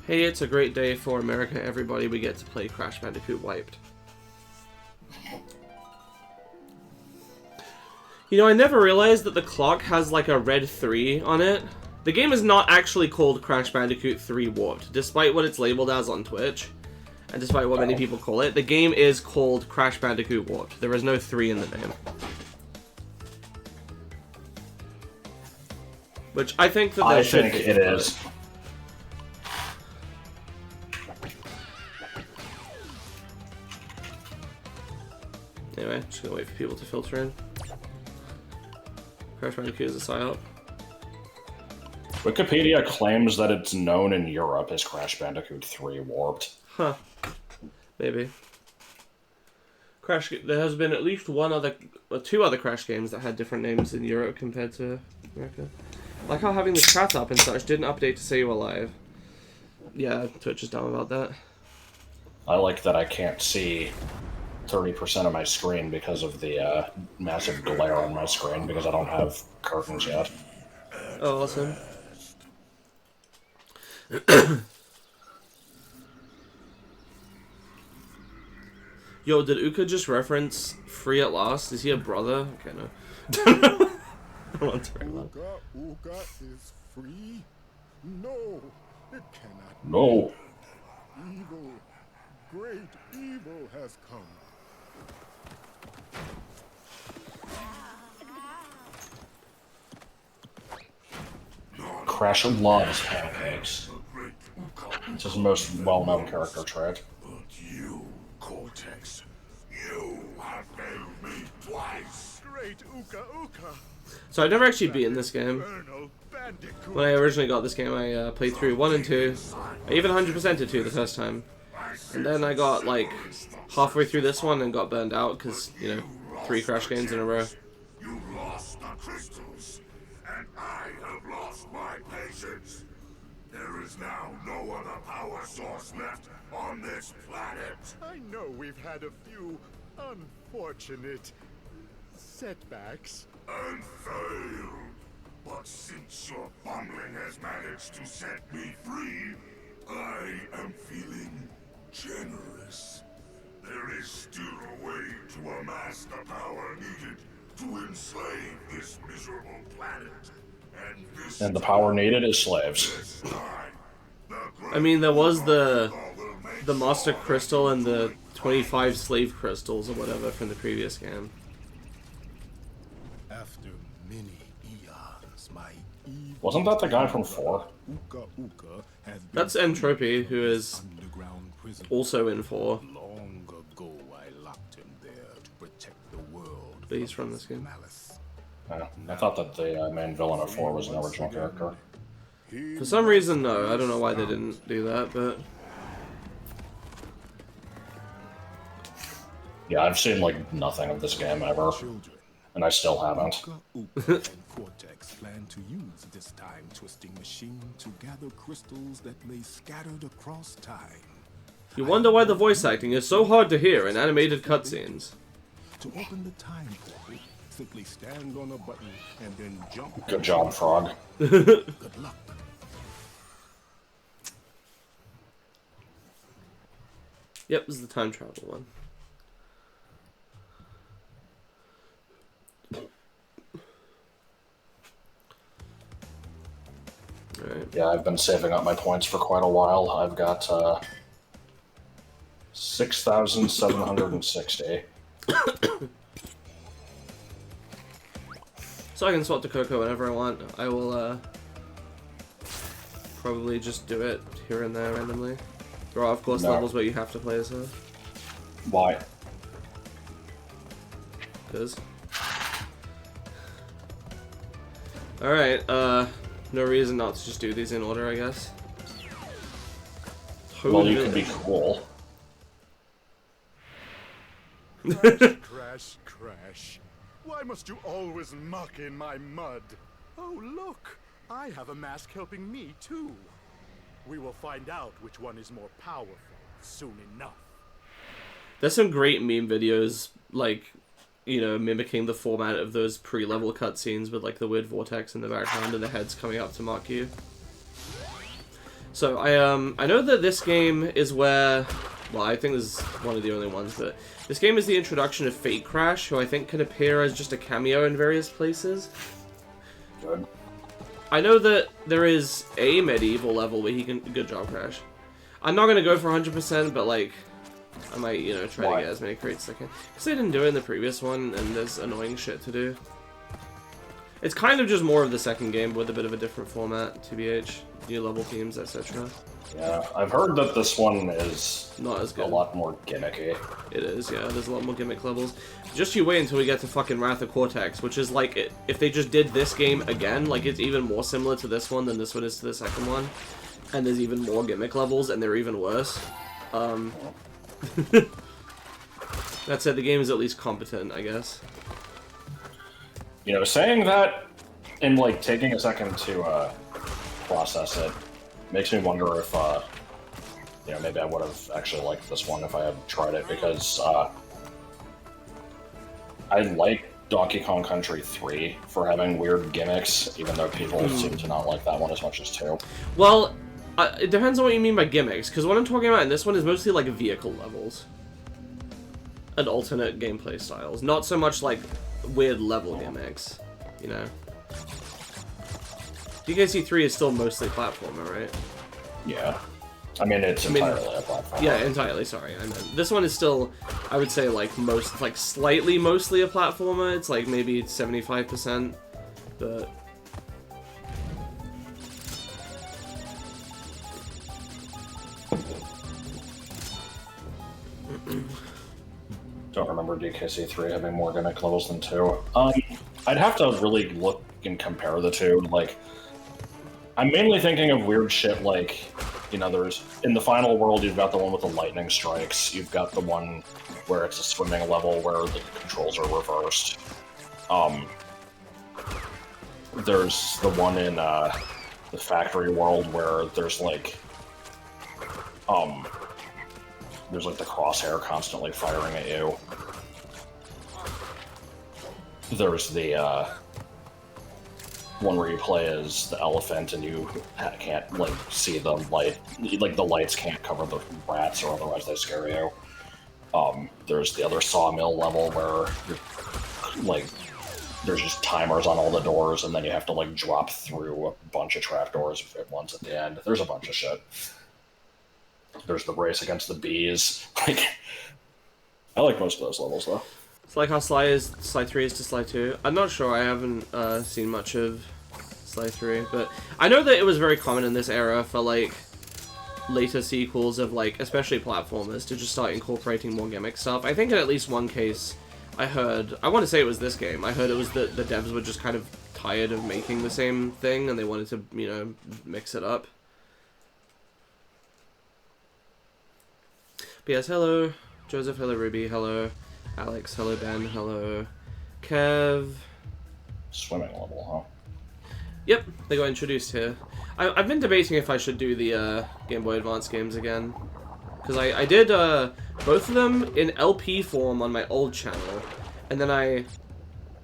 Hey, it's a great day for America, everybody. We get to play Crash Bandicoot Wiped. You know, I never realized that the clock has like a red 3 on it. The game is not actually called Crash Bandicoot 3 Warped, despite what it's labeled as on Twitch, and despite what many people call it. The game is called Crash Bandicoot Warped. There is no 3 in the name. Which I think that there should be. I think it is. Anyway, just gonna wait for people to filter in. Crash Bandicoot is a psyop. Wikipedia claims that it's known in Europe as Crash Bandicoot 3 Warped. Huh. Maybe. There has been at least two other Crash games that had different names in Europe compared to America. Like how having the chat up and such didn't update to say you were live. Yeah, Twitch is dumb about that. I like that I can't see 30% of my screen because of the massive glare on my screen because I don't have curtains yet. Oh, awesome. Yo, did Uka just reference Free at Last? Is he a brother? Okay, no. I don't want to very loud. Uka is free? No, it cannot No. be. Evil, great evil has come. Crash loves pancakes. It's his most well-known character trait. But you, Cortex, you have failed me twice. Great Uka Uka. So I've never actually beaten this game. Colonel Bandicoot. When I originally got this game, I played through 1 and 2. I even 100%ed 2 the first time. And then I got, like, halfway through this one and got burned out because, you know, 3 Crash games in a row. You lost the crystals, and I have lost my patience. There is now no other power source left on this planet. I know we've had a few unfortunate setbacks. And failed. But since your bumbling has managed to set me free, I am feeling generous. There is still a way to amass the power needed to enslave this miserable planet. And the power needed is slaves. I mean, there was the Master Crystal and the 25 Slave Crystals or whatever from the previous game. After many eons, my evil Wasn't that the guy from 4? Uka Uka has been That's Entropy, who is underground prison. also in 4. Long ago, I locked him there to protect the world. But he's from this game. Malice. I thought that the main villain of 4 was an original character. For some reason, no. I don't know why they didn't do that, but... Yeah, I've seen, like, nothing of this game ever. Children. And I still haven't. Uka Uka and Cortex plan to use this time-twisting machine to gather crystals that lay scattered across time. You wonder why the voice acting is so hard to hear in animated cutscenes. To open the time portal, simply stand on a button and then jump. Good job, Frog. Good luck. Yep, this is the time travel one. Alright. Yeah, I've been saving up my points for quite a while. I've got 6,760. So I can swap to Coco whenever I want. I will probably just do it here and there randomly. There are, of course, No. levels where you have to play as her. Why? Because. Alright, no reason not to just do these in order, I guess. Well, you could be cool. Crash, crash. Why must you always muck in my mud? Oh, look! I have a mask helping me, too. We will find out which one is more powerful soon enough. There's some great meme videos, like, you know, mimicking the format of those pre-level cutscenes with, like, the weird vortex in the background and the heads coming up to mock you. So I know that this game is where, well, I think this is one of the only ones, but this game is the introduction of Fate Crash, who I think can appear as just a cameo in various places. Good. I know that there is a medieval level where he can... Good job, Crash. I'm not going to go for 100%, but, like, I might, you know, try to get as many crates as I can. Because I didn't do it in the previous one, and there's annoying shit to do. It's kind of just more of the second game, with a bit of a different format, TBH, new level themes, etc. Yeah, I've heard that this one is not as good. A lot more gimmicky. It is, yeah, there's a lot more gimmick levels. Just you wait until we get to fucking Wrath of Cortex, which is like, if they just did this game again, like, it's even more similar to this one than this one is to the second one. And there's even more gimmick levels, and they're even worse. That said, the game is at least competent, I guess. You know, saying that and, like, taking a second to, process it makes me wonder if, you know, maybe I would have actually liked this one if I had tried it, because, I like Donkey Kong Country 3 for having weird gimmicks, even though people seem to not like that one as much as 2. Well, it depends on what you mean by gimmicks, because what I'm talking about in this one is mostly, like, vehicle levels. And alternate gameplay styles. Not so much, like, weird level gimmicks, you know? DKC 3 is still mostly platformer, right? Yeah. I mean, it's entirely a platformer. Yeah, entirely, sorry. I meant. This one is still, I would say, like, slightly mostly a platformer. It's, like, maybe 75%, but... Don't remember DKC 3 having more gimmick levels than 2. I'd have to really look and compare the two. Like, I'm mainly thinking of weird shit like, you know, there's, in the final world, you've got the one with the lightning strikes, you've got the one where it's a swimming level where the controls are reversed. There's the one in, the factory world where there's, like, there's, like, the crosshair constantly firing at you. There's the, one where you play as the elephant and you can't, like, see the light. Like, the lights can't cover the rats or otherwise they scare you. There's the other sawmill level where you're, like, there's just timers on all the doors and then you have to, like, drop through a bunch of trapdoors at once at the end. There's a bunch of shit. There's the race against the bees. Like, I like most of those levels, though. It's like how Sly 3 is to Sly 2. I'm not sure, I haven't seen much of Sly 3, but I know that it was very common in this era for, like, later sequels of, like, especially platformers, to just start incorporating more gimmick stuff. I think in at least one case, I want to say it was this game, I heard it was that the devs were just kind of tired of making the same thing, and they wanted to, you know, mix it up. But yes, hello, Joseph, hello, Ruby, hello, Alex, hello, Ben, hello, Kev. Swimming level, huh? Yep, they got introduced here. I've been debating if I should do the Game Boy Advance games again. Because I did both of them in LP form on my old channel. And then I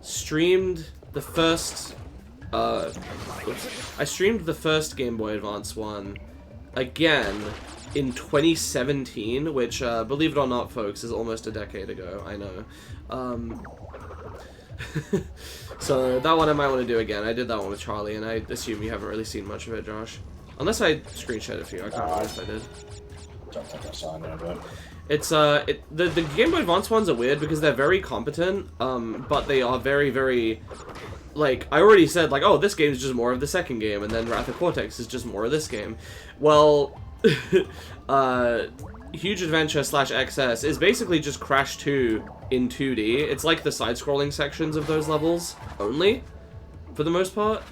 streamed the first... I streamed the first Game Boy Advance one again in 2017, which, believe it or not, folks, is almost a decade ago, I know. So, that one I might want to do again. I did that one with Charlie, and I assume you haven't really seen much of it, Josh. Unless I screenshot it for you, I can't remember if I did. Don't think I saw any of it. It's, the Game Boy Advance ones are weird because they're very competent, but they are very, very... Like, I already said, like, oh, this game is just more of the second game, and then Wrath of Cortex is just more of this game. Well... Huge Adventure / XS is basically just Crash 2 in 2D. It's like the side-scrolling sections of those levels only, for the most part.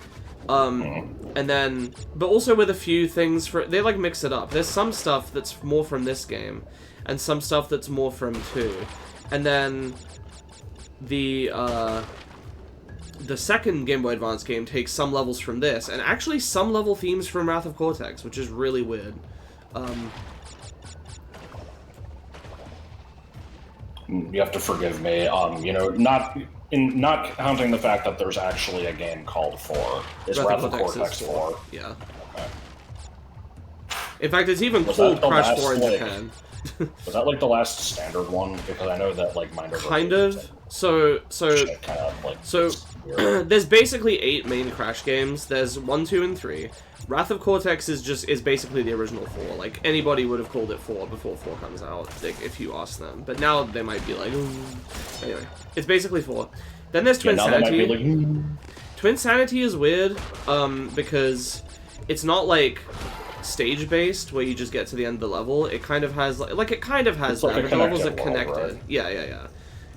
And then, but also with a few things they like mix it up. There's some stuff that's more from this game, and some stuff that's more from 2. And then the second Game Boy Advance game takes some levels from this, and actually some level themes from Wrath of Cortex, which is really weird. You have to forgive me, you know, not counting the fact that there's actually a game called 4. Is Wrath of Cortex 4? Yeah. Okay. In fact, it's even Was called that the Crash last, 4 in like- Japan. Was that like the last standard one? Because I know that like Mind Over Kind Matter of. So kind of like So, weird. there's basically 8 main Crash games. There's 1, 2, and 3. Wrath of Cortex is basically the original 4. Like, anybody would have called it 4 before 4 comes out, like, if you ask them. But now they might be like, ooh. Anyway, it's basically 4. Then there's Yeah, Twin now they might Sanity. be like, Twin Sanity is weird, because it's not like stage-based where you just get to the end of the level. It kind of has like it kind of has It's like that, a but the levels are connected world, connected. right? Yeah.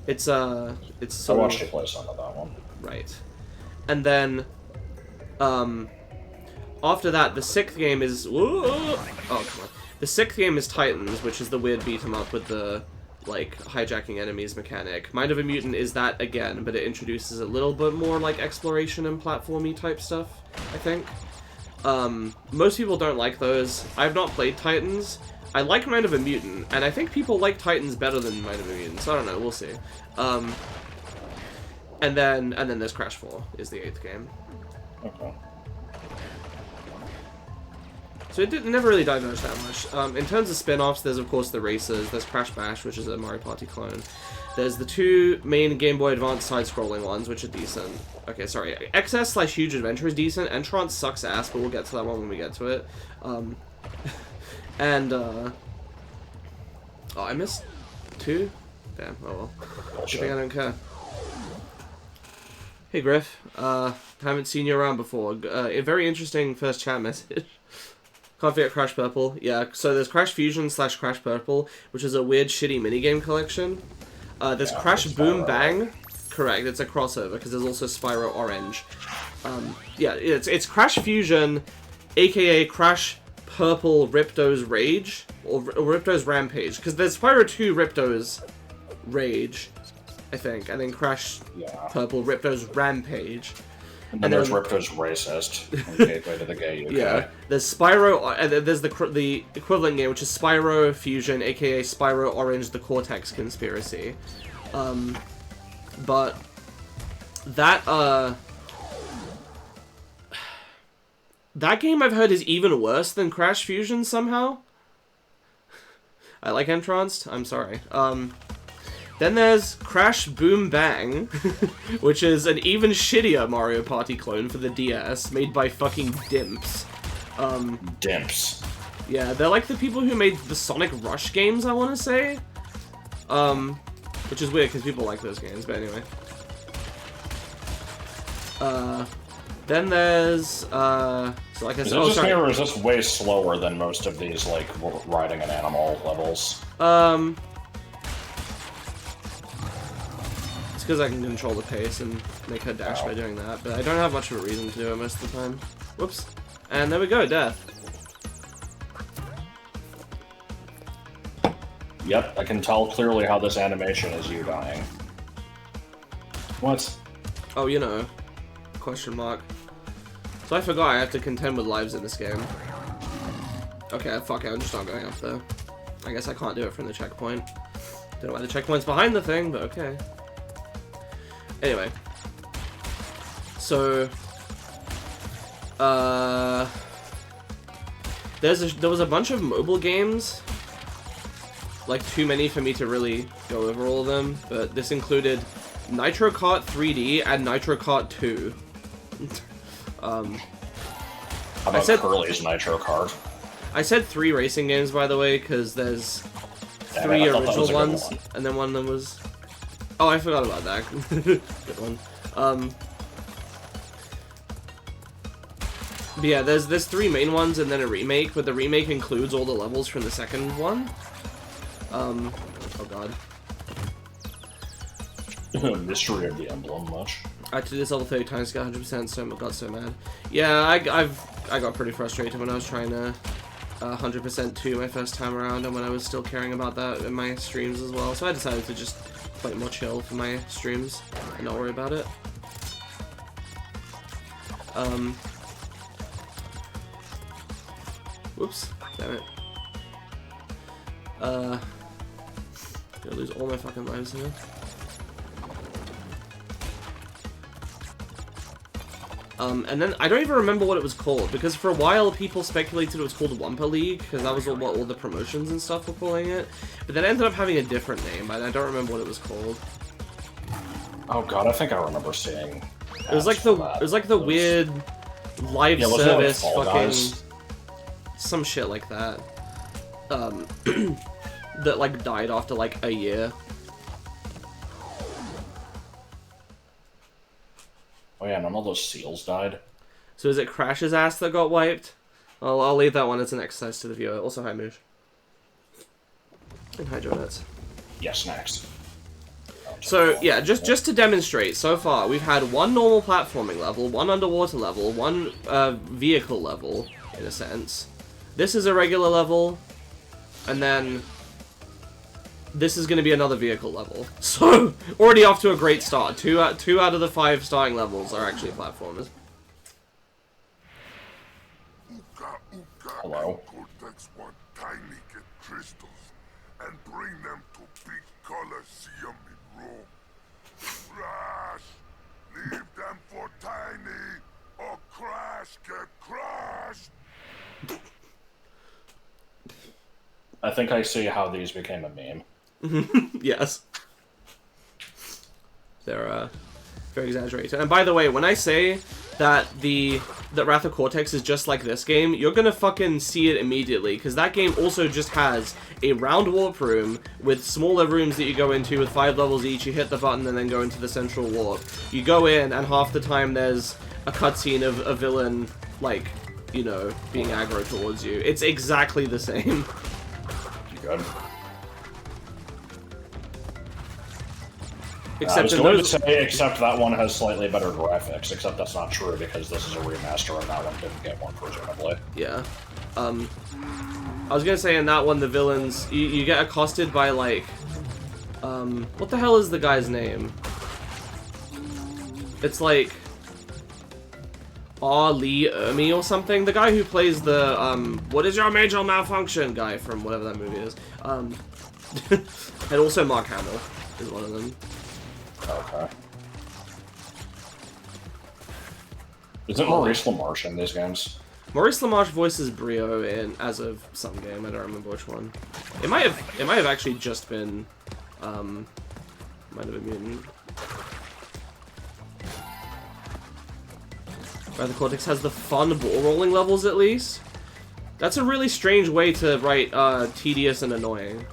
It's I so watched you play some of that one. right. And then after that, the 6th game is oh come on. The 6th game is Titans, which is the weird beat 'em up with the like hijacking enemies mechanic. Mind of a Mutant is that again, but it introduces a little bit more like exploration and platformy type stuff, I think. Most people don't like those. I've not played Titans. I like Mind of a Mutant, and I think people like Titans better than Mind of a Mutant, so I don't know, we'll see. And then there's Crash 4 is the 8th game. Okay. So it never really diverged that much. In terms of spin-offs, there's of course the Racers, there's Crash Bash, which is a Mario Party clone. There's the 2 main Game Boy Advance side-scrolling ones, which are decent. Okay, sorry. XS/Huge Adventure is decent. Entrance sucks ass, but we'll get to that one when we get to it. Oh, I missed 2? Damn, oh well. Good thing I don't care. Hey Griff, haven't seen you around before. A very interesting first chat message. Can't forget Crash Purple. Yeah, so there's Crash Fusion/Crash Purple, which is a weird, shitty minigame collection. There's Crash Boom Bang. Correct, it's a crossover, because there's also Spyro Orange. Yeah, it's Crash Fusion, aka Crash Purple Ripto's Rage, or Ripto's Rampage, because there's Spyro 2 Ripto's Rage, I think, and then Crash Purple Ripto's Rampage. And then there's Ripto's Racist. Okay, way to the gay UK. Yeah, there's Spyro, there's the equivalent game, which is Spyro Fusion, aka Spyro Orange, the Cortex Conspiracy. But that game I've heard is even worse than Crash Fusion somehow. I like Entranced, I'm sorry. Then there's Crash Boom Bang, which is an even shittier Mario Party clone for the DS, made by fucking Dimps. Dimps. Yeah, they're like the people who made the Sonic Rush games, I want to say. Which is weird, because people like those games, but anyway. Then there's, so like I said, Is it just me, or is this way slower than most of these, like, riding an animal levels? It's because I can control the pace and make her dash by doing that, but I don't have much of a reason to do it most of the time. Whoops. And there we go, death. Yep, I can tell clearly how this animation is you dying. What? Oh, you know. Question mark. So I forgot I have to contend with lives in this game. Okay, fuck it, I'm just not going up there. I guess I can't do it from the checkpoint. Don't know why the checkpoint's behind the thing, but okay. Anyway. So... there was a bunch of mobile games. Like, too many for me to really go over all of them, but this included Nitro Kart 3D and Nitro Kart 2. How about Curly's Nitro Kart? I said 3 racing games, by the way, because there's 3 original ones, and then one of them was... Oh, I forgot about that. Good one. But yeah, there's 3 main ones and then a remake, but the remake includes all the levels from the second one. Oh god. Mystery of the Emblem, much. I had to do this level 30 times to get 100%, so I got so mad. Yeah, I got pretty frustrated when I was trying to 100% 2 my first time around, and when I was still caring about that in my streams as well, so I decided to just play more chill for my streams and not worry about it. Whoops, damn it. Gonna lose all my fucking lives here. And then I don't even remember what it was called, because for a while people speculated it was called Wumpa League, because that was what all the promotions and stuff were calling it. But then it ended up having a different name, and I don't remember what it was called. Oh god, I think I remember seeing. It was like the weird live service like fucking Guys? some shit like that. That like died after like a year. Oh yeah, none of those seals died. So is it Crash's ass that got wiped? I'll leave that one as an exercise to the viewer. Also, hi Moosh. And hi Jonettes. Yes, next. So yeah, just to demonstrate, so far we've had one normal platforming level, one underwater level, one vehicle level, in a sense. This is a regular level, and then this is going to be another vehicle level. So already off to a great start. Two out of the 5 starting levels are actually platformers. Hello. Cortex want tiny get crystals and bring them to big Colosseum in Rome. Crash! Leave them for Tiny, or Crash get crashed! I think I see how these became a meme. Yes. They're very exaggerated. And by the way, when I say that that Wrath of Cortex is just like this game, you're gonna fucking see it immediately, because that game also just has a round warp room with smaller rooms that you go into with 5 levels each. You hit the button and then go into the central warp. You go in, and half the time there's a cutscene of a villain, like, you know, being aggro towards you. It's exactly the same. You good? Except except that one has slightly better graphics, except that's not true because this is a remaster and that one didn't get one, presumably. Yeah. I was gonna say in that one, the villains, you get accosted by, like, what the hell is the guy's name? It's like Lee Ermey or something. The guy who plays the, what is your major malfunction guy from whatever that movie is. And also Mark Hamill is one of them. Okay. Isn't Maurice LaMarche in these games? Maurice LaMarche voices Brio in as of some game. I don't remember which one. It might have actually just been might have been Mutant. Wrath of Cortex has the fun ball rolling levels at least. That's a really strange way to write tedious and annoying.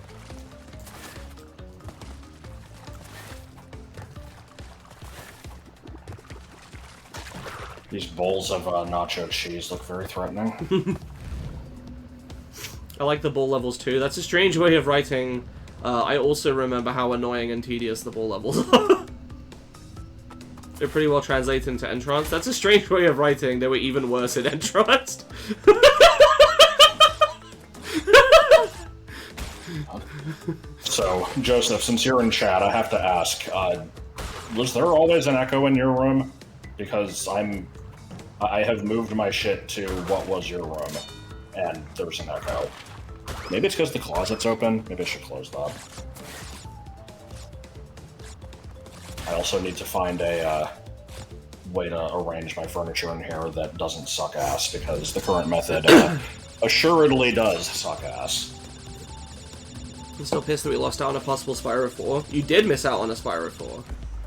These bowls of nacho cheese look very threatening. I like the ball levels too. That's a strange way of writing. I also remember how annoying and tedious the ball levels are. They're pretty well translated into Entranced. That's a strange way of writing. They were even worse in Entranced. So, Joseph, since you're in chat, I have to ask, was there always an echo in your room? Because I have moved my shit to what was your room, and there's an echo. Maybe it's because the closet's open. Maybe I should close that. I also need to find a way to arrange my furniture in here that doesn't suck ass, because the current method assuredly does suck ass. I'm still pissed that we lost out on a possible Spyro 4. You did miss out on a Spyro 4.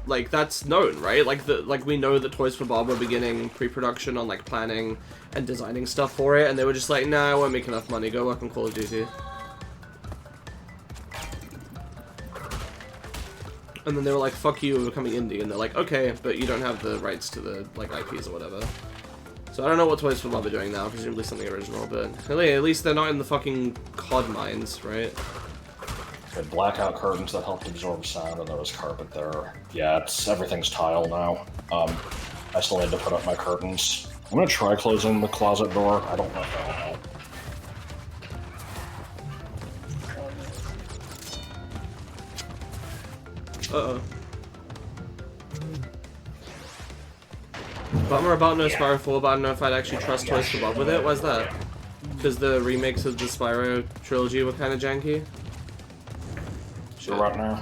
Like, that's known, right? Like we know that Toys for Bob were beginning pre-production on, like, planning and designing stuff for it, and they were just like, nah, I won't make enough money, go work on Call of Duty. And then they were like, fuck you, we're becoming indie, and they're like, okay, but you don't have the rights to the, like, IPs or whatever. So I don't know what Toys for Bob are doing now, presumably something original, but at least they're not in the fucking COD mines, right? Had blackout curtains that helped absorb sound, and there was carpet there. Yeah, everything's tile now. I still need to put up my curtains. I'm gonna try closing the closet door. I don't know if that'll help. Uh-oh. Bummer about no Spyro 4, but I don't know if I'd actually trust Toys for Bob with it. Why's that? Because the remakes of the Spyro trilogy were kind of janky? Right now.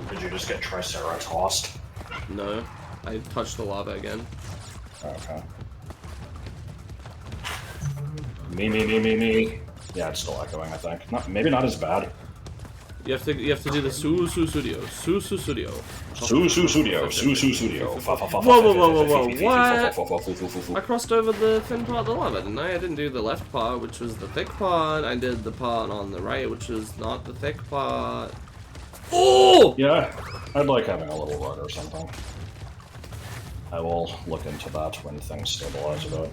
Did you just get Tricera tossed? No. I touched the lava again. Okay. Me. Yeah, it's still echoing, I think. Maybe not as bad. You have to do the Su Studio. Whoa. What? I crossed over the thin part of the lava, didn't I? I didn't do the left part, which was the thick part. I did the part on the right, which was not the thick part. Oh! Yeah, I'd like having a little run or something. I will look into that when things stabilize a bit.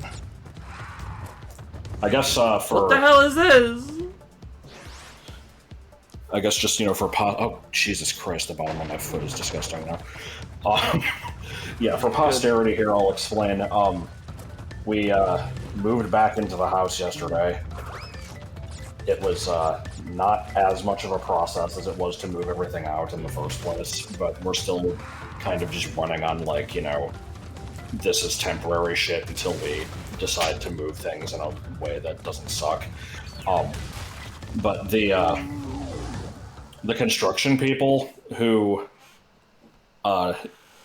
I guess for... What the hell is this? I guess just, you know, for oh, Jesus Christ, the bottom of my foot is disgusting now. Yeah, for posterity here, I'll explain. We moved back into the house yesterday. It was not as much of a process as it was to move everything out in the first place, but we're still kind of just running on, like, you know, this is temporary shit until we decide to move things in a way that doesn't suck. But the construction people who,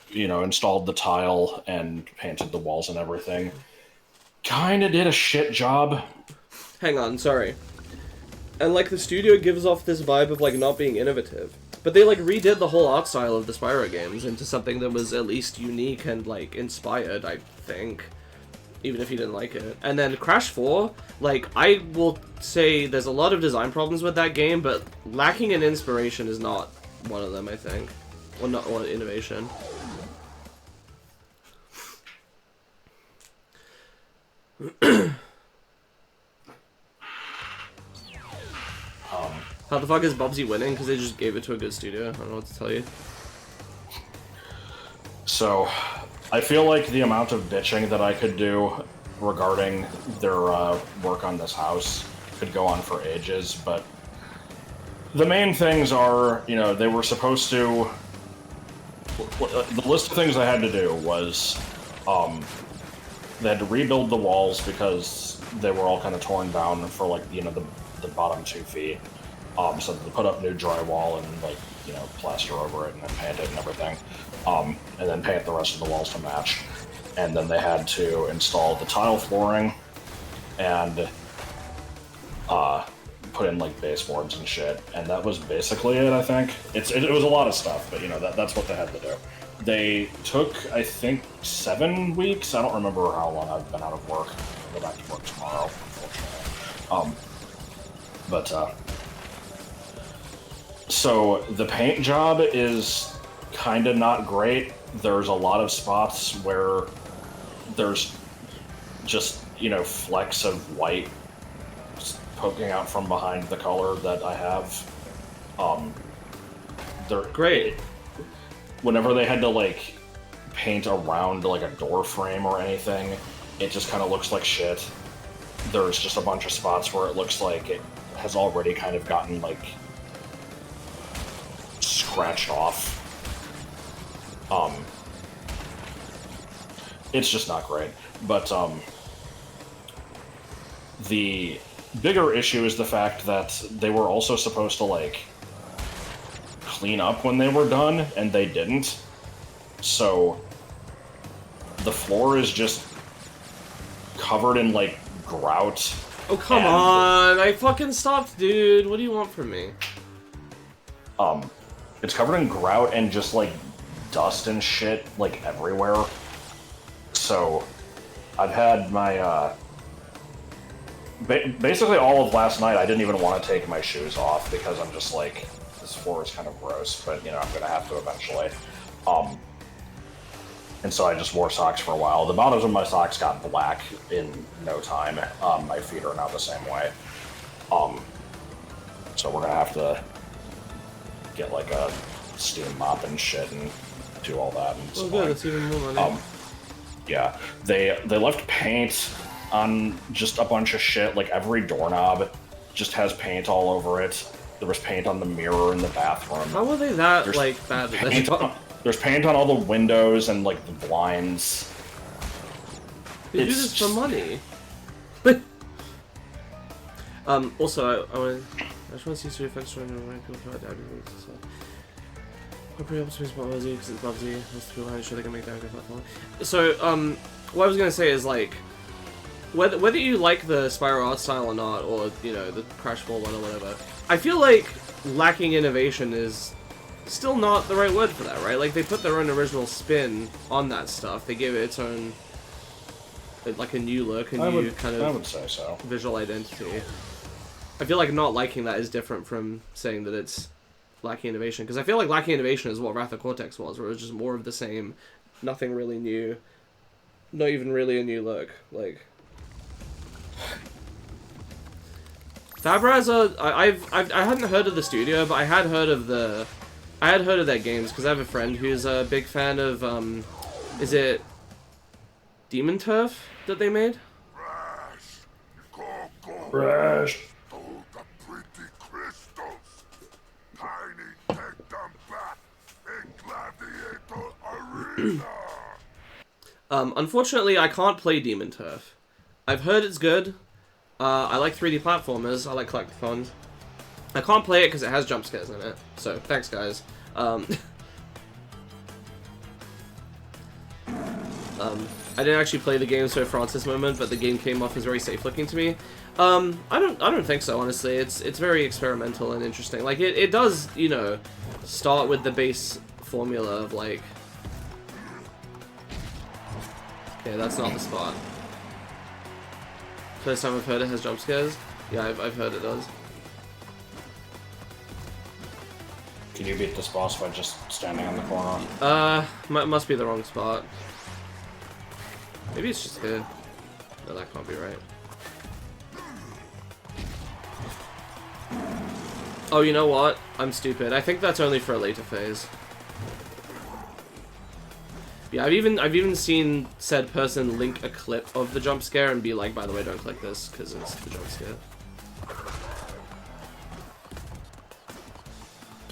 you know, installed the tile and painted the walls and everything, kind of did a shit job. Hang on, sorry. And, like, the studio gives off this vibe of, like, not being innovative. But they, like, redid the whole art style of the Spyro games into something that was at least unique and, like, inspired, I think. Even if you didn't like it. And then Crash 4, like, I will say there's a lot of design problems with that game, but lacking in inspiration is not one of them, I think. Well, not one innovation. How the fuck is Bubsy winning? Because they just gave it to a good studio. I don't know what to tell you. So, I feel like the amount of bitching that I could do regarding their work on this house could go on for ages, but the main things are, you know, they were supposed to... The list of things I had to do was, they had to rebuild the walls because they were all kind of torn down for, like, you know, the bottom 2 feet. So they put up new drywall and, like, you know, plaster over it and then paint it and everything. And then paint the rest of the walls to match. And then they had to install the tile flooring and put in, like, baseboards and shit. And that was basically it, I think. It was a lot of stuff, but, you know, that's what they had to do. They took, I think, 7 weeks. I don't remember how long I've been out of work. I'll go back to work tomorrow, unfortunately. So the paint job is kind of not great. There's a lot of spots where there's just, you know, flecks of white poking out from behind the color that I have. They're great. Whenever they had to, like, paint around, like, a door frame or anything, it just kind of looks like shit. There's just a bunch of spots where it looks like it has already kind of gotten, like, scratched off. It's just not great. But, the bigger issue is the fact that they were also supposed to, like, clean up when they were done, and they didn't. So, the floor is just covered in, like, grout. Oh, come on! I fucking stopped, dude! What do you want from me? It's covered in grout and just, like, dust and shit, like, everywhere. So, I've had my, basically all of last night, I didn't even want to take my shoes off because I'm just like, this floor is kind of gross, but, you know, I'm gonna have to eventually. And so I just wore socks for a while. The bottoms of my socks got black in no time. My feet are now the same way. So we're gonna have to get, like, a steam mop and shit and do all that. And oh, good, that's even more money. Yeah, they left paint on just a bunch of shit. Like, every doorknob just has paint all over it. There was paint on the mirror in the bathroom. How were they that, like, bad at this job? There's paint on all the windows and, like, the blinds. They do this for money. Also, I just want to see some effects showing the right people try to I'm pretty optimistic about Bubsy because it's Bubsy. Most people I'm sure they can make that a good platform. So, what I was gonna say is like, whether you like the Spyro art style or not, or you know the Crash 4 one or whatever, I feel like lacking innovation is still not the right word for that, right? Like they put their own original spin on that stuff. They gave it its own, like a new look, a new kind of I would say so. visual identity. I feel like not liking that is different from saying that it's lacking innovation, because I feel like lacking innovation is what Wrath of Cortex was, where it was just more of the same, nothing really new, not even really a new look. Like Fabraz, I hadn't heard of the studio, but I had heard of their games because I have a friend who's a big fan of is it Demon Turf that they made? Crash! Go! Crash! Oh, the pretty crystals! Tiny, take them back in Gladiator Arena! Unfortunately, I can't play Demon Turf. I've heard it's good. I like 3D platformers. I like collectathons. I can't play it because it has jump scares in it. So, thanks, guys. I didn't actually play the game so far at this moment, but the game came off as very safe looking to me. I don't think so, honestly. It's very experimental and interesting. Like it does, you know, start with the base formula of like. Okay, that's not the spot. First time I've heard it has jump scares. Yeah, I've heard it does. Can you beat this boss by just standing in the corner? Must be the wrong spot. Maybe it's just here. No, that can't be right. Oh, you know what? I'm stupid. I think that's only for a later phase. Yeah, I've even seen said person link a clip of the jump scare and be like, by the way, don't click this because it's the jump scare.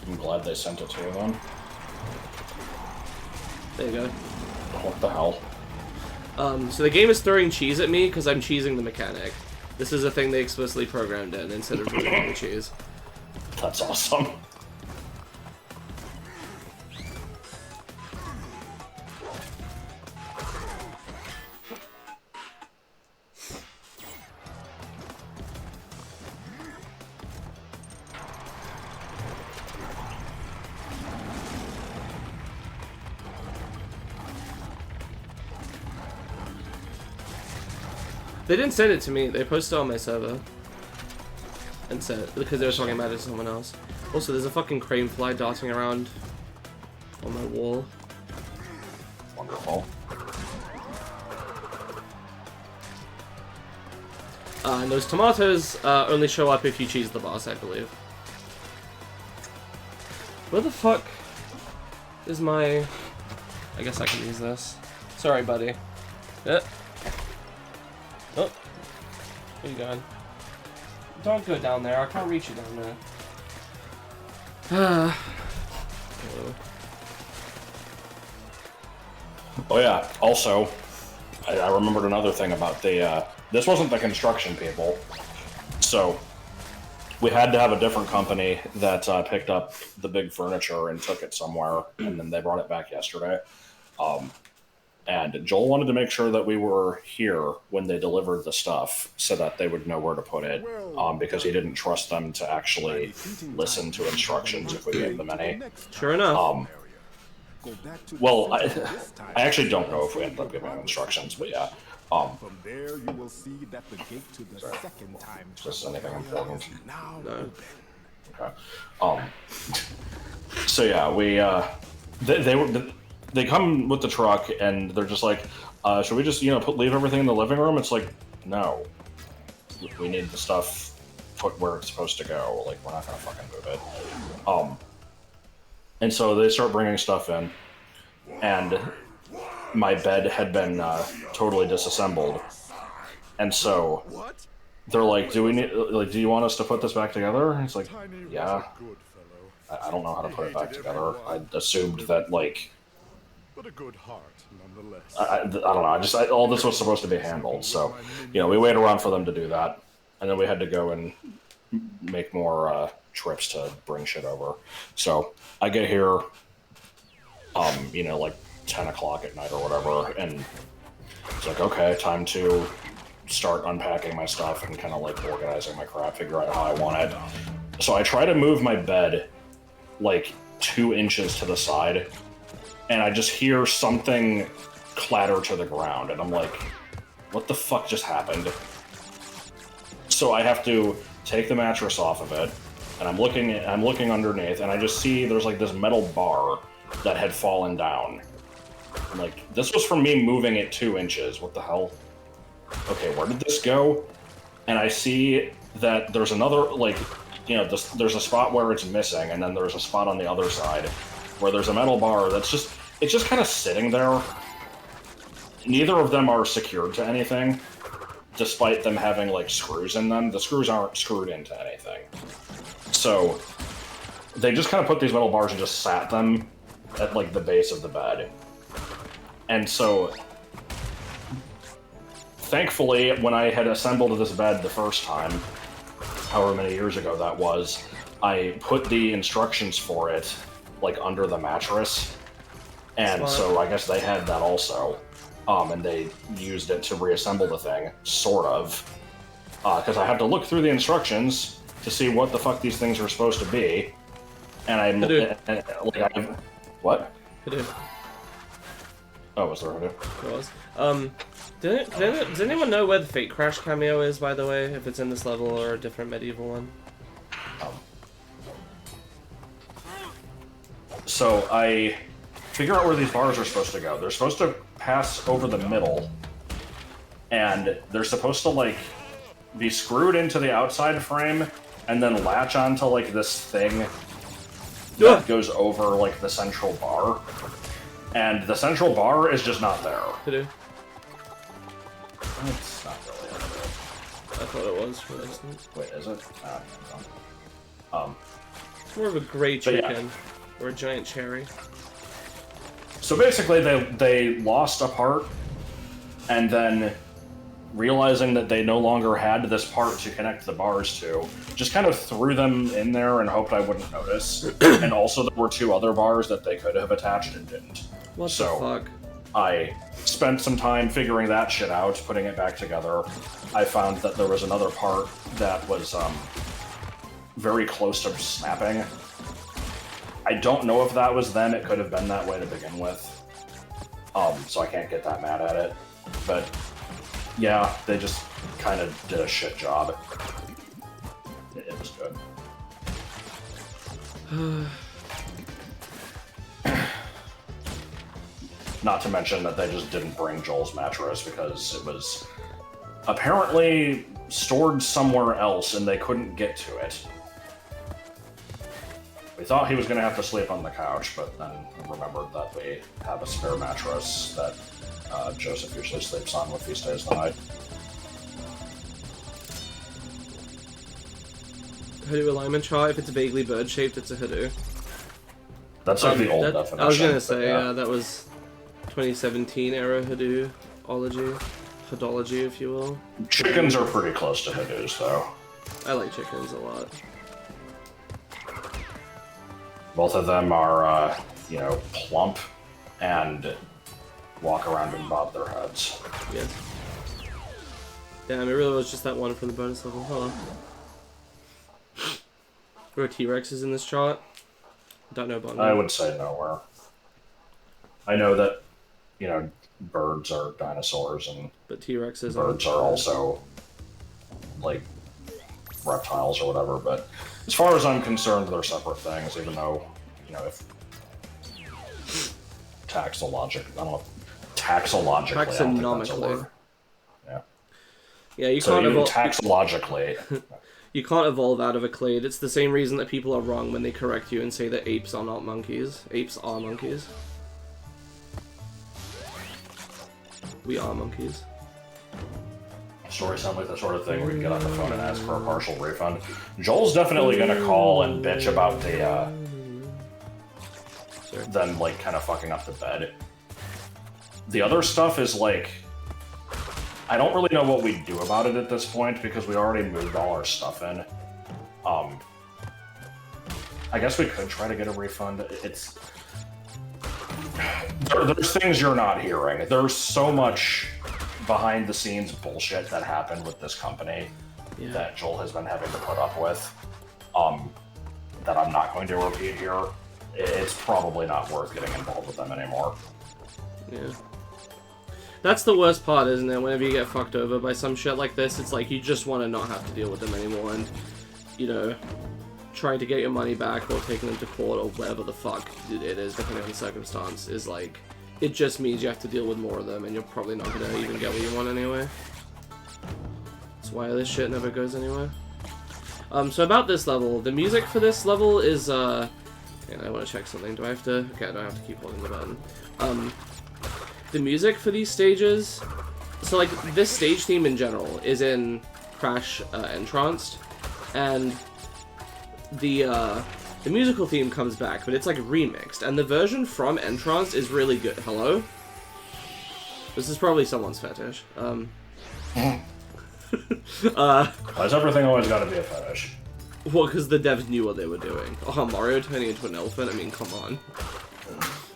I'm glad they sent it to you then. There you go. What the hell? So the game is throwing cheese at me because I'm cheesing the mechanic. This is a thing they explicitly programmed in instead of removing the cheese. That's awesome. They didn't send it to me. They posted it on my server. And said it because they were talking about it to someone else. Also, there's a fucking crane fly darting around on my wall. Wonderful. And those tomatoes only show up if you cheese the boss, I believe. Where the fuck is my... I guess I can use this. Sorry, buddy. Oh. Where you going? Don't go down there. I can't reach you down there. Oh yeah, also, I remembered another thing about the, this wasn't the construction people, so we had to have a different company that picked up the big furniture and took it somewhere, and then they brought it back yesterday. And Joel wanted to make sure that we were here when they delivered the stuff so that they would know where to put it, because he didn't trust them to actually listen to instructions if we gave them any. Sure enough. Well, I actually don't know if we ended up giving them instructions, but yeah. From there, you will see that the gate to the second time. Is this anything important? No. Okay. So yeah, we they come with the truck and they're just like, should we just leave everything in the living room? It's like, no, we need the stuff put where it's supposed to go. Like, we're not gonna fucking move it. And so they start bringing stuff in, and my bed had been totally disassembled, and so they're like, do you want us to put this back together? And it's like, yeah. I don't know how to put it back together. I assumed that, like, But a good heart, nonetheless. I don't know. All this was supposed to be handled, so we waited around for them to do that, and then we had to go and make more trips to bring shit over. So I get here, you know, like 10 o'clock at night or whatever, and it's like, okay, time to start unpacking my stuff and kind of like organizing my crap, figure out how I want it. So I try to move my bed like 2 inches to the side, and I just hear something clatter to the ground, and I'm like, what the fuck just happened? So I have to take the mattress off of it, and I'm looking underneath, and I just see there's like this metal bar that had fallen down. I'm like, this was from me moving it 2 inches. What the hell? Okay, where did this go? And I see that there's another, like, you know, there's a spot where it's missing, and then there's a spot on the other side where there's a metal bar that's just, it's just kind of sitting there. Neither of them are secured to anything, despite them having, like, screws in them. The screws aren't screwed into anything. So, they just kind of put these metal bars and just sat them at, like, the base of the bed. And so, thankfully, when I had assembled this bed the first time, however many years ago that was, I put the instructions for it, like, under the mattress. And Smart. so I guess they had that also. And they used it to reassemble the thing, sort of. Because I have to look through the instructions to see what the fuck these things are supposed to be. And what? Hoodoo. Oh, was there a hoodoo? It was. Does anyone know where the Fate Crash cameo is, by the way? If it's in this level or a different medieval one? So I figure out where these bars are supposed to go. They're supposed to pass over the middle, and they're supposed to, like, be screwed into the outside frame and then latch onto, like, this thing that goes over, like, the central bar. And the central bar is just not there. Hoodoo. It's not really a hoodoo. I thought it was for instance. Wait, is it? No. It's more of a gray But yeah. chicken or a giant cherry. So basically, they lost a part, and then realizing that they no longer had this part to connect the bars to, just kind of threw them in there and hoped I wouldn't notice. And also, there were 2 other bars that they could have attached and didn't. What So, the fuck? I spent some time figuring that shit out, putting it back together. I found that there was another part that was very close to snapping. I don't know if that was them. It could have been that way to begin with. So I can't get that mad at it. But yeah, they just kind of did a shit job. It was good. Not to mention that they just didn't bring Joel's mattress because it was apparently stored somewhere else and they couldn't get to it. We thought he was going to have to sleep on the couch, but then remembered that we have a spare mattress that Joseph usually sleeps on if he stays the night. Hoodoo alignment chart. If it's vaguely bird-shaped, it's a hoodoo. That's like the old definition. I was gonna but say, yeah. that was 2017 era hoodooology. Hoodology, if you will. Chickens are pretty close to hoodoos, though. I like chickens a lot. Both of them are, you know, plump and walk around and bob their heads. Yes. Damn, it really was just that one from the bonus level, huh? There are T-Rexes in this chart. Don't know about them. I would say nowhere. I know that, you know, birds are dinosaurs and But T-Rexes birds are also, like, reptiles or whatever, but as far as I'm concerned, they're separate things, even though, you know, if taxologically, I don't know, taxologically, I don't think that's a word. Yeah. Yeah, you So can't you evolve. taxologically, You can't evolve out of a clade. It's the same reason that people are wrong when they correct you and say that apes are not monkeys. Apes are monkeys. We are monkeys. stories sound like the sort of thing where you get on the phone and ask for a partial refund. Joel's definitely gonna call and bitch about the, them, like, kind of fucking up the bed. The other stuff is, like, I don't really know what we'd do about it at this point, because we already moved all our stuff in. I guess we could try to get a refund. There's things you're not hearing. There's so much behind-the-scenes bullshit that happened with this company that Joel has been having to put up with, that I'm not going to repeat here. It's probably not worth getting involved with them anymore. Yeah. That's the worst part, isn't it? Whenever you get fucked over by some shit like this, it's like you just want to not have to deal with them anymore, and, you know, trying to get your money back or taking them to court or whatever the fuck it is, depending on the circumstance, is like, it just means you have to deal with more of them, and you're probably not gonna even get what you want anyway. That's why this shit never goes anywhere. So about this level, the music for this level is, yeah, I want to check something. Do I have to? Okay, I don't have to keep holding the button. The music for these stages, so like this stage theme in general is in Crash Entranced, and the musical theme comes back, but it's like remixed, and the version from Entranced is really good. Hello? This is probably someone's fetish. Why has everything always got to be a fetish? Well, because the devs knew what they were doing. Oh, Mario turning into an elephant? I mean, come on.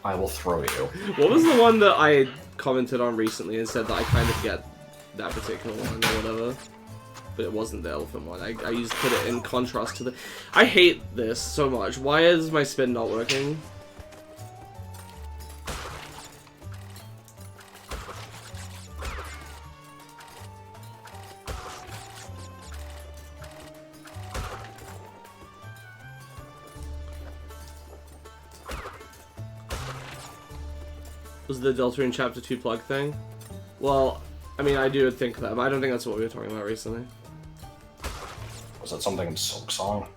I will throw you. What was the one that I commented on recently and said that I kind of get that particular one or whatever? But it wasn't the elephant one. I used to put it in contrast to the... I hate this so much. Why is my spin not working? Was the Deltarune Chapter 2 plug thing? Well, I mean, I do think that, but I don't think that's what we were talking about recently. Was that something in Silk Song?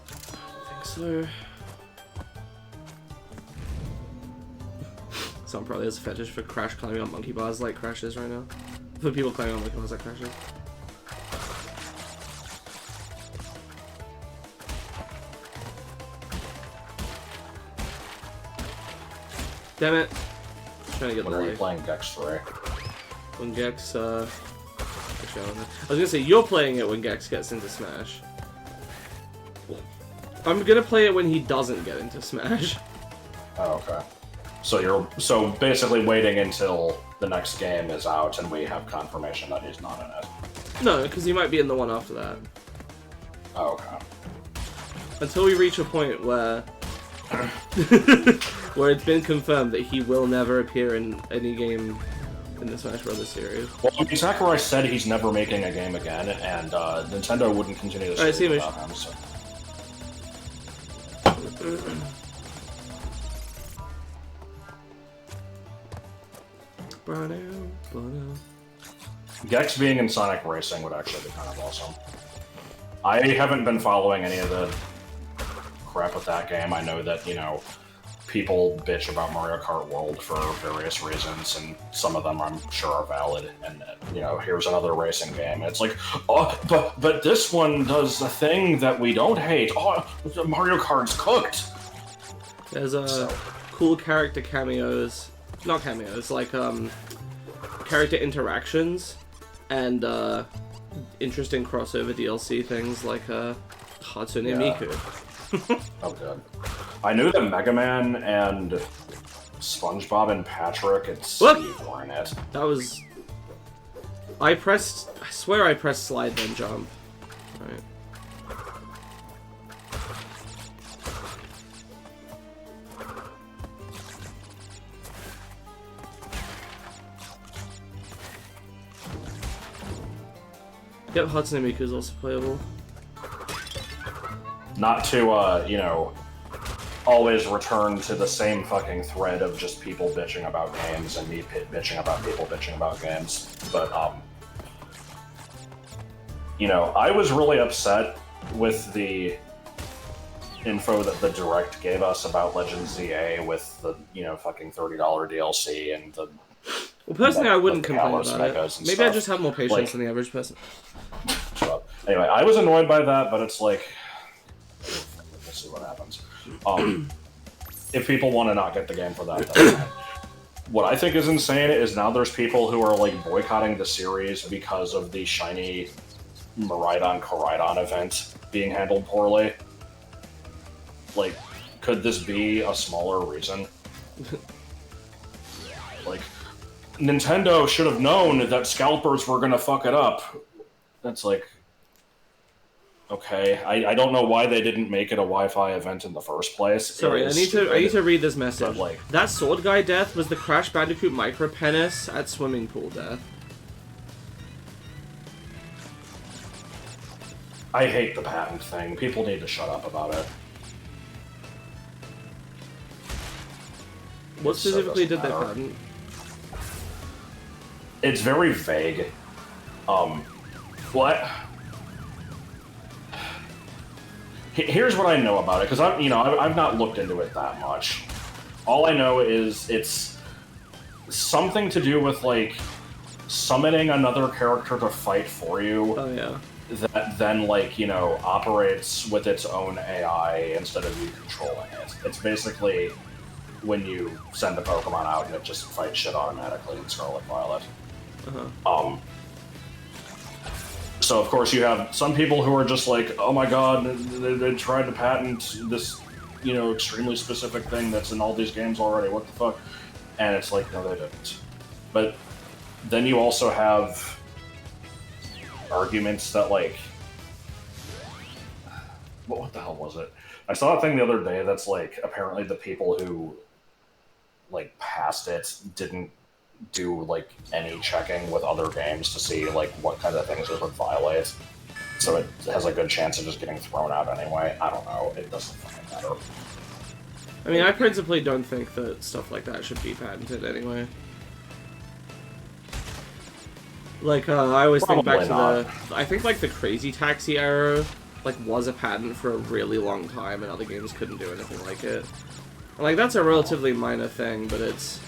I think so. Someone probably has a fetish for Crash climbing on monkey bars like Crash is right now. For people climbing on monkey bars like Crash is. Damn it. I'm trying to get When the are you life. playing Gex 3? When Gex, actually, I don't know. I was gonna say, you're playing it when Gex gets into Smash. I'm gonna play it when he doesn't get into Smash. Oh, okay. So basically waiting until the next game is out and we have confirmation that he's not in it. No, because he might be in the one after that. Oh, okay. Until we reach a point where... where it's been confirmed that he will never appear in any game in the Smash Brothers series. Well, I mean, Sakurai said he's never making a game again, and Nintendo wouldn't continue to Alright, see you, speak about him, so... Gex being in Sonic Racing would actually be kind of awesome. I haven't been following any of the crap with that game. I know that, you know, people bitch about Mario Kart World for various reasons, and some of them I'm sure are valid. And, you know, here's another racing game. And it's like, oh, but this one does a thing that we don't hate. Oh, Mario Kart's cooked. There's cool character cameos, not cameos, like character interactions, and interesting crossover DLC things like Hatsune Miku. Oh, good. I knew that Mega Man and SpongeBob and Patrick and Steve were in it. That was... I swear I pressed slide then jump. Alright. Yep, Hatsune Miku is also playable. Not to, you know, always return to the same fucking thread of just people bitching about games and me bitching about people bitching about games, but, you know, I was really upset with the info that the Direct gave us about Legends ZA with the, you know, fucking $30 DLC and the... Well, personally, I wouldn't complain about it. Maybe stuff. I just have more patience than the average person. Anyway, I was annoyed by that, but it's like... We'll see what happens. If people want to not get the game for that, that's fine. What I think is insane is now there's people who are, like, boycotting the series because of the shiny Miraidon Koraidon event being handled poorly. Like, could this be a smaller reason? Like, Nintendo should have known that scalpers were gonna fuck it up. That's like... Okay, I don't know why they didn't make it a Wi-Fi event in the first place. Sorry, I need to read this message. But, like, that sword guy death was the Crash Bandicoot micro penis at swimming pool death. I hate the patent thing. People need to shut up about it. What specifically did they matter. patent? It's very vague. What? Here's what I know about it, because I've not looked into it that much. All I know is it's something to do with like summoning another character to fight for you. Oh yeah. That then operates with its own AI instead of you controlling it. It's basically when you send a Pokemon out and it just fights shit automatically in Scarlet Violet. Uh-huh. So of course you have some people who are just like, oh my god, they tried to patent this, extremely specific thing that's in all these games already, what the fuck? And it's like, no they didn't. But then you also have arguments that like... What the hell was it? I saw a thing the other day that's like, apparently the people who like passed it didn't do like any checking with other games to see like what kind of things it would violate, so it has a good chance of just getting thrown out anyway. I don't know, it doesn't fucking matter. I mean, I principally don't think that stuff like that should be patented anyway. Like, I always think back to I think like the Crazy Taxi era like was a patent for a really long time and other games couldn't do anything like it. And, like, that's a relatively minor thing, but it's...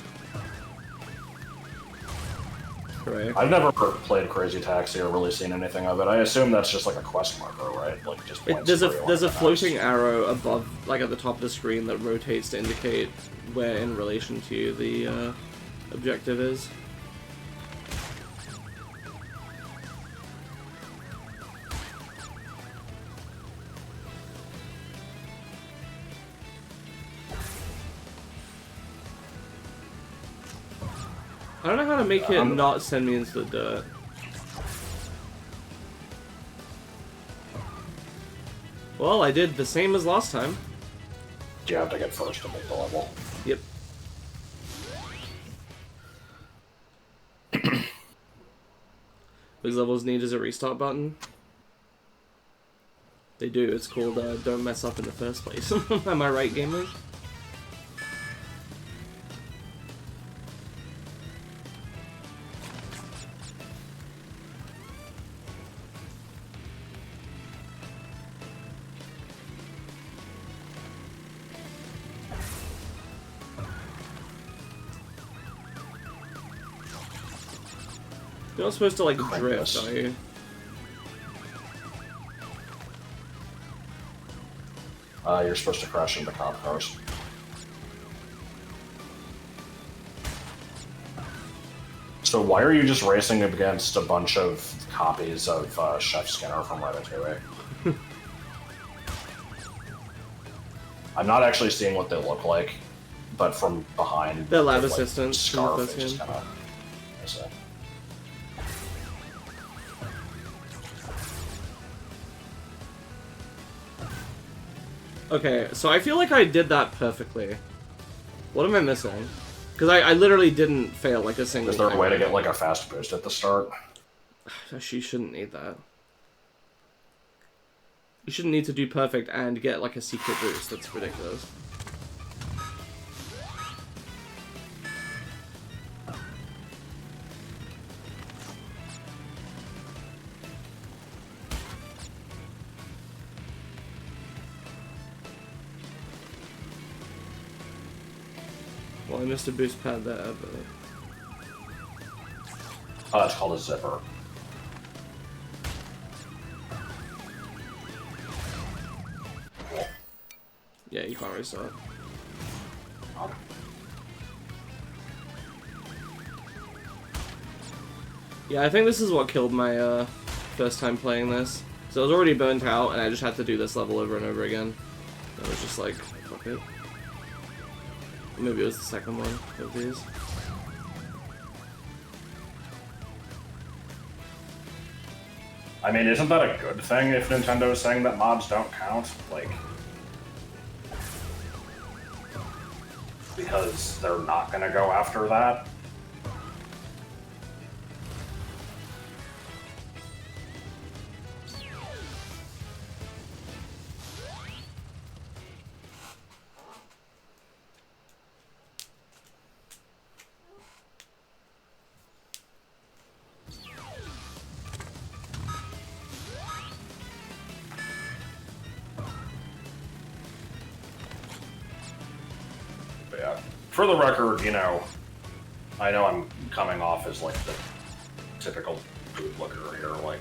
Right. I've never played Crazy Taxi or really seen anything of it. I assume that's just like a quest marker, right? Like just there's a floating arrow above, like at the top of the screen, that rotates to indicate where in relation to you the objective is. I don't know how to make it not send me into the dirt. Well, I did the same as last time. You have to get first to make the level. Yep. These levels need as a restart button. They do. It's called Don't Mess Up in the First Place. Am I right, gamers? You're not supposed to, like, drift, are you? You're supposed to crash into cop cars. So why are you just racing against a bunch of copies of Chef Skinner from Ratatouille? I'm not actually seeing what they look like, but from behind... They're lab assistants. Scarf, it just kinda... Okay, so I feel like I did that perfectly. What am I missing? Because I literally didn't fail like a single time. Is there a way to get like a fast boost at the start? She shouldn't need that. You shouldn't need to do perfect and get like a secret boost. That's ridiculous. Well, I missed a boost pad there, but... Oh, it's called a zipper. Yeah, you can't restart. Yeah, I think this is what killed my first time playing this. So I was already burnt out, and I just had to do this level over and over again. I was just like, fuck it. Maybe it was the second one of these. I mean, isn't that a good thing if Nintendo is saying that mods don't count? Like, because they're not gonna go after that? Yeah. For the record, you know I'm coming off as like the typical bootlicker here. Like,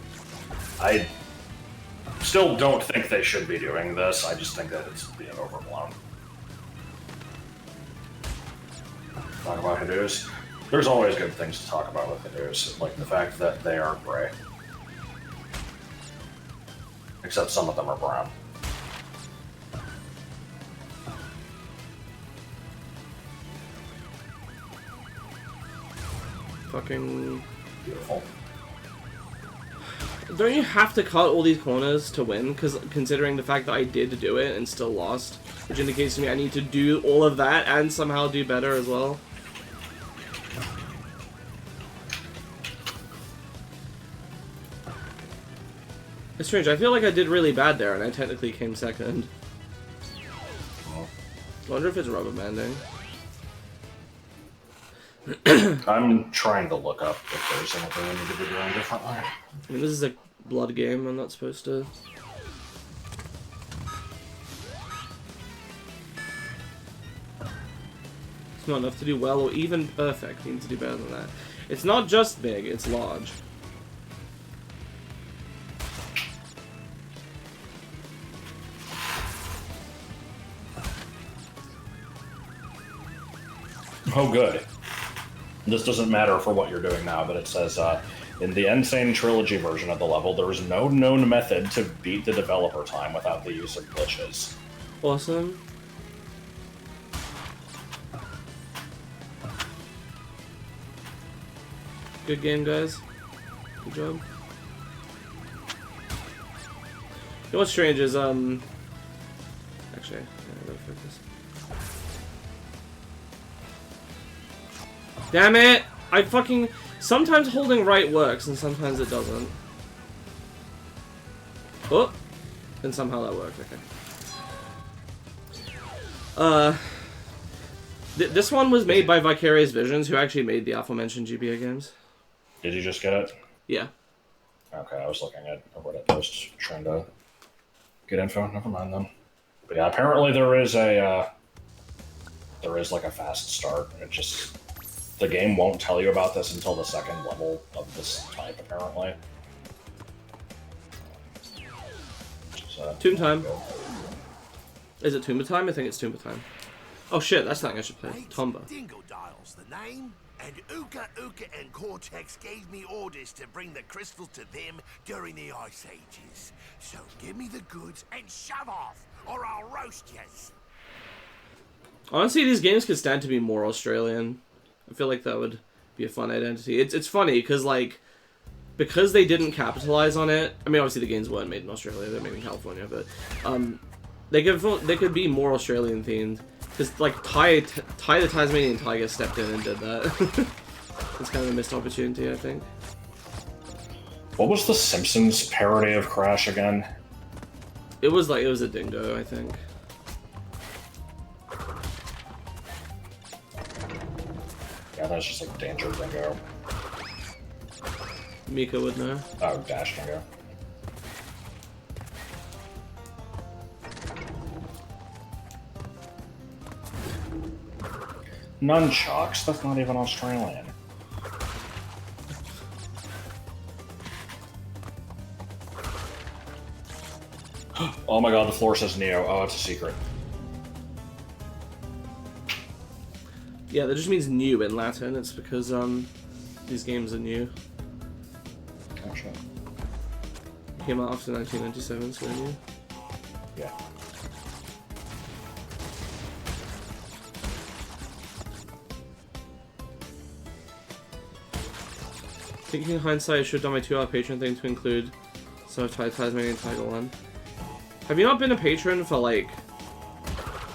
I still don't think they should be doing this. I just think that it's being overblown. Talk about Hadoos. There's always good things to talk about with Hadoos, like the fact that they are gray. Except some of them are brown. Fucking Beautiful. Don't you have to cut all these corners to win? Because considering the fact that I did do it and still lost, which indicates to me I need to do all of that and somehow do better as well. It's strange, I feel like I did really bad there and I technically came second. I wonder if it's rubber banding. I'm trying to look up if there's anything I need to be doing differently. I mean, this is a blood game, I'm not supposed to... It's not enough to do well or even perfect, you need to do better than that. It's not just big, it's large. Oh, good. This doesn't matter for what you're doing now, but it says, in the Sane Trilogy version of the level, there is no known method to beat the developer time without the use of glitches. Awesome. Good game, guys. Good job. You know what's strange is, actually, I gotta focus. Damn it! I fucking... Sometimes holding right works, and sometimes it doesn't. Oh! And somehow that worked, okay. This one was made by Vicarious Visions, who actually made the aforementioned GBA games. Did you just get it? Yeah. Okay, I was looking at a Reddit post trying to get info. Never mind then. But yeah, apparently there is like a fast start. It just... The game won't tell you about this until the second level of this type, apparently. Tomb time. Is it Tomb time? I think it's Tomb time. Oh shit, that's something I should play. Tomba. Dingo Dial's the name, and Uka and Cortex gave me orders to bring the crystals to them during the Ice Ages. So give me the goods and shove off, or I'll roast yous. Honestly, these games could stand to be more Australian. I feel like that would be a fun identity. It's funny, because, like, because they didn't capitalize on it, I mean, obviously the games weren't made in Australia, they're made in California, but, they could be more Australian themed. Because, like, Ty the Tasmanian Tiger stepped in and did that. It's kind of a missed opportunity, I think. What was the Simpsons parody of Crash again? It was a dingo, I think. Yeah, that's just like Danger Dingo. Mika would know. Oh, Dash Dingo. Nunchucks? That's not even Australian. Oh my god, the floor says Neo. Oh, it's a secret. Yeah, that just means new in Latin. It's because, these games are new. Gotcha. Came out after 1997, so they're new. Yeah. Thinking in hindsight, I should have done my 2-hour Patreon thing to include some of Tasmanian Tiger 1. Have you not been a patron for, like,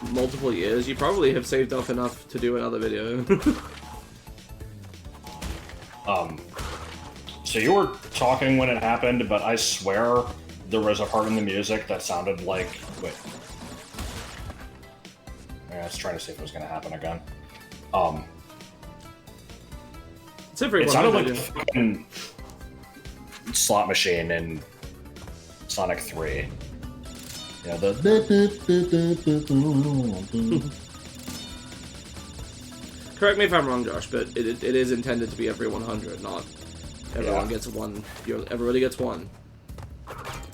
multiple years? You probably have saved up enough to do another video. So you were talking when it happened, but I swear there was a part in the music that sounded like... Wait. I was trying to see if it was going to happen again. It's every it sounded like a fucking slot machine in Sonic 3. Yeah, the... Correct me if I'm wrong, Josh, but it is intended to be every 100, not everyone gets one. Everybody gets one.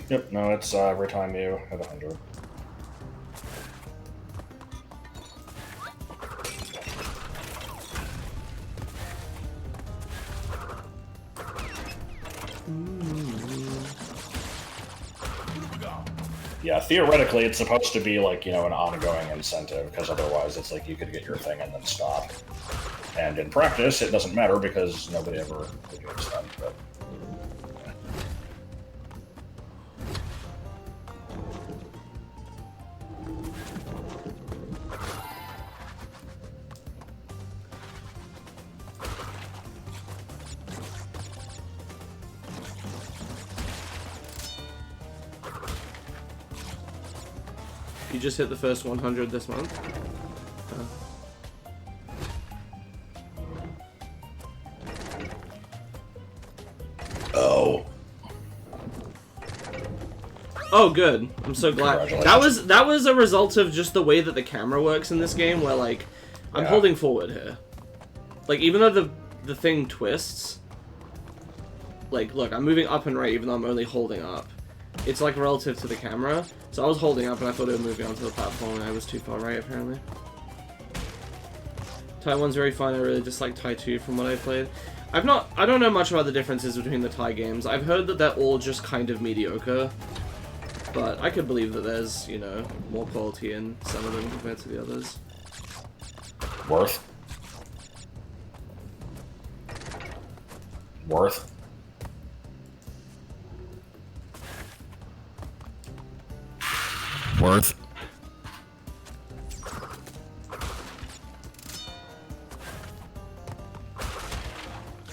Yep, no, it's every time you hit 100. Yeah, theoretically, it's supposed to be like, you know, an ongoing incentive, because otherwise it's like you could get your thing and then stop. And in practice, it doesn't matter because nobody ever redeems them. But... You just hit the first 100 this month. Oh. Oh, good. I'm so glad. That was a result of just the way that the camera works in this game, where like I'm holding forward here. Like even though the thing twists, like look, I'm moving up and right even though I'm only holding up. It's like relative to the camera. So I was holding up and I thought it would move me onto the platform and I was too far right apparently. Tai 1's very fun. I really dislike Tai 2 from what I played. I don't know much about the differences between the Tai games. I've heard that they're all just kind of mediocre. But I could believe that there's, you know, more quality in some of them compared to the others. Worth.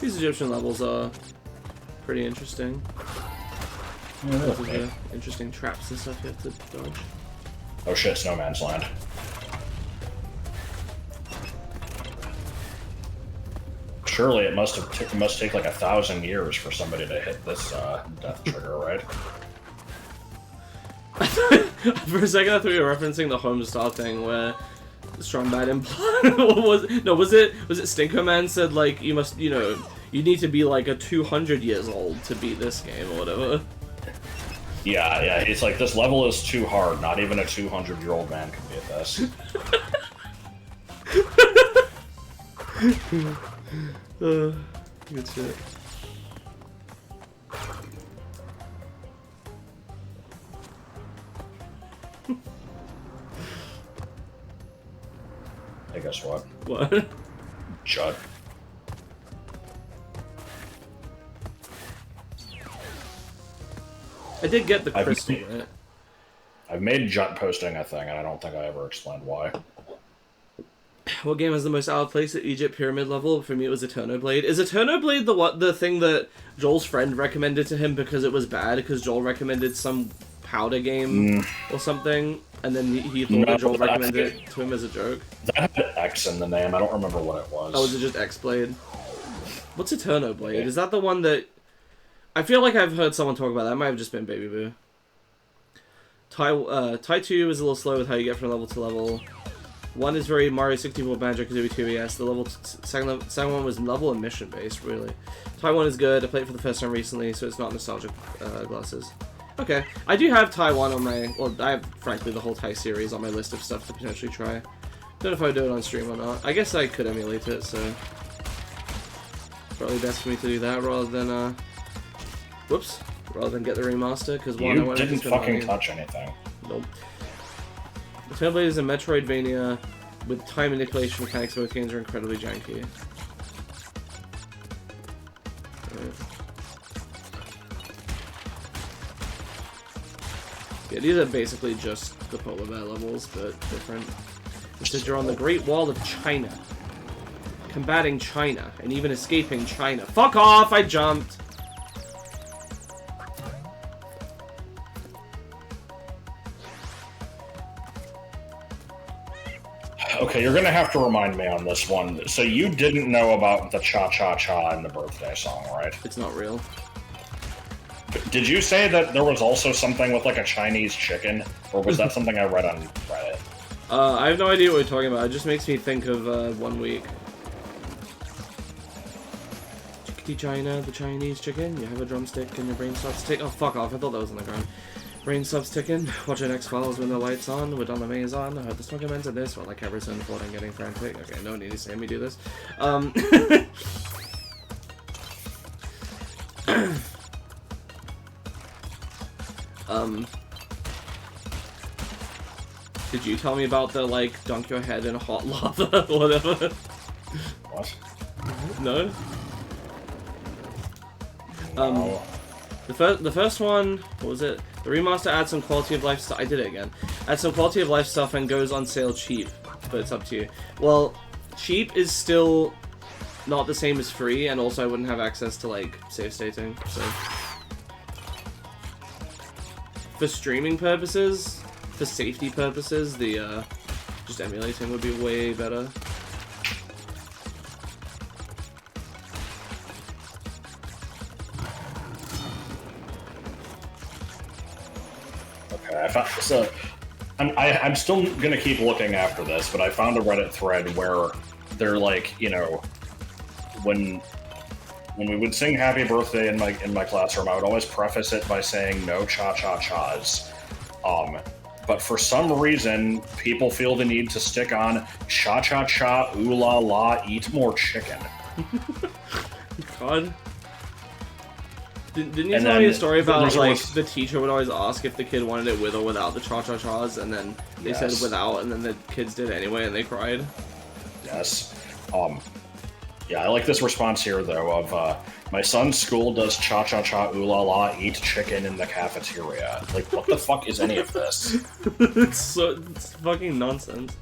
These Egyptian levels are pretty interesting. Lots of interesting traps and stuff you have to dodge. Oh shit, Snowman's Land. Surely it must take like 1,000 years for somebody to hit this death trigger, right? For a second I thought you were referencing the Homestar thing where Strong Bad implied was it Stinko Man said like you must, you know, you need to be like a 200 years old to beat this game or whatever. Yeah, it's like this level is too hard, not even a 200-year-old man can beat this. Good shit. Hey, guess what? What? Judd. I did get the crystal, right? I've made Judd posting a thing, and I don't think I ever explained why. What game has the most out of place at Egypt pyramid level? For me, it was Eterno Blade. Is Eterno Blade the thing that Joel's friend recommended to him because it was bad? Because Joel recommended some powder game or something, and then he thought that Joel recommended it to him as a joke? That had X in the name. I don't remember what it was. Oh, was it just X Blade? What's Eterno Blade? Yeah. Is that the one that... I feel like I've heard someone talk about that. It might have just been Baby Boo. Tai 2 is a little slow with how you get from level to level. 1 is very Mario 64 Banjo-Kazooie 2ES. The second one was level and mission based, really. Tai 1 is good. I played it for the first time recently, so it's not nostalgic glasses. Okay, I do have Tai 1 on my... Well, I have, frankly, the whole Tai series on my list of stuff to potentially try. Don't know if I would do it on stream or not. I guess I could emulate it, so... Probably best for me to do that rather than, whoops. Rather than get the remaster, because one, I You didn't fucking touch anything. Nope. The Xenoblade is a Metroidvania with time manipulation mechanics. Both games are incredibly janky. Right. Yeah, these are basically just the polar bear levels, but different. It says you're on the Great Wall of China. Combating China, and even escaping China. Fuck off! I jumped! Okay, you're gonna have to remind me on this one. So you didn't know about the cha-cha-cha in the birthday song, right? It's not real. Did you say that there was also something with like a Chinese chicken? Or was that something I read on Reddit? I have no idea what you're talking about. It just makes me think of 1 week. Chickadee China, the Chinese chicken. You have a drumstick and your brain stops ticking. Oh, fuck off. I thought that was on the ground. Brain stops ticking. Watch your next files when the light's on. We're on the maze on. I heard the smoke comments of this. Well, like Everson, thought I'm getting frantic. Okay, no need to say me do this. Did you tell me about the, like, dunk your head in hot lava or whatever? What? No? No. The first one, what was it? The remaster adds some quality of life stuff. I did it again. Adds some quality of life stuff and goes on sale cheap, but it's up to you. Well, cheap is still not the same as free, and also I wouldn't have access to, like, save stating, so. For streaming purposes, for safety purposes, the, just emulating would be way better. So, I'm still gonna keep looking after this, but I found a Reddit thread where they're like, you know, when we would sing "Happy Birthday" in my classroom, I would always preface it by saying no cha-cha-chas. But for some reason, people feel the need to stick on cha-cha-cha, ooh la la, eat more chicken. God. Didn't you tell me a story about, like, the teacher would always ask if the kid wanted it with or without the cha-cha-chas, and then they said without, and then the kids did it anyway, and they cried? Yes. Yeah, I like this response here, though, of, my son's school does cha-cha-cha, ooh la la, eat chicken in the cafeteria. Like, what the fuck is any of this? It's fucking nonsense.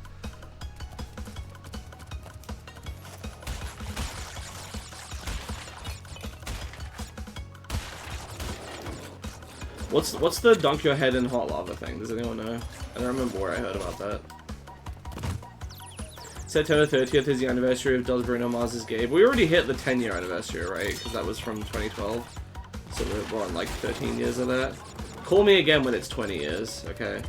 What's the dunk your head in hot lava thing? Does anyone know? I don't remember where I heard about that. September 30th is the anniversary of Does Bruno Mars' Gabe. We already hit the 10-year anniversary, right? Because that was from 2012. So we're on like 13 years of that. Call me again when it's 20 years, okay?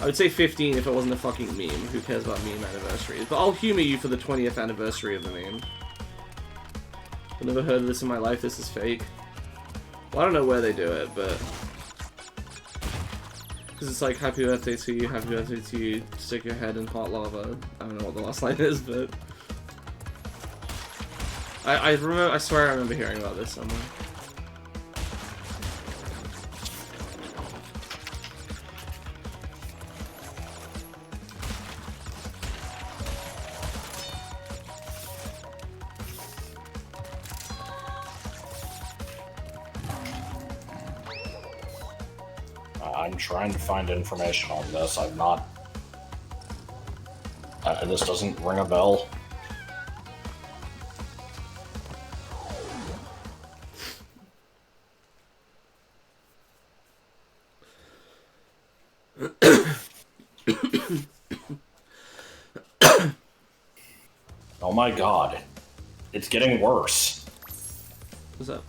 I would say 15 if it wasn't a fucking meme. Who cares about meme anniversaries? But I'll humor you for the 20th anniversary of the meme. I've never heard of this in my life. This is fake. Well, I don't know where they do it, but... Because it's like, happy birthday to you, stick your head in hot lava. I don't know what the last line is, but... I swear I remember hearing about this somewhere. I'm trying to find information on this. I'm not... this doesn't ring a bell. Oh my god. It's getting worse. What's up?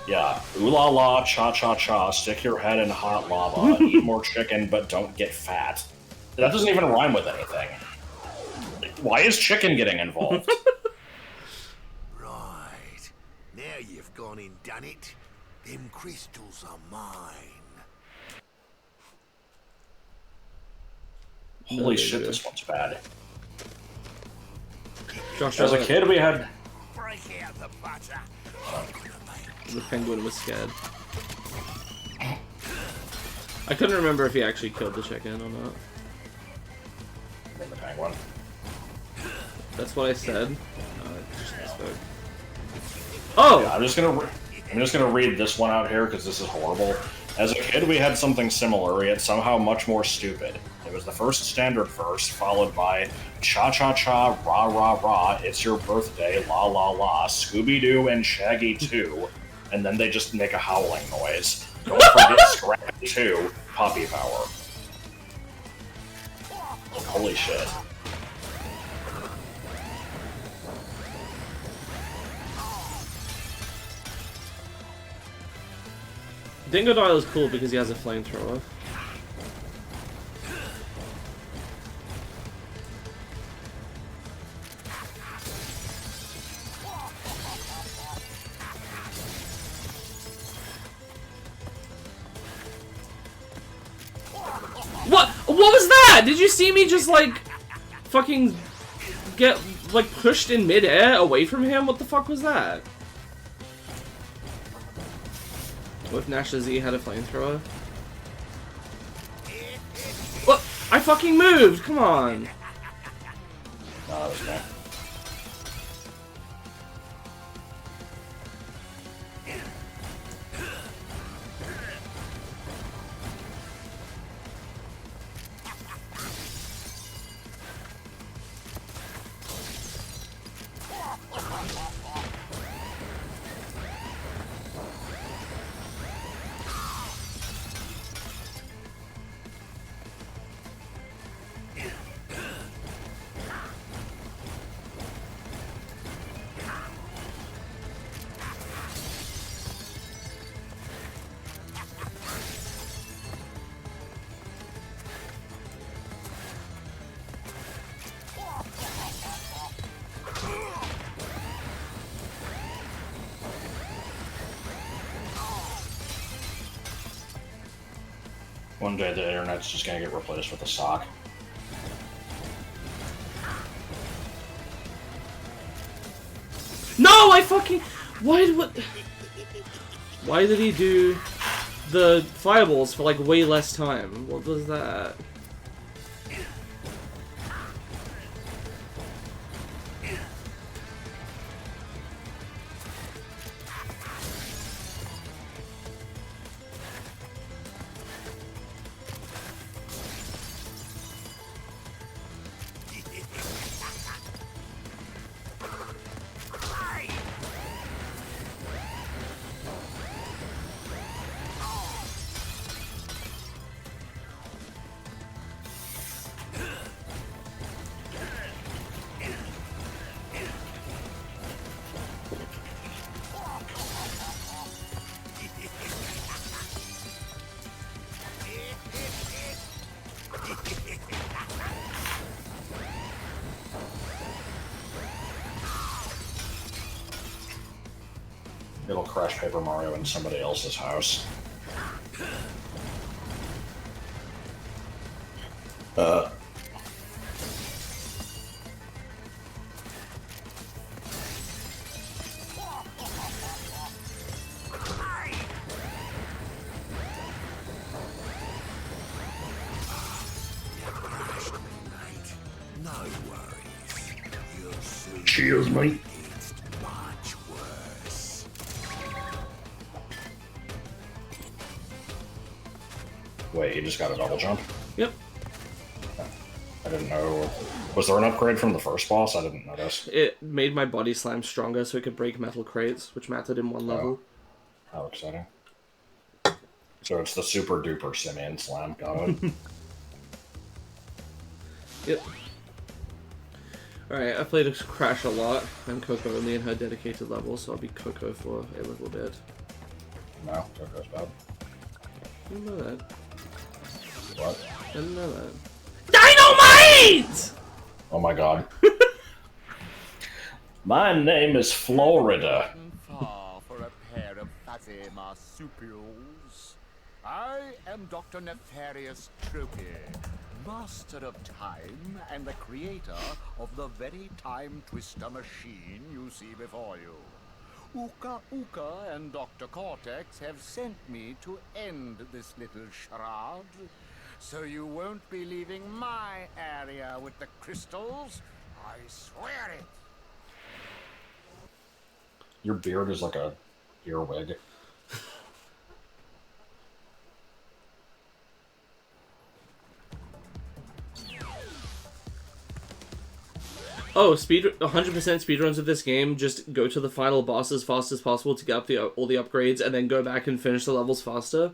Yeah, ooh la la, cha cha cha, stick your head in hot lava, eat more chicken, but don't get fat. That doesn't even rhyme with anything. Why is chicken getting involved? Right. Now you've gone and done it. Them crystals are mine. Holy shit, this one's bad. Josh, as a kid, we had... Break out the butter. The penguin was scared. I couldn't remember if he actually killed the chicken or not. The penguin. That's what I said. Oh! Yeah, I'm just gonna read this one out here because this is horrible. As a kid, we had something similar, yet somehow much more stupid. It was the first standard verse, followed by cha-cha-cha, rah-rah-rah, it's your birthday, la-la-la, Scooby-Doo and Shaggy 2, and then they just make a howling noise. Don't forget Scrappy 2, Poppy Power. Holy shit. Dingodile is cool because he has a flamethrower. What was that? Did you see me just like fucking get like pushed in midair away from him? What the fuck was that? What if Nash Z had a flamethrower? What? I fucking moved! Come on! No, that was me. One day the internet's just gonna get replaced with a sock. No, I fucking... Why did he do the fireballs for like way less time? What was that? It'll crash Paper Mario in somebody else's house. No worries. You'll soon Cheers, mate. against much worse. Wait, he just got a double jump? Yep. I didn't know. Was there an upgrade from the first boss? I didn't notice. It made my body slam stronger so it could break metal crates, which mattered in one level. How exciting. So it's the super duper Simeon Slam. Got it. Yep. Alright, I played Crash a lot. I'm Coco only in her dedicated level, so I'll be Coco for a little bit. No, Coco's bad. I didn't know that. What? I didn't know that. Dynamite! Oh my god. My name is Florida. Far for a pair of fuzzy marsupials. I am Dr. Nefarious Tropy, master of time and the creator of the very time twister machine you see before you. Uka Uka and Dr. Cortex have sent me to end this little charade, so you won't be leaving my area with the crystals. I swear it. Your beard is like a earwig. Oh, 100% speedruns of this game, just go to the final boss as fast as possible to get up all the upgrades, and then go back and finish the levels faster.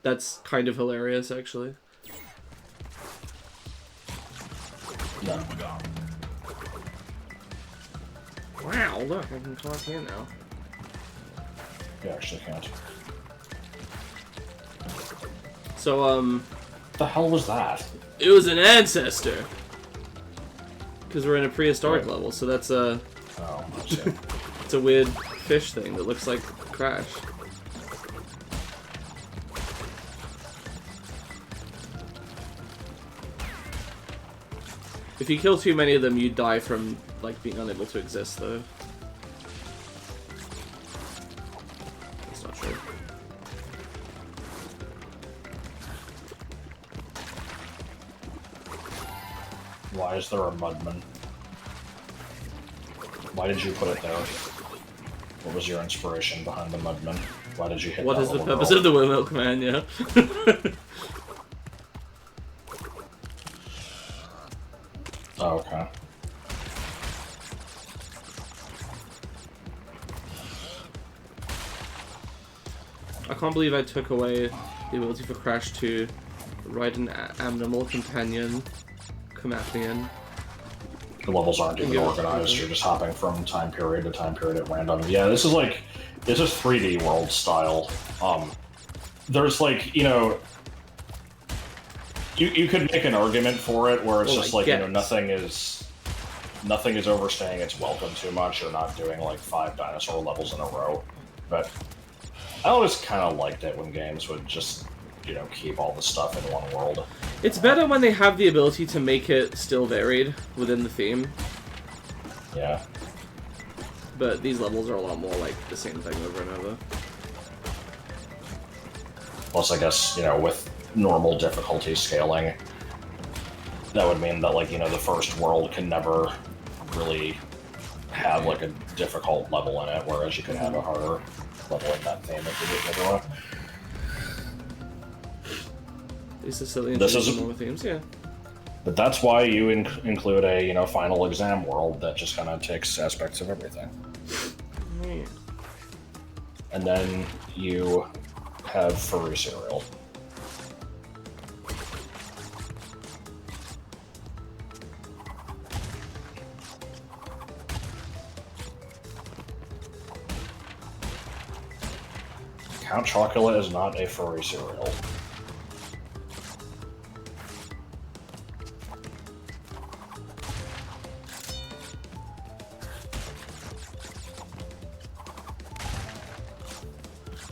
That's kind of hilarious, actually. No. Wow, look, I can clock in now. You actually can't. So, What the hell was that? it was an ancestor! Because we're in a prehistoric Right. level, so that's a... Oh, I see. It's a weird fish thing that looks like Crash. If you kill too many of them, you die from, like, being unable to exist, though. That's not true. Why is there a mudman? Why did you put it there? What was your inspiration behind the mudman? Why did you hit What that is the little purpose girl? of the Milk Man, yeah? Oh, okay. I can't believe I took away the ability for Crash to ride an animal companion, Comathian. The levels aren't even Yeah. organized. You're just hopping from time period to time period at random. Yeah, this is 3D world style. There's like, you know, you could make an argument for it where it's Well, just I like, you know, guess. nothing is overstaying its welcome too much. You're not doing like 5 dinosaur levels in a row. But I always kind of liked it when games would just, you know, keep all the stuff in one world. It's better when they have the ability to make it still varied within the theme, Yeah. but these levels are a lot more like the same thing over and over. Plus, I guess, you know, with normal difficulty scaling, that would mean that, like, you know, the first world can never really have, like, a difficult level in it, whereas you could have a harder level in that theme if you did it everywhere. These Sicilian This themes is- are more themes, yeah. But that's why you include a, you know, final exam world that just kind of takes aspects of everything. Yeah. And then you have furry cereal. Count Chocula is not a furry cereal.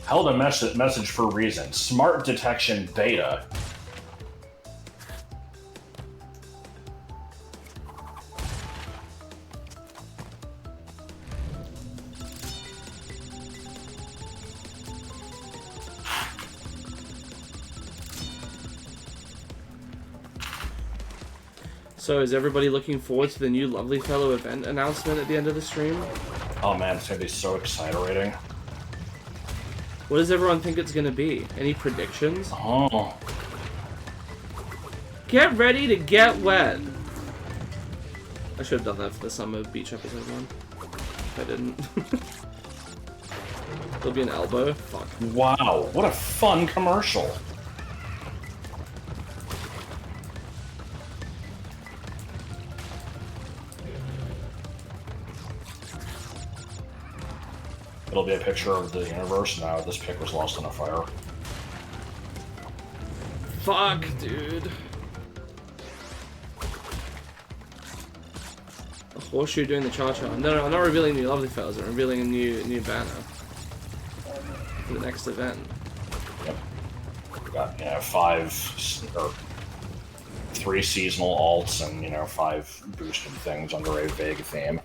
Held a message for a reason. Smart detection beta. So is everybody looking forward to the new Lovely Fellow event announcement at the end of the stream? Oh man, it's gonna be so exhilarating. What does everyone think it's gonna be? Any predictions? Oh. Get ready to get wet! I should have done that for the summer beach episode one. If I didn't. There'll be an elbow. Fuck. Wow, what a fun commercial. It'll be a picture of the universe. Now this pic was lost in a fire. Fuck, dude. A horseshoe doing the cha-cha. No, I'm not revealing new Lovely Fellows. I'm revealing a new banner for the next event. Yep. We got, you know, 3 seasonal alts and, you know, 5 boosted things under a vague theme.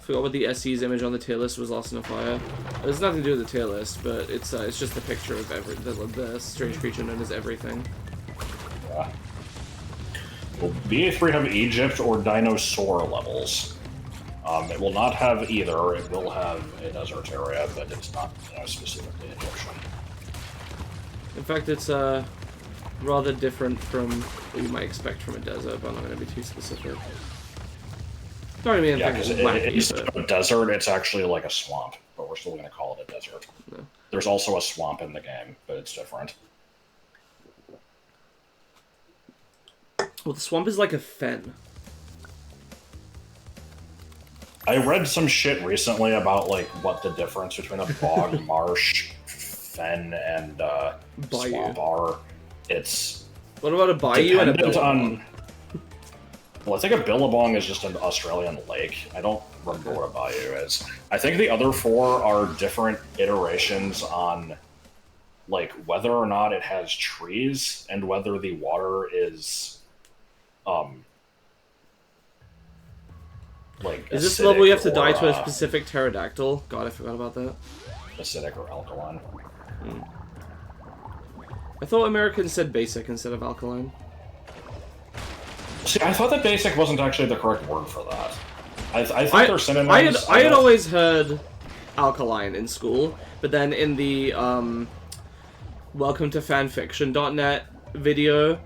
Forgot what the SE's image on the tier list was lost in a fire. There's nothing to do with the tier list, but it's just a picture of the strange creature known as Everything. Yeah. Will BA3 have Egypt or dinosaur levels? It will not have either. It will have a desert area, but it's not, you know, specifically Egyptian. In fact, it's rather different from what you might expect from a desert, but I'm not going to be too specific. Don't mean Yeah, anything because wacky, instead but... of a desert, it's actually like a swamp, but we're still going to call it a desert. No. There's also a swamp in the game, but it's different. Well, the swamp is like a fen. I read some shit recently about like what the difference between a bog, marsh, fen, and swamp are. It's What about a bayou and a dependent billabong? on. Well, I think a billabong is just an Australian lake. I don't remember what a bayou is. I think the other four are different iterations on, like, whether or not it has trees and whether the water is, like, Is this level you have to die to a or, specific pterodactyl? God, I forgot about that. acidic or alkaline. I thought Americans said basic instead of alkaline. See, I thought that basic wasn't actually the correct word for that. I think they're synonyms. I had always heard alkaline in school, but then in the Welcome to Fanfiction.net video,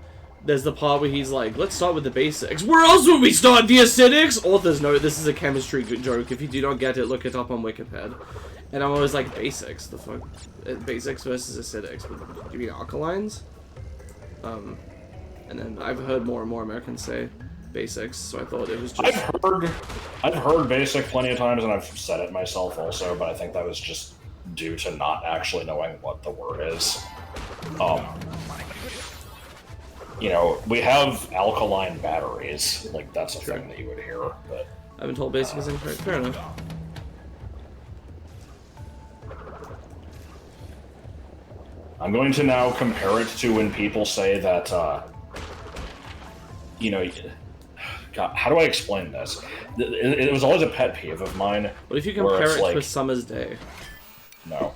there's the part where he's like, let's start with the basics. Where else would we start? The acidics? Author's note, this is a chemistry joke. If you do not get it, look it up on Wikipedia. And I'm always like, basics? The fuck? Basics versus acidics. Do you mean alkalines? And then I've heard more and more Americans say basics, so I thought it was just... I've heard basic plenty of times, and I've said it myself also, but I think that was just due to not actually knowing what the word is. You know, we have alkaline batteries, like that's a thing that you would hear, but... I've been told basic is incorrect. Fair enough. I'm going to now compare it to when people say that, you know, God, how do I explain this? It was always a pet peeve of mine. What if you compare it to a summer's day? No.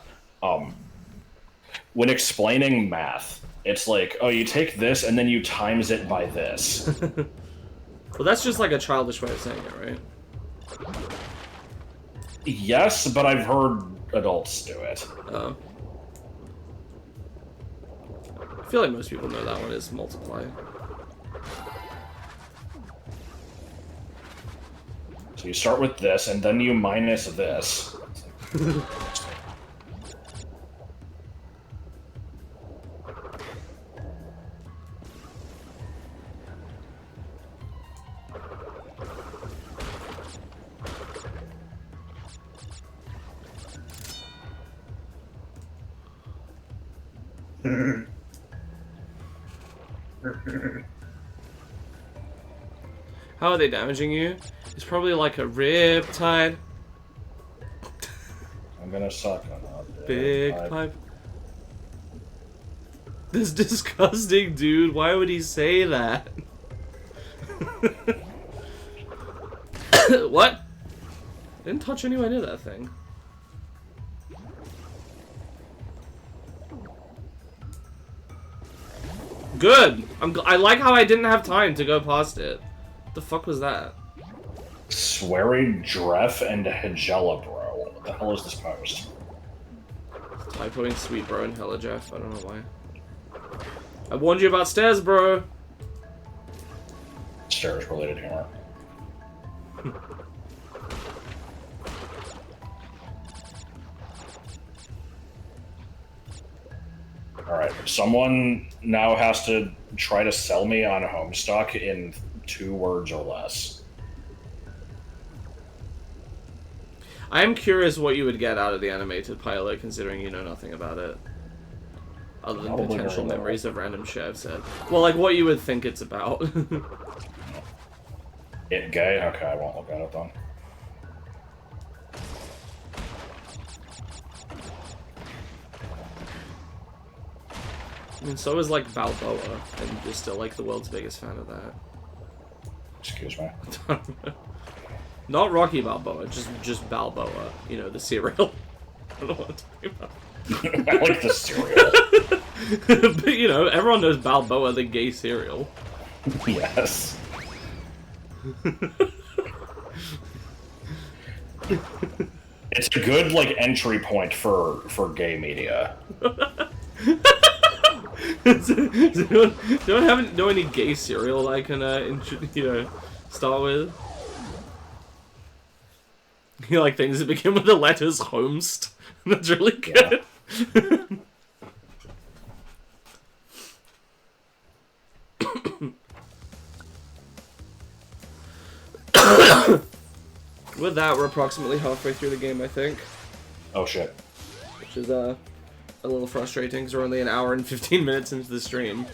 When explaining math, it's like, oh, you take this and then you times it by this. Well, that's just like a childish way of saying it, right? Yes, but I've heard adults do it. Oh. I feel like most people know that one is multiply. So you start with this, and then you minus this. How are they damaging you? It's probably like a riptide. I'm gonna suck on that. Big pipe. This disgusting dude, why would he say that? What? I didn't touch anywhere near that thing. Good! I like how I didn't have time to go past it. What the fuck was that? Sweary Dref and Hegela, bro. What the hell is this post? Typoing Sweet Bro and Hella Jeff. I don't know why. I warned you about stairs, bro. Stairs related humor. Alright, someone now has to try to sell me on Homestuck in 2 words or less. I am curious what you would get out of the animated pilot, considering you know nothing about it. Other than Probably potential very memories of random shit I've said. Well, like, what you would think it's about. It gay? Okay, I won't look at it then. I mean, so is, like, Balboa, and you're still, like, the world's biggest fan of that. Excuse me. Not Rocky Balboa, just Balboa. You know, the cereal. I don't know what I'm talking about. I like the cereal. But, you know, everyone knows Balboa, the gay cereal. Yes. It's a good, like, entry point for gay media. Do I know any gay cereal I can, start with? You like things that begin with the letters Homest? That's really good. Yeah. With that, we're approximately halfway through the game, I think. Oh shit. Which is, a little frustrating, because we're only an hour and 15 minutes into the stream.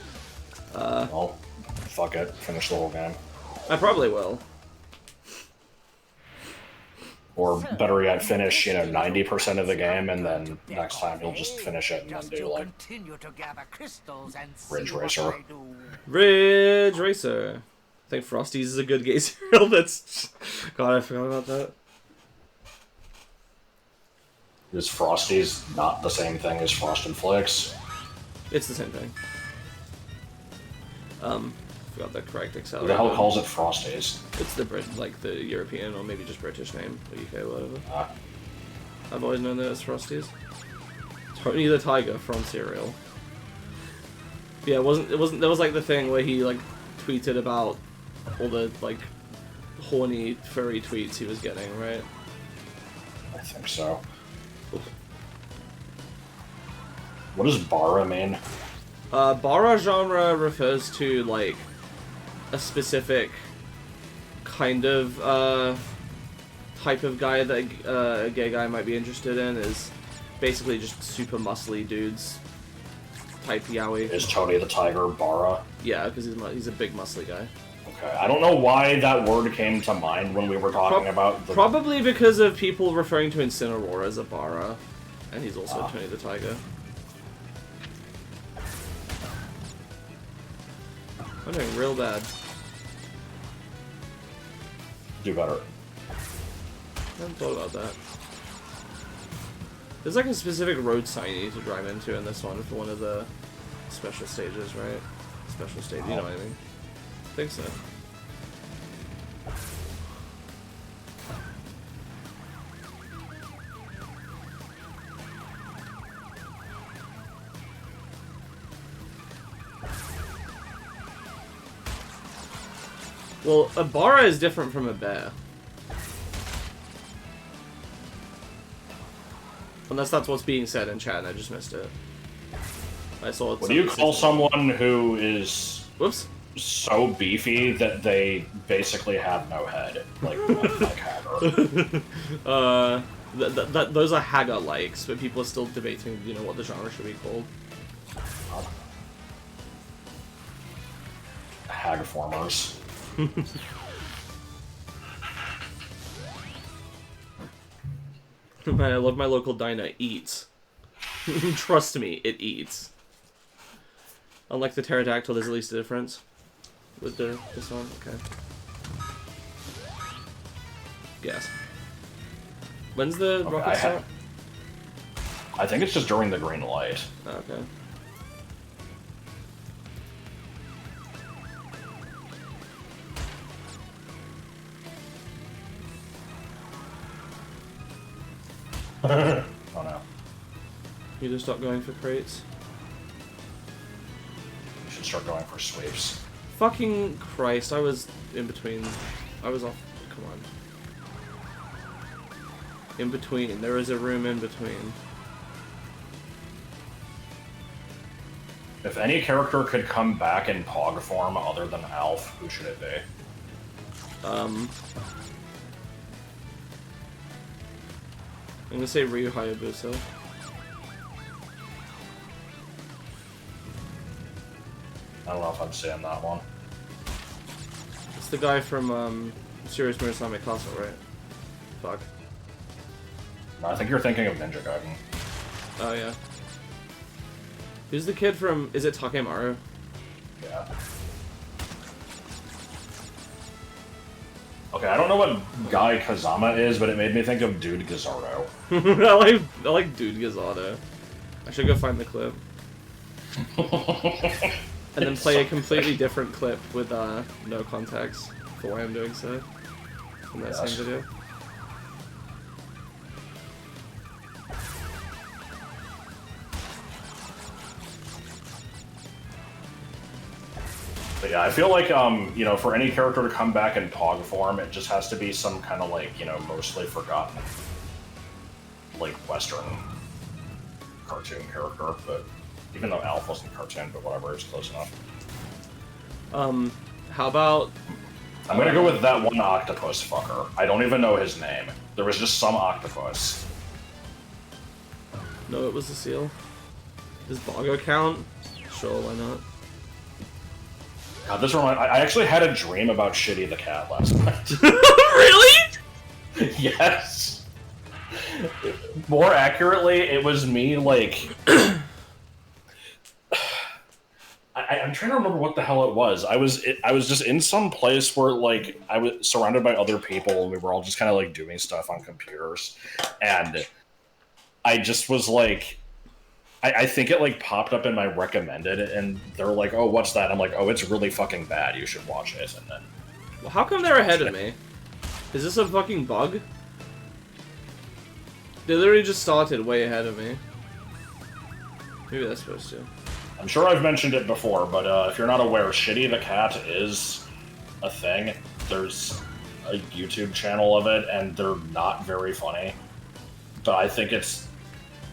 Well, fuck it. Finish the whole game. I probably will. Or better yet, finish, 90% of the game, and then next time you'll just finish it and then do, like, Ridge Racer. Ridge Racer. I think Frosty's is a good gay cereal. That's... God, I forgot about that. Is Frosty's not the same thing as Frosted Flakes? It's the same thing. Forgot the correct Who accelerator. the hell calls it Frosties? It's the the European or maybe just British name, or UK, whatever. Ah. I've always known that as Frosties. Tony the Tiger from Cereal. Yeah, it wasn't. There was like the thing where he like tweeted about all the like horny furry tweets he was getting, right? I think so. What does bara mean? Bara genre refers to like a specific kind of type of guy that a gay guy might be interested in. Is basically just super muscly dudes type yaoi. Is Tony the Tiger bara? Yeah, because he's a big muscly guy. Okay, I don't know why that word came to mind when we were talking about the... Probably because of people referring to Incineroar as a bara, and he's also Tony the Tiger. I'm doing real bad. Do better. I haven't thought about that. There's like a specific road sign you need to drive into in this one for one of the special stages, right? Special stage, you know what I mean? I think so. Well, a bara is different from a bear. Unless that's what's being said in chat and I just missed it. I saw it. What do you call someone who is Whoops. so beefy that they basically have no head? Like Hagar. Those are Hagar likes, but people are still debating, what the genre should be called. Hagformers. Man, I love my local diner. Eats. Trust me, it eats. Unlike the pterodactyl, there's at least a difference with this one. Okay. Yes. When's the rocket start? I think it's just during the green light. Okay. Oh no. You just stop going for crates? You should start going for sweeps. Fucking Christ, I was in between. I was off. Come on. In between. There is a room in between. If any character could come back in Pog form other than Alf, who should it be? I'm gonna say Ryu Hayabusa. I don't know if I'm seeing that one. It's the guy from Serious Murasame Castle, right? Fuck. No, I think you're thinking of Ninja Gaiden. Oh yeah. Who's the kid from? Is it Takemaru? Yeah. Okay, I don't know what Guy Kazama is, but it made me think of Dude Gazardo. I like Dude Gazado. I should go find the clip. And then play a completely different clip with no context for why I'm doing so. In that same video. But yeah, I feel like, you know, for any character to come back in Pog form, it just has to be some kind of, like, you know, mostly forgotten, like, Western cartoon character. But even though Alf wasn't a cartoon, but whatever, it's close enough. How about... I'm gonna go with that one octopus fucker. I don't even know his name. There was just some octopus. No, it was a seal. Does Bongo count? Sure, why not? God, this I actually had a dream about Shitty the cat last night. Really? Yes. More accurately, it was me, like... I'm trying to remember what the hell it was. I was just in some place where, like, I was surrounded by other people, and we were all just kind of, like, doing stuff on computers. And I just was, like... I think it, like, popped up in my recommended, and they're like, oh, what's that? I'm like, oh, it's really fucking bad. You should watch it. And then... Well, how come they're ahead of me? Is this a fucking bug? They literally just started way ahead of me. Maybe that's supposed to. I'm sure I've mentioned it before, but if you're not aware, Shitty the Cat is a thing. There's a YouTube channel of it, and they're not very funny. But I think it's...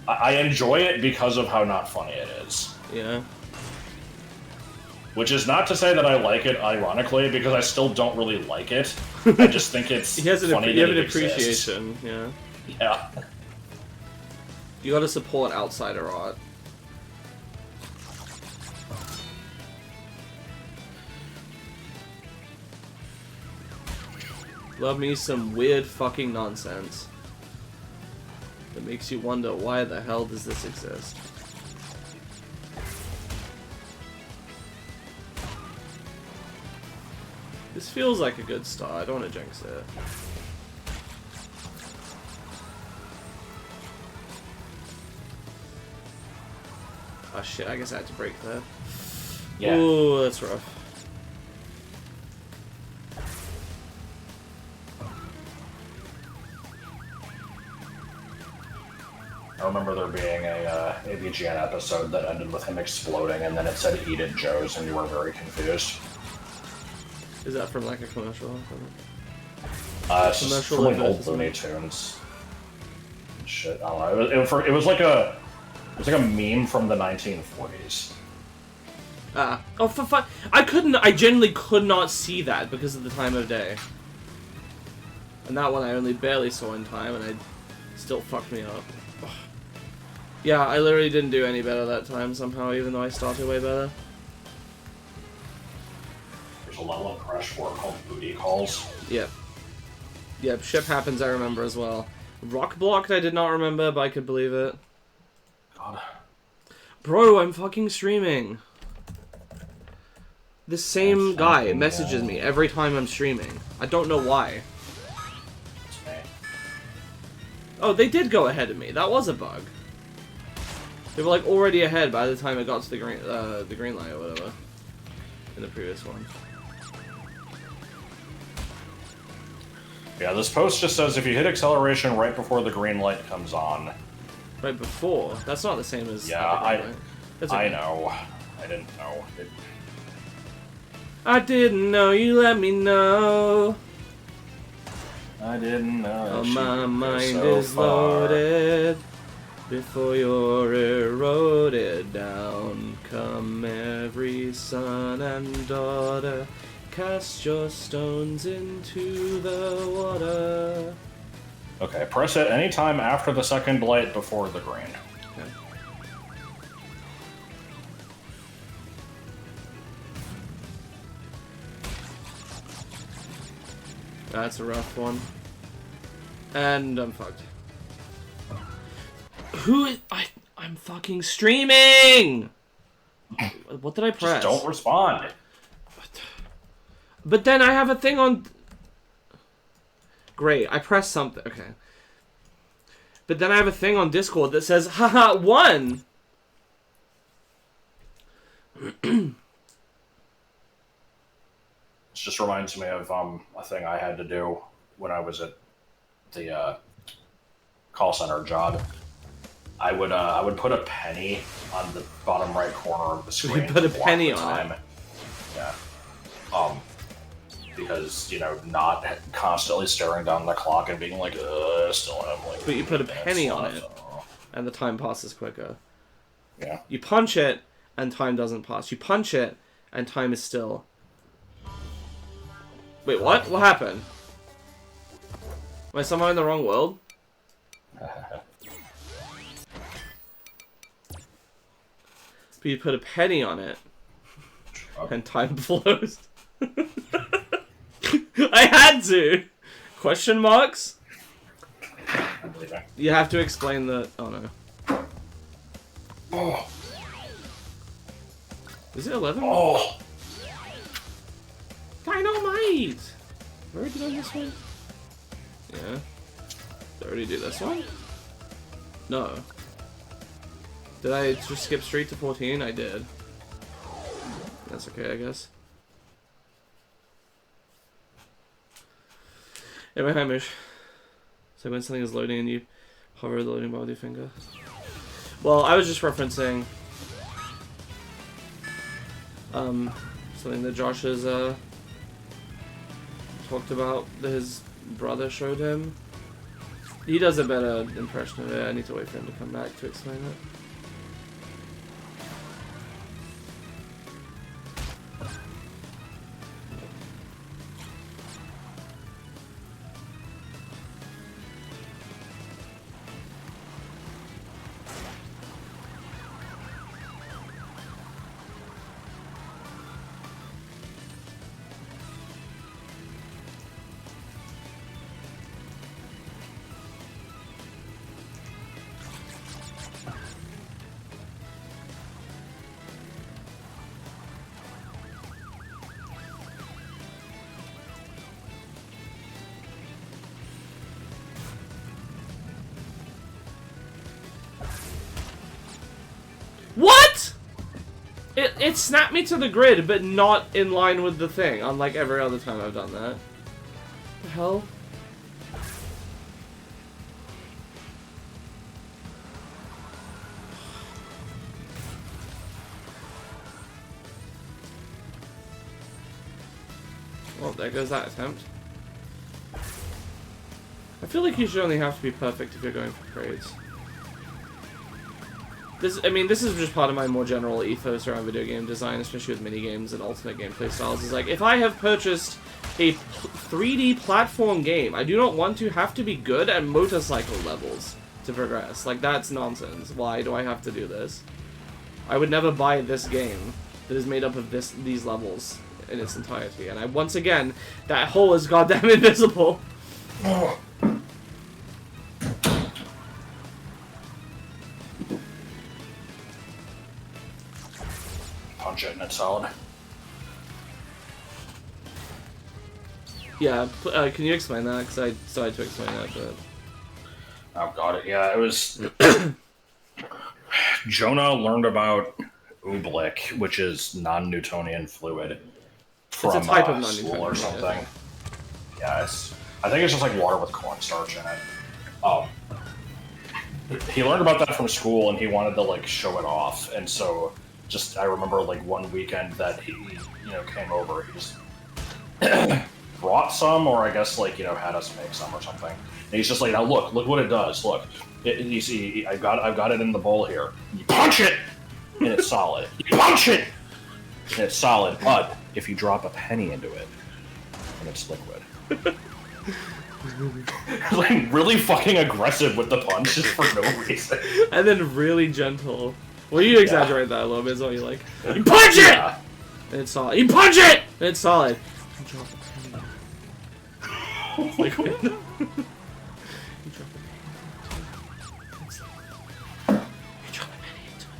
I enjoy it because of how not funny it is. Yeah. Which is not to say that I like it, ironically, because I still don't really like it. I just think it's He has funny you have that an it exists. appreciation, yeah. Yeah. You gotta support outsider art. Love me some weird fucking nonsense that makes you wonder, why the hell does this exist? This feels like a good start. I don't want to jinx it. Oh shit, I guess I had to break that. Yeah. Ooh, that's rough. I remember there being a AVGN episode that ended with him exploding, and then it said "Eat it, Joe's," and you were very confused. Is that from like a commercial? It's just from like old Looney Tunes. Shit, I don't know. It was like a meme from the 1940s. Ah. Oh, for fun. I genuinely could not see that because of the time of day. And that one I only barely saw in time, and it still fucked me up. Ugh. Yeah, I literally didn't do any better that time somehow, even though I started way better. There's a level of Crash 4 called Booty Calls. Yep. Yep, ship happens I remember as well. Rock blocked I did not remember, but I could believe it. God. Bro, I'm fucking streaming. This same guy messages me every time I'm streaming. I don't know why. It's me. Oh, they did go ahead of me. That was a bug. They were like already ahead by the time it got to the green light or whatever. In the previous one. Yeah, this post just says if you hit acceleration right before the green light comes on. Right before? That's not the same as... Yeah, I know. I didn't know. I didn't know, you let me know. I didn't know. Oh, my mind is loaded. Before you're eroded down, come every son and daughter. Cast your stones into the water. Okay, press it anytime after the second light before the green. Okay. That's a rough one. And I'm fucked. I'm fucking streaming! What did I press? Just don't respond. But then I have a thing on... Great, I pressed something. Okay. But then I have a thing on Discord that says, haha, 1! It just reminds me of a thing I had to do when I was at the call center job. I would put a penny on the bottom right corner of the screen. You put a penny on it. Yeah. Because, you know, not constantly staring down the clock and being like, I still have like. But you put a 3 penny minutes on left. it, and the time passes quicker. Yeah. You punch it, and time doesn't pass. You punch it, and time is still. Wait, what? What happened? Am I somehow in the wrong world? But you put a penny on it, and time flows. I had to! Question marks? I believe it. You have to explain the... Oh no. Oh. Is it 11? Oh. Dynamite! Where did I do this one? Yeah. Did I already do this one? No. Did I just skip straight to 14? I did. That's okay, I guess. Yeah, my Hamish. So when something is loading and you hover the loading bar with your finger. Well, I was just referencing something that Josh has talked about that his brother showed him. He does a better impression of it. I need to wait for him to come back to explain it. What?! It snapped me to the grid, but not in line with the thing, unlike every other time I've done that. The hell? Well, there goes that attempt. I feel like you should only have to be perfect if you're going for grades. I mean, this is just part of my more general ethos around video game design, especially with minigames and alternate gameplay styles. Is like, if I have purchased a 3D platform game, I do not want to have to be good at motorcycle levels to progress. Like, that's nonsense. Why do I have to do this? I would never buy this game that is made up of these levels in its entirety. And once again, that hole is goddamn invisible. Punch it and it's solid. Yeah, can you explain that? Because I started to explain that, but... Oh, got it. Yeah, it was... Jonah learned about oobleck, which is non-Newtonian fluid, from it's a type of school non-Newtonian or something. Yeah, I think it's just like water with cornstarch in it. He learned about that from school, and he wanted to like show it off, and so I remember like one weekend that he came over, he just brought some, or I guess like had us make some or something. And he's just like, now look what it does. Look, you see, I've got it in the bowl here. You punch it, and it's solid. You punch it, and it's solid. But if you drop a penny into it, and it's liquid. Like really fucking aggressive with the punch just for no reason. And then really gentle. Well, you exaggerate that a little bit, is what you like. You punch it! Yeah. And it's solid. You punch it! And it's solid. You drop a penny. It's liquid. You drop a penny. It's liquid. You drop a penny into it.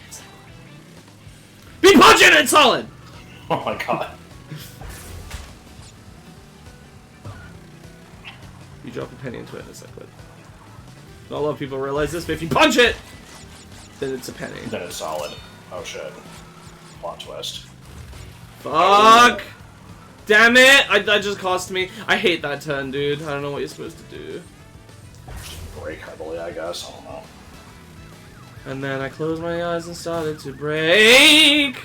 It's liquid. Be punch it! It's solid! Oh my god. You drop a penny into it and it's liquid. Not a lot of people realize this, but if you punch it, then it's a penny. Then it's solid. Oh shit. Plot twist. Fuck! Damn it! I just cost me. I hate that turn, dude. I don't know what you're supposed to do. Break heavily, I guess. I don't know. And then I closed my eyes and started to break.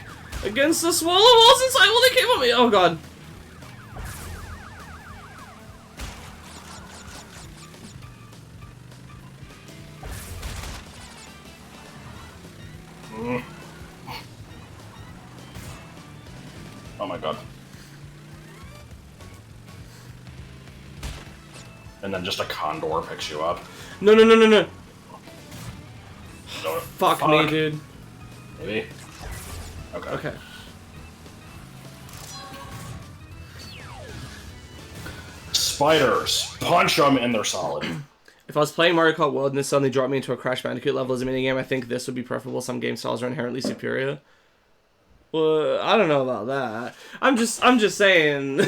Against the swallow walls inside while they came on me! Oh god. Oh my god. And then just a condor picks you up. No, no, no, no, no. No, Fuck me, dude. Maybe. Okay. Okay. Spiders. Punch them and they're solid. If I was playing Mario Kart World and this suddenly dropped me into a Crash Bandicoot level as a minigame, I think this would be preferable. Some game styles are inherently superior. Well, I don't know about that. I'm just saying.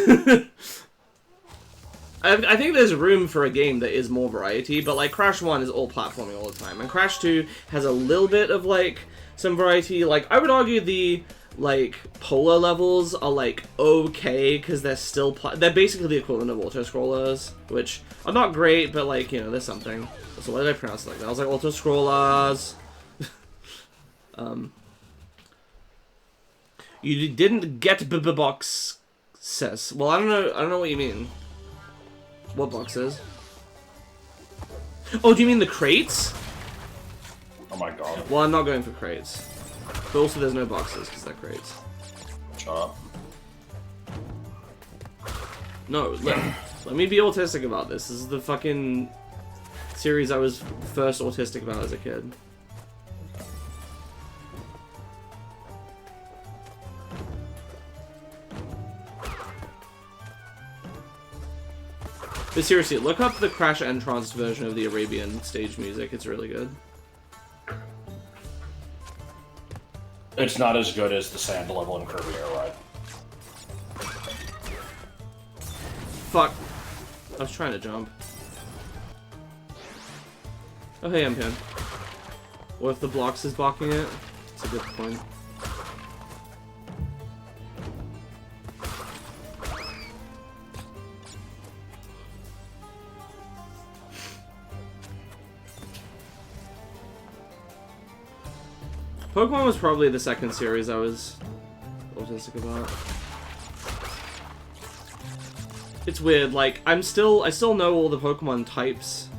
I think there's room for a game that is more variety, but like Crash 1 is all platforming all the time, and Crash 2 has a little bit of like some variety. Like I would argue the like polar levels are like okay because they're still they're basically the equivalent of auto scrollers, which are not great, but like you know there's something. So why did I pronounce it like that? I was like auto scrollers. You didn't get box says. Well, I don't know what you mean. What boxes? Oh, do you mean the crates? Oh my god. Well, I'm not going for crates. But also there's no boxes because they're crates. Shut up. No, let me be autistic about this. This is the fucking series I was first autistic about as a kid. But seriously, look up the Crash Entranced version of the Arabian stage music. It's really good. It's not as good as the sand level in Kirby Air Ride. Fuck. I was trying to jump. Oh hey, Mpan. What if the blocks is blocking it? It's a good point. Pokemon was probably the second series I was autistic about. It's weird, like, I still know all the Pokemon types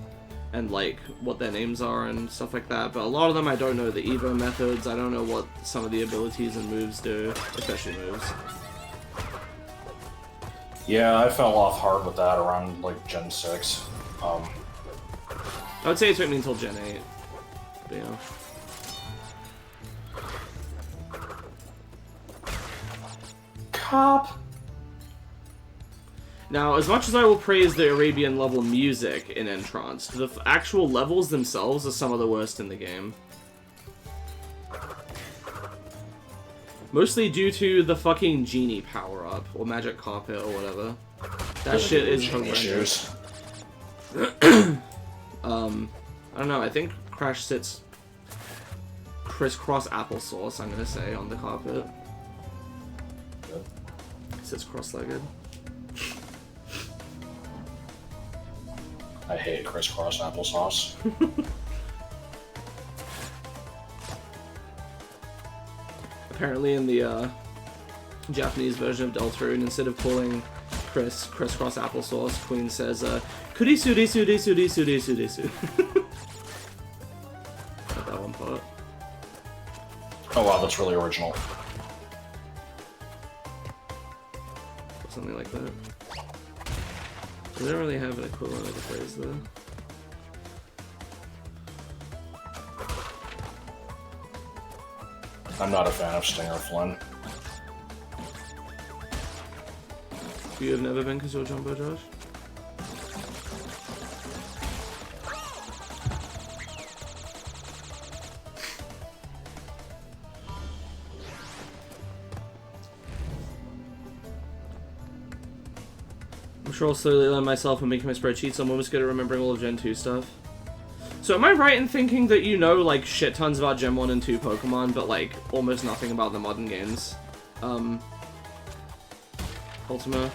and, like, what their names are and stuff like that, but a lot of them I don't know the Evo methods, I don't know what some of the abilities and moves do, especially moves. Yeah, I fell off hard with that around, like, Gen 6. I would say it took me until Gen 8, but, you know. Cop. Now, as much as I will praise the Arabian level music in Entranced, the actual levels themselves are some of the worst in the game. Mostly due to the fucking genie power-up, or magic carpet, or whatever. That shit is horrendous. I don't know, I think Crash sits crisscross applesauce, I'm gonna say, on the carpet. Sits cross-legged. I hate crisscross applesauce. Apparently in the Japanese version of Deltarune, instead of calling crisscross applesauce, Queen says, kurisu desu desu desu desu desu. Got that one part. Oh wow, that's really original. Something like that. I don't really have an equivalent of the phrase though. I'm not a fan of Stinger Flynn. You have never been because you're Jumbo Josh? I'm sure I'll slowly learn myself and making my spreadsheets. I'm almost good at remembering all of Gen 2 stuff. So am I right in thinking that you know, like, shit tons about Gen 1 and 2 Pokemon, but, like, almost nothing about the modern games? Ultima?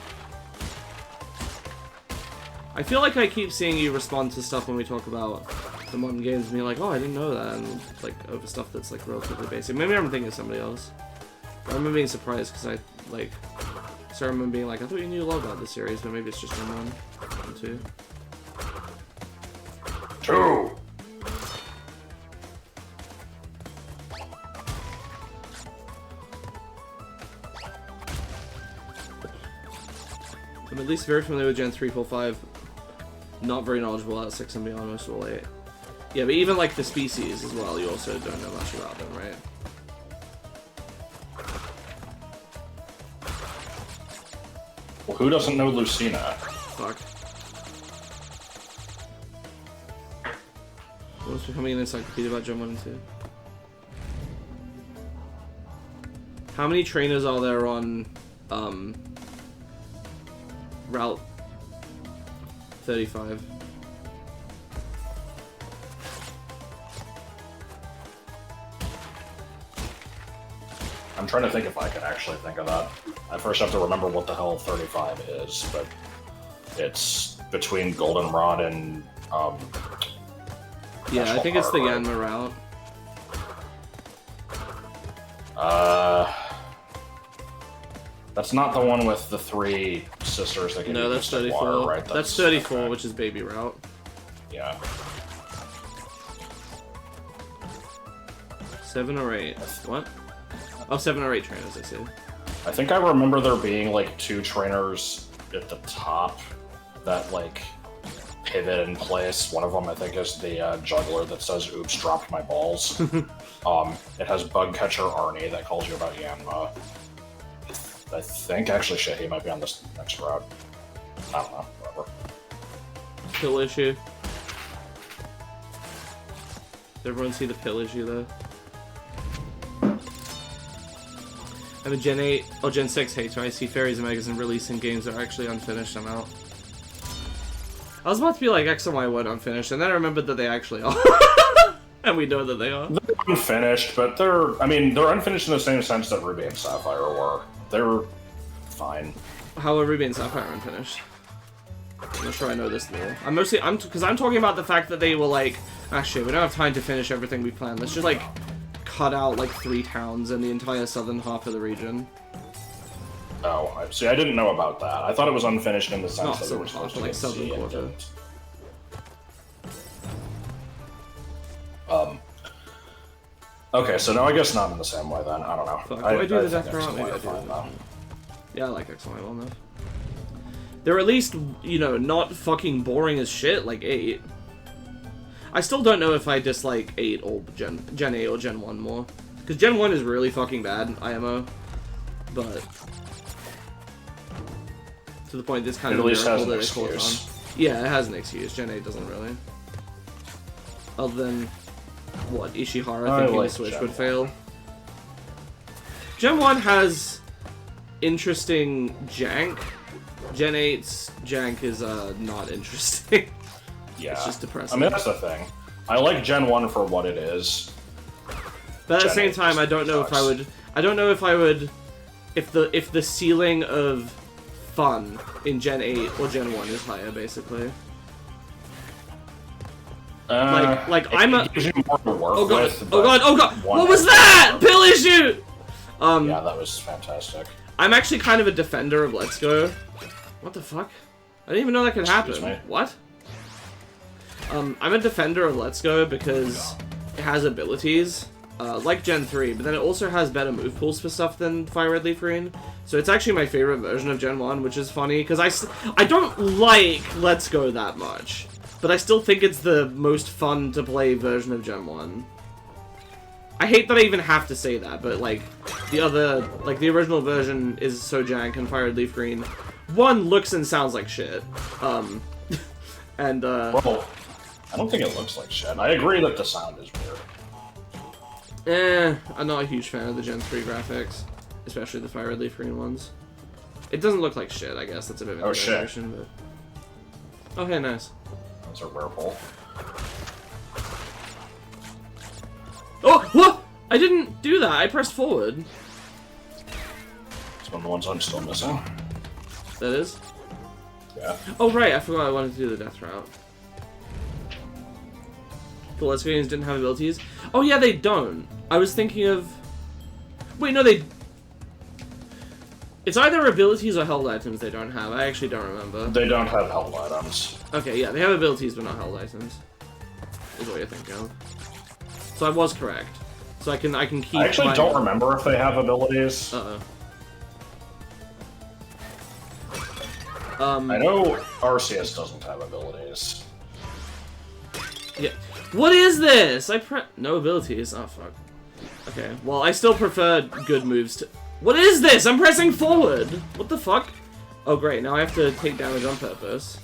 I feel like I keep seeing you respond to stuff when we talk about the modern games and being like, oh, I didn't know that, and, like, over stuff that's, like, relatively basic. Maybe I'm thinking of somebody else. I remember being surprised because I, like... So I remember being like, I thought you knew a lot about this series, but maybe it's just Gen 1 and 2. 2! I'm at least very familiar with Gen 3, 4, 5. Not very knowledgeable at 6 and beyond, most all 8. Yeah, but even like the species as well, you also don't know much about them, right? Well, who doesn't know Lucina? Fuck. What's becoming an encyclopedia about Gen 1 and 2? How many trainers are there on, Route 35? I'm trying to think if I can actually think of that. I first have to remember what the hell 35 is, but it's between Goldenrod and, Yeah, I think it's the Park, Yanma route. That's not the one with the 3 sisters that can No, that's use 34. water, right? That's 34, okay. which is Baby Route. Yeah. 7 or 8. What? Oh, 7 or 8 trainers, I see. I think I remember there being, like, 2 trainers at the top that, like, pivot in place. One of them, I think, is the juggler that says, oops, dropped my balls. It has Bugcatcher Arnie that calls you about Yanma. I think, actually, shit, he might be on this next route. I don't know, whatever. Pill issue. Did everyone see the pill issue, though? I'm a Gen 8 or Gen 6 hater. I see Fairies and Megas and releasing games that are actually unfinished. I'm out. I was about to be like X and Y weren't unfinished, and then I remembered that they actually are. And we know that they are. They're unfinished, but they're unfinished in the same sense that Ruby and Sapphire were. They're fine. How are Ruby and Sapphire unfinished? I'm not sure I know this lore. Because I'm talking about the fact that they were like, ah shit, we don't have time to finish everything we planned. Let's just like cut out like 3 towns in the entire southern half of the region. Oh, see, I didn't know about that. I thought it was unfinished in the sense Not that we were southern half, supposed to like get southern C and quarter. didn't. Okay, so no, I guess not in the same way then. I don't know. Fuck, do I do the think death X route? and Maybe Y I are do fine, the though. death route. Yeah, I like X and Y well enough. They're at least, you know, not fucking boring as shit like 8. I still don't know if I dislike 8 or Gen 8 or Gen 1 more. Because Gen 1 is really fucking bad, IMO. But to the point this kind It of at least has miracle an that they caught excuse. on. Yeah, it has an excuse. Gen 8 doesn't really. Other than, what, Ishihara I thinking like the Switch Gen would 1. fail. Gen 1 has interesting jank. Gen 8's jank is not interesting. Yeah. It's just depressing. I mean, that's the thing. I like Gen 1 for what it is. But at the Gen same 8 time, I don't know if I sucks. would. I don't know if I would. If the ceiling of fun in Gen 8 or Gen 1 is higher, basically. Like I'm a. It gives you more to work Oh god! with, Oh but god! Oh god! one What was has that? more. Pill issue. Yeah, that was fantastic. I'm actually kind of a defender of Let's Go. What the fuck? I didn't even know that could happen. Excuse me? What? I'm a defender of Let's Go because it has abilities, like Gen 3, but then it also has better move pools for stuff than Fire Red Leaf Green. So it's actually my favorite version of Gen 1, which is funny, because I don't like Let's Go that much, but I still think it's the most fun to play version of Gen 1. I hate that I even have to say that, but like, the original version is so jank and Fire Red Leaf Green. 1 looks and sounds like shit. Well, I don't think it looks like shit. I agree that the sound is weird. I'm not a huge fan of the Gen 3 graphics, especially the Fire Red Leaf Green ones. It doesn't look like shit, I guess. That's a bit of an Oh, shit. exaggeration, but... Oh, hey, nice. That's a rare pull. Oh, what? I didn't do that. I pressed forward. It's one of the ones I'm still missing. That is? Yeah. Oh, right. I forgot I wanted to do the death route. The Let's Go games didn't have abilities? Oh, yeah, they don't. I was thinking of... Wait, no, they... It's either abilities or held items they don't have. I actually don't remember. They don't have held items. Okay, yeah, they have abilities but not held items. Is what you're thinking of. So I was correct. So I can keep. I actually don't remember if they have abilities. I know Arceus doesn't have abilities. Yeah. What is this? No abilities. Oh fuck. Okay. Well, I still prefer good moves to. What is this? I'm pressing forward. What the fuck? Oh great. Now I have to take damage on purpose.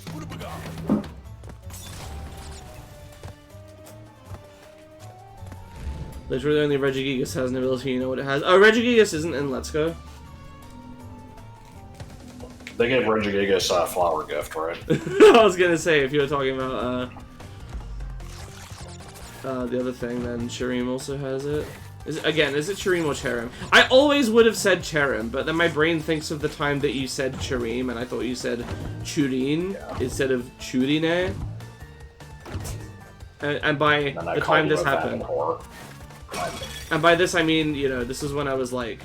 Literally only Regigigas has an ability. You know what it has? Oh, Regigigas isn't in Let's Go. They gave Regigigas a flower gift, right? I was gonna say, if you were talking about the other thing, then Shireen also has it. Is it Shireen or Cherim? I always would have said Cherim, but then my brain thinks of the time that you said Cherim, and I thought you said Churin instead of Churine. And by the time this happened, and by this I mean, you know, this is when I was like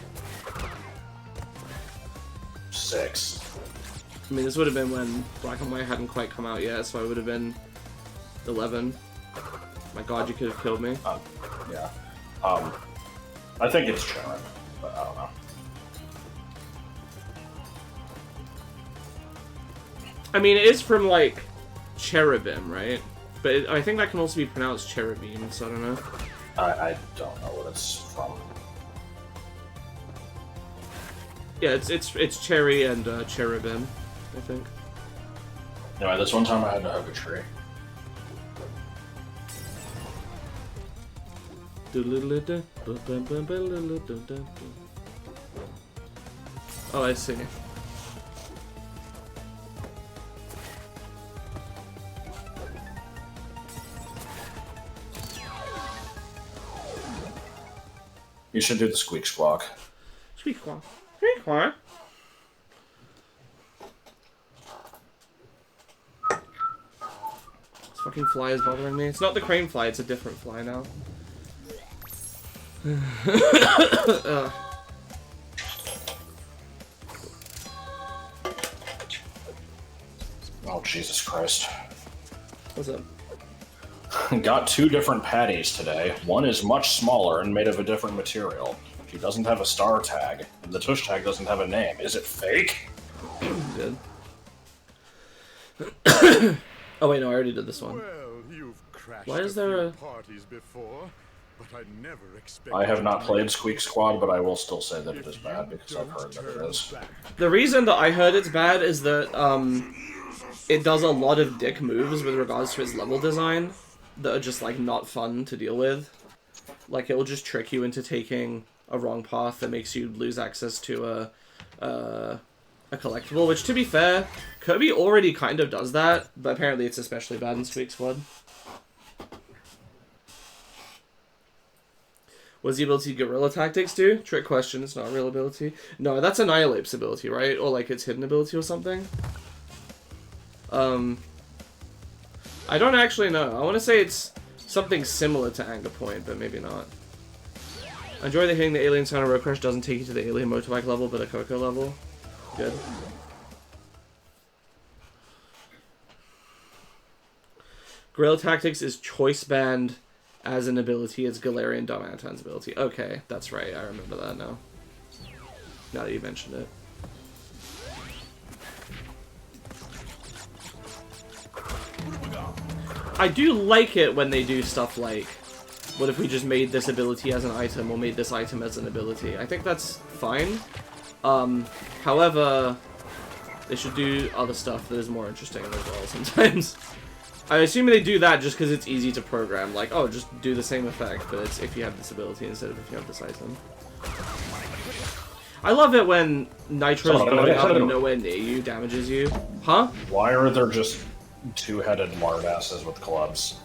6. I mean, this would have been when Black and White hadn't quite come out yet, so I would have been 11. My god, you could have killed me. Yeah. I think it's Cherim, but I don't know. I mean, it is from, like, Cherubim, right? But I think that can also be pronounced Cherubim, so I don't know. I don't know what it's from. Yeah, it's Cherry and Cherubim, I think. Anyway, this one time I had to hug a tree. Oh, I see. You should do the squeak squawk. Squeak squawk. Squeak squawk. This fucking fly is bothering me. It's not the crane fly, it's a different fly now. Oh, Jesus Christ. What's up? Got 2 different patties today. One is much smaller and made of a different material. She doesn't have a star tag, and the tush tag doesn't have a name. Is it fake? Good. Oh wait, no, I already did this one. Well, you've crashed Why is there a parties before, but I never expected. I have not played Squeak Squad, but I will still say that it is bad because I've heard that it is. The reason that I heard it's bad is that it does a lot of dick moves with regards to its level design that are just like not fun to deal with. Like it will just trick you into taking a wrong path that makes you lose access to a collectible, which to be fair, Kirby already kind of does that, but apparently it's especially bad in Squeak Squad. What does the ability Guerrilla Tactics do? Trick question, it's not a real ability. No, that's Annihilape's ability, right? Or like its hidden ability or something? I don't actually know. I want to say it's something similar to Anger Point, but maybe not. I enjoy the hitting the alien sound of Road Crush doesn't take you to the alien motorbike level, but a Coco level. Good. Guerrilla Tactics is choice band as an ability. It's Galarian Darmanitan's ability. Okay, that's right. I remember that now. Now that you mentioned it. I do like it when they do stuff like, what if we just made this ability as an item, or made this item as an ability? I think that's fine. However, they should do other stuff that is more interesting as well sometimes. I assume they do that just because it's easy to program, like, oh, just do the same effect, but it's if you have this ability instead of if you have this item. I love it when Nitro's going up and nowhere near you damages you. Huh? Why are there just 2-headed martasses with clubs?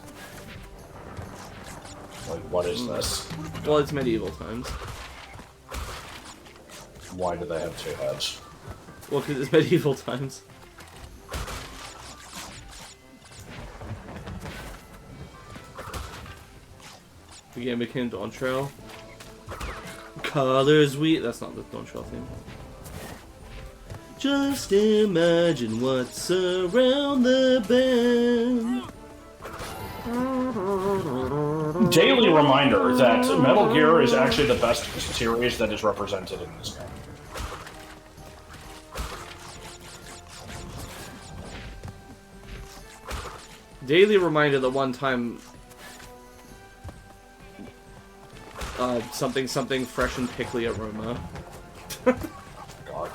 Like, what is this? Well, it's medieval times. Why do they have 2 heads? Well, because it's medieval times. The game became Dawn Trail. Colors we. That's not the Dawn Trail theme. Just imagine what's around the bend. Daily reminder that Metal Gear is actually the best series that is represented in this game. Daily reminder that one time something fresh and pickly aroma. God.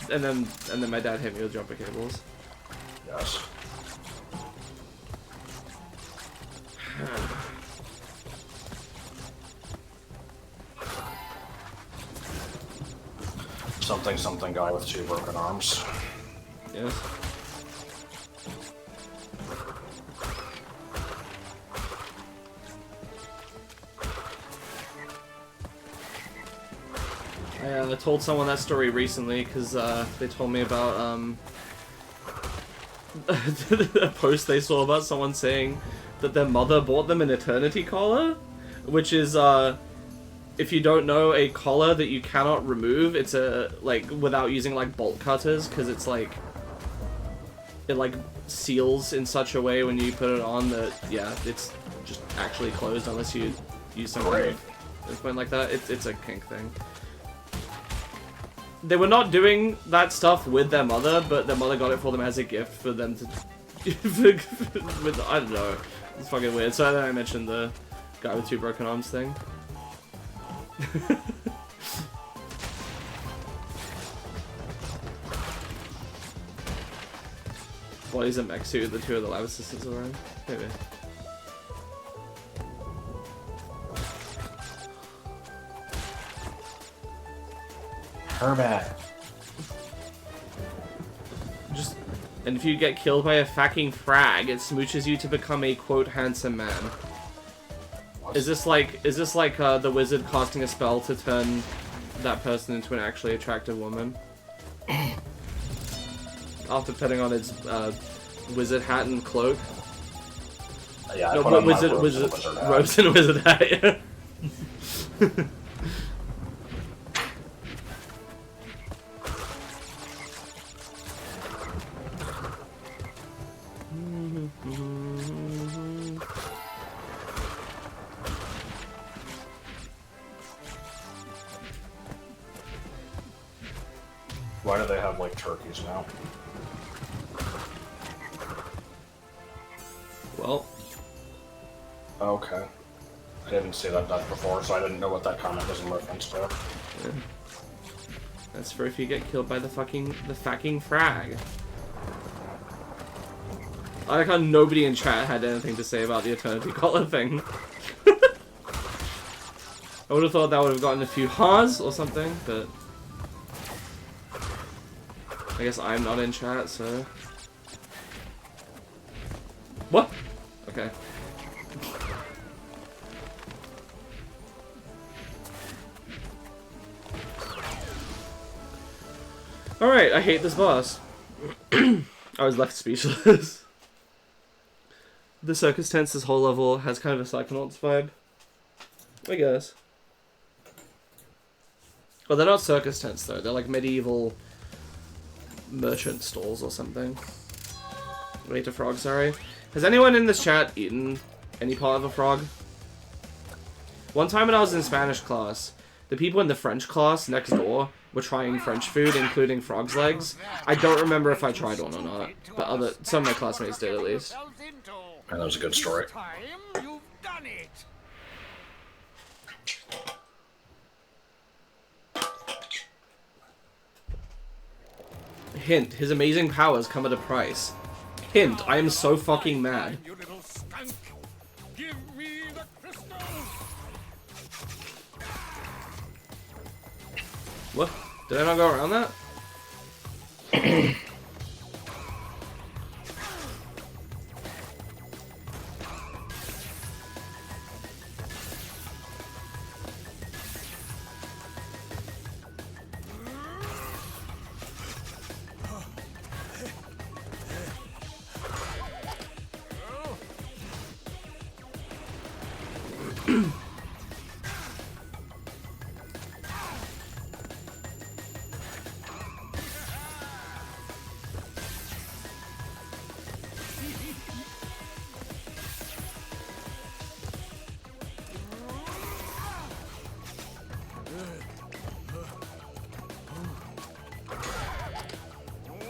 and then my dad hit me with jumper cables. Yes. Something guy with 2 broken arms. Yes. I told someone that story recently because they told me about a post they saw about someone saying that their mother bought them an eternity collar, which is if you don't know, a collar that you cannot remove. It's a without using like bolt cutters, because it's like it seals in such a way when you put it on that it's just actually closed unless you use some kind of equipment like that. It's a kink thing. They were not doing that stuff with their mother, but their mother got it for them as a gift for them to... with, I don't know. It's fucking weird. So then I mentioned the guy with 2 broken arms thing. Well, he's a mech suit, the 2 of the lab assistants are wearing. Maybe. Herbat. And if you get killed by a fucking frag, it smooches you to become a quote handsome man. Is this like the wizard casting a spell to turn that person into an actually attractive woman? After putting on its wizard hat and cloak. Yeah, no, but wizard robes and wizard hat. Yeah. Why do they have, like, turkeys now? Well. Okay. I didn't see that before, so I didn't know what that comment was in reference to. Yeah. That's for if you get killed by the fucking frag. I like how nobody in chat had anything to say about the Eternity Collar thing. I would have thought that would have gotten a few ha's or something, but... I guess I'm not in chat, so... What? Okay. Alright, I hate this boss. I was left speechless. The circus tents, this whole level, has kind of a Psychonauts vibe. I guess. Well, they're not circus tents, though. They're like medieval... merchant stalls or something. Wait, a frog, sorry. Has anyone in this chat eaten any part of a frog? One time when I was in Spanish class, the people in the French class next door were trying French food, including frog's legs. I don't remember if I tried one or not, but some of my classmates did at least. And that was a good story. Hint, his amazing powers come at a price. Hint, I am so fucking mad. You little skunk. Give me the crystal. What? Did I not go around that?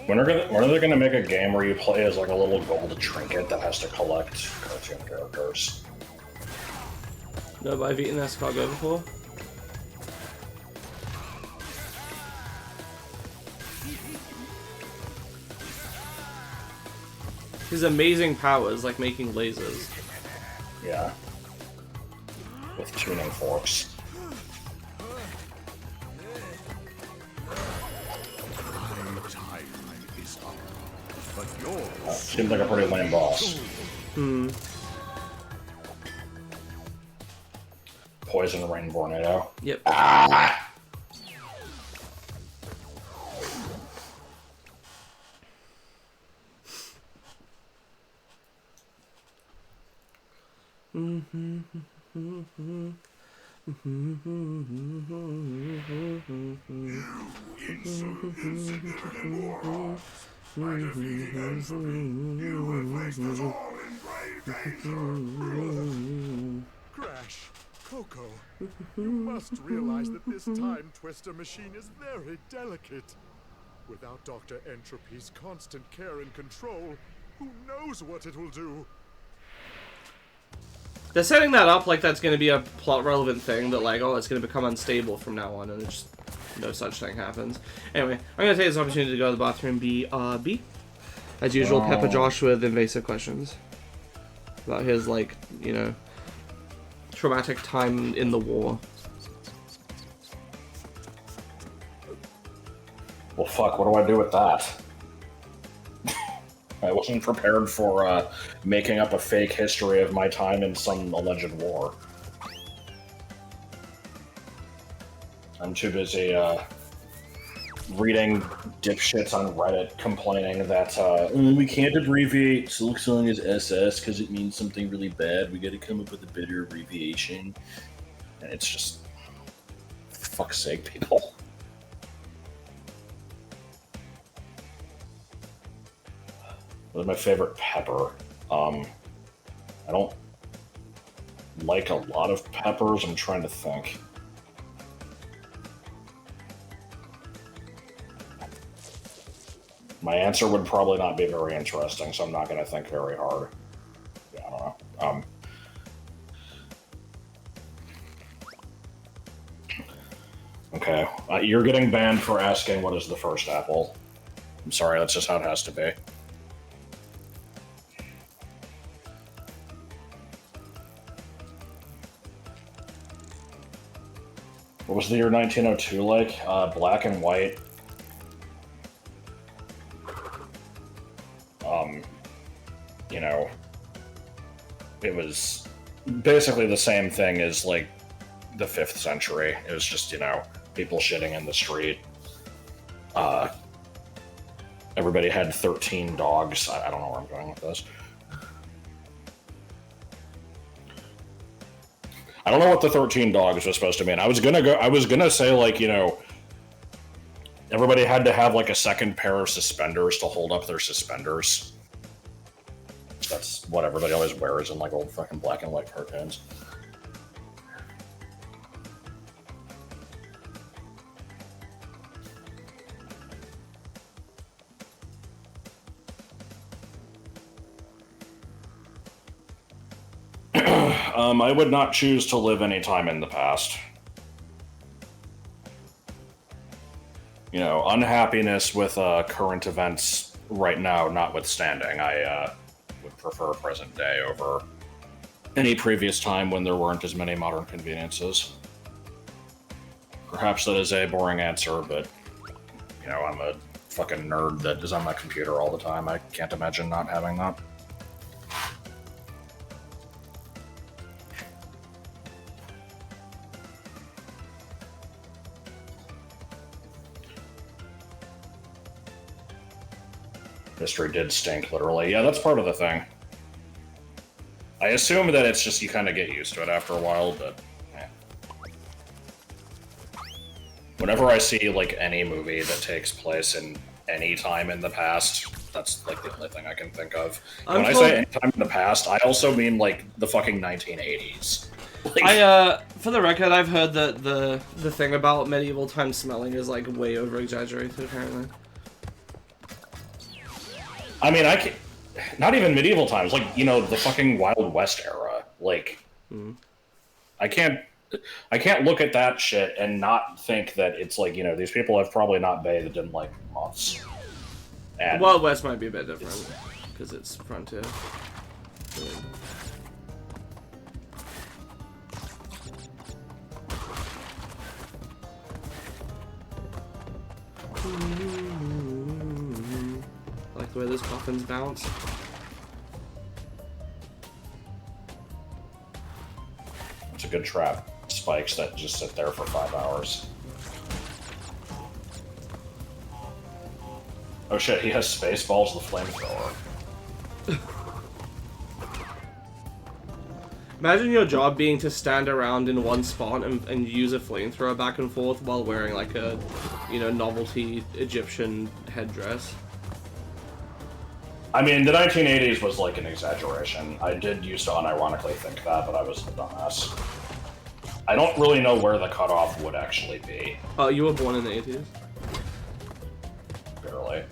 When are they gonna make a game where you play as like a little gold trinket that has to collect cartoon characters? No, but I've eaten escargot before. His amazing powers, like making lasers. Yeah. With tuning forks. Seems like a pretty lame boss. Hmm. Poison Rain Tornado. Yep. Ah! By defeating entropy, you have placed us all in grave danger. Crash, Coco, you must realize that this time twister machine is very delicate. Without Dr. Entropy's constant care and control, who knows what it will do? They're setting that up like that's going to be a plot relevant thing, that like, oh, it's going to become unstable from now on, and it's just no such thing happens. Anyway, I'm going to take this opportunity to go to the bathroom. BRB. As usual, pepper Josh with invasive questions about his, like, you know, traumatic time in the war. Well, fuck, what do I do with that? I wasn't prepared for making up a fake history of my time in some alleged war. I'm too busy reading dipshits on Reddit complaining that we can't abbreviate Silk Song as SS because it means something really bad. We gotta come up with a better abbreviation. And it's just... for fuck's sake, people. What is my favorite pepper? I don't like a lot of peppers. I'm trying to think. My answer would probably not be very interesting, so I'm not going to think very hard. Yeah, I don't know. Okay, you're getting banned for asking what is the first apple. I'm sorry, that's just how it has to be. What was the year 1902 like? Black and white. You know, it was basically the same thing as, like, the 5th century. It was just, you know, people shitting in the street. Everybody had 13 dogs. I don't know where I'm going with this. I don't know what the 13 dogs was supposed to mean. I was gonna say, like, you know, everybody had to have, like, a second pair of suspenders to hold up their suspenders. That's what everybody always wears in, like, old fucking black and white cartoons. I would not choose to live any time in the past. You know, unhappiness with current events right now notwithstanding, I would prefer present day over any previous time when there weren't as many modern conveniences. Perhaps that is a boring answer, but, you know, I'm a fucking nerd that is on my computer all the time. I can't imagine not having that. History did stink, literally. Yeah, that's part of the thing. I assume that it's just you kind of get used to it after a while, but... eh. Whenever I see, like, any movie that takes place in any time in the past, that's, like, the only thing I can think of. When I say any time in the past, I also mean, like, the fucking 1980s. Like, for the record, I've heard that the thing about medieval time smelling is, like, way over-exaggerated, apparently. I mean, I can not even medieval times, like, you know, the fucking Wild West era. Like, I can't look at that shit and not think that it's like, you know, these people have probably not bathed in like months. And Wild West might be a bit different because it's frontier. I like the way those coffins bounce. it's a good trap. Spikes that just sit there for 5 hours. Oh shit, he has Spaceballs the flamethrower. Imagine your job being to stand around in one spot and use a flamethrower back and forth while wearing like a, you know, novelty Egyptian headdress. I mean, the 1980s was like an exaggeration. I did used to unironically think that, but I was a dumbass. I don't really know where the cutoff would actually be. Oh, you were born in the 80s? Barely.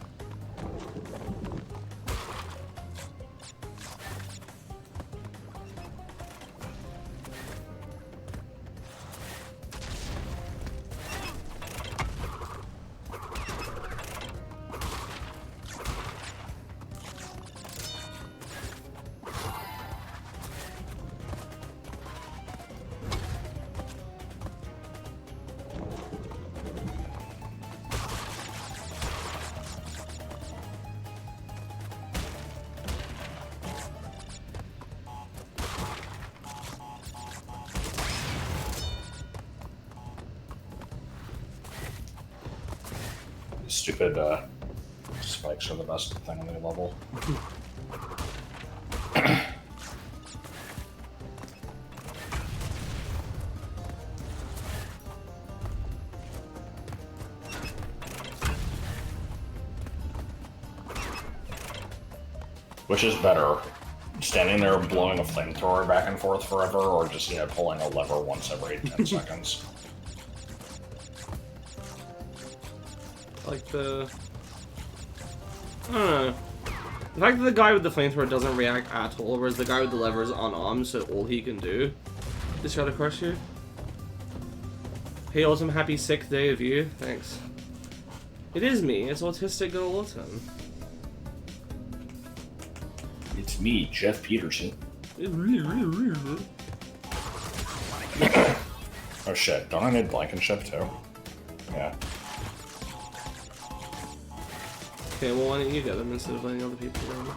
Stupid spikes are the best thing on the level. Which is better? Standing there blowing a flamethrower back and forth forever, or just, you know, pulling a lever once every 10 seconds? Like the... I don't know. The fact that the guy with the flamethrower doesn't react at all, whereas the guy with the lever is unarmed, so all he can do is try to crush you. Hey Autumn, happy 6th day of you. Thanks. It is me, it's Autistic Girl Autumn. It's me, Jeff Peterson. Oh shit, don't I need Blankenship too? Yeah. Okay, well why don't you get them instead of letting other people get them?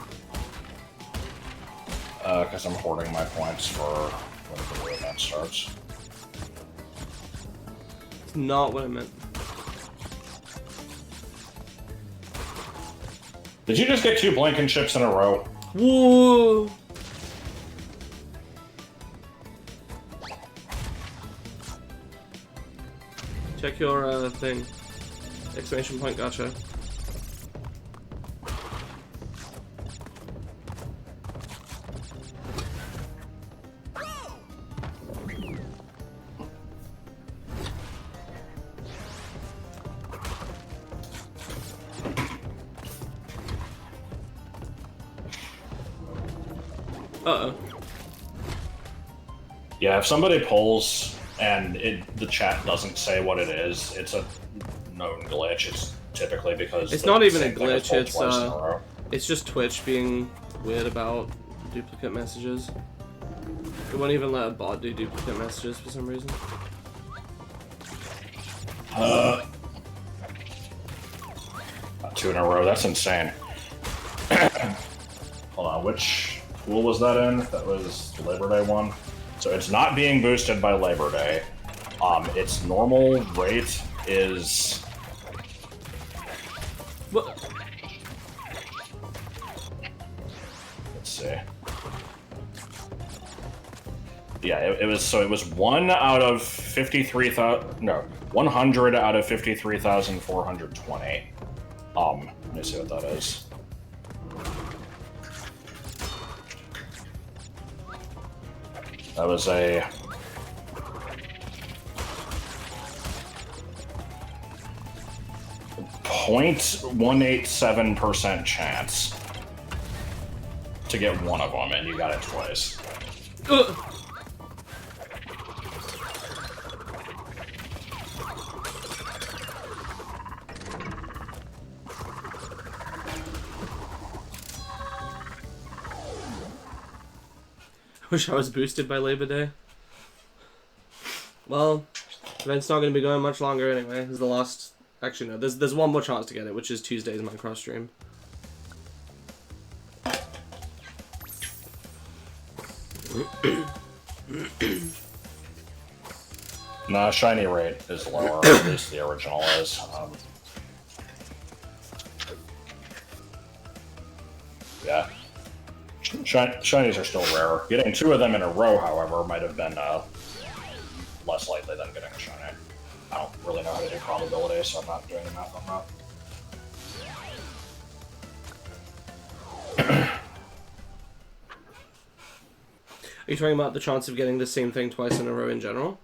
Because I'm hoarding my points for when the event starts. It's not what I meant. Did you just get 2 Blankenships in a row? Whoa! Check your thing. Exclamation point, gotcha. Uh-oh. Yeah, if somebody pulls and the chat doesn't say what it is, it's a known glitch. It's typically because it's not even a same thing is glitch, pulled twice in a row. it's just Twitch being weird about duplicate messages. It won't even let a bot do duplicate messages for some reason. 2 in a row, that's insane. Hold on, which pool was that in? That was the Labor Day one. So it's not being boosted by Labor Day. Its normal rate is... What? Let's see. Yeah, it was 1 out of 53,000. No, 100 out of 53,420. Let me see what that is. That was a 0.187% chance to get one of them, and you got it twice. Ugh. I wish I was boosted by Labor Day. Well, the event's not going to be going much longer anyway. This is the last... Actually, no. There's one more chance to get it, which is Tuesday's Minecraft stream. Nah, shiny rate is lower, at least the original is. Yeah. Shinies are still rare. Getting 2 of them in a row, however, might have been less likely than getting a shiny. I don't really know how to do probability, so I'm not doing the math on that. Are you talking about the chance of getting the same thing twice in a row in general?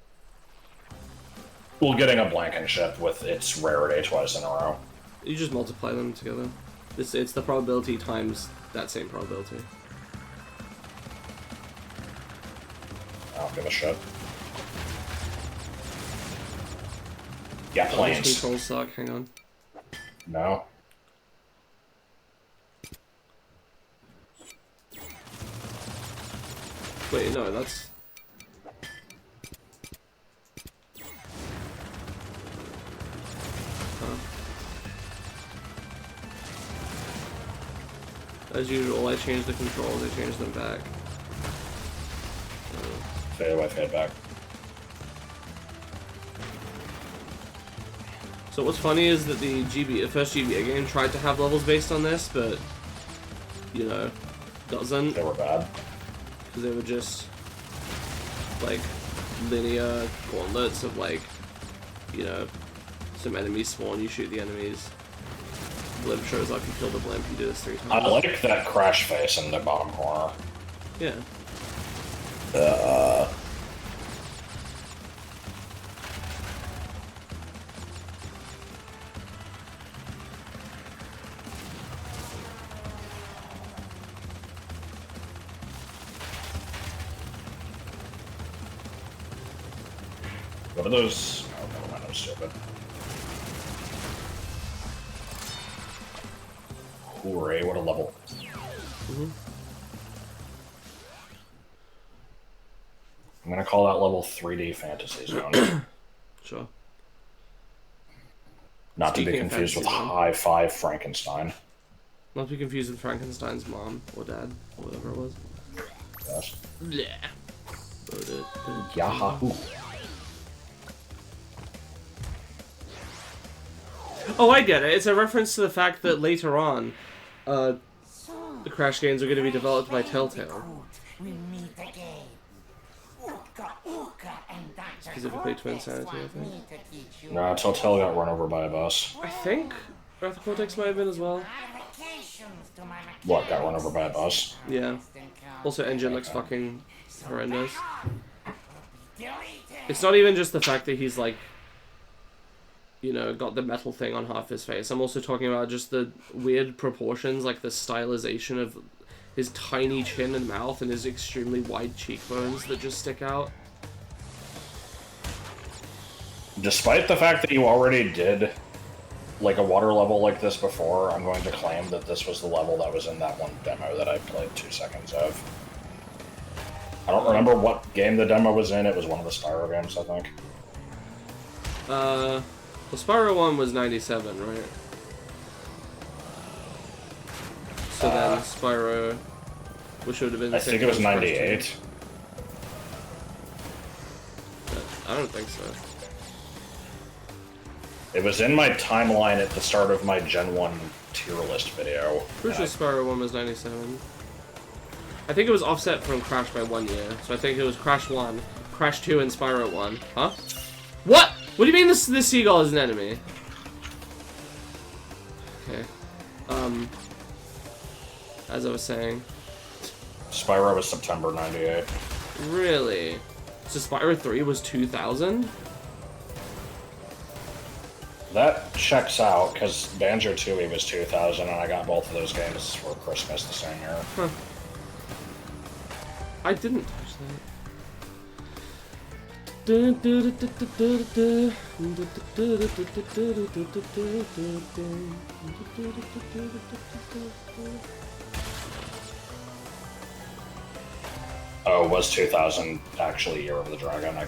Well, getting a blanking ship with its rarity twice in a row. You just multiply them together. It's the probability times that same probability. I don't give a shit. Yeah, planes. Controls suck, hang on. No. Wait, no, that's... As usual, I changed the controls, I changed them back. Fade away, fade back. So what's funny is that the first GBA game tried to have levels based on this, but, you know, doesn't. They were bad. Because they were just, like, linear gauntlets of, like, you know, some enemies spawn, you shoot the enemies. Blimp shows up, you kill the blimp, you do this 3 times. I like that crash face in the bottom corner. Yeah. What are those? Oh, never mind, I'm stupid. Hooray, what a level. I'm gonna call that level 3D Fantasy Zone. Sure. Not to be Speaking of confused with Fantasy Zone. High Five Frankenstein. Not to be confused with Frankenstein's mom, or dad, or whatever it was. Yes. Yeah. Yahoo! Oh, I get it. It's a reference to the fact that later on, the Crash games are going to be developed by Telltale. We meet again. Ooka, ooka, and that's Specifically to Insanity, I think. No, Telltale got run over by a bus. I think Wrath of Cortex might have been as well. What, got run over by a bus? Yeah. Also, engine looks fucking horrendous. It's not even just the fact that he's like, you know, got the metal thing on half his face. I'm also talking about just the weird proportions, like the stylization of his tiny chin and mouth and his extremely wide cheekbones that just stick out. Despite the fact that you already did like a water level like this before, I'm going to claim that this was the level that was in that one demo that I played 2 seconds of. I don't remember what game the demo was in. It was one of the Spyro games, I think. The Spyro one was 97, right? So then Spyro, which would have been the I same think it was time as Crash 98. 2. I don't think so. It was in my timeline at the start of my Gen 1 tier list video. Pretty sure Spyro 1 was 97. I think it was offset from Crash by 1 year. So I think it was Crash 1, Crash 2, and Spyro 1. Huh? What? What do you mean this seagull is an enemy? Okay. As I was saying. Spyro was September 98. Really? So Spyro 3 was 2000? That checks out, because Banjo-Tooie was 2000, and I got both of those games for Christmas the same year. Huh. I didn't touch that. Oh, was 2000 actually Year of the Dragon? I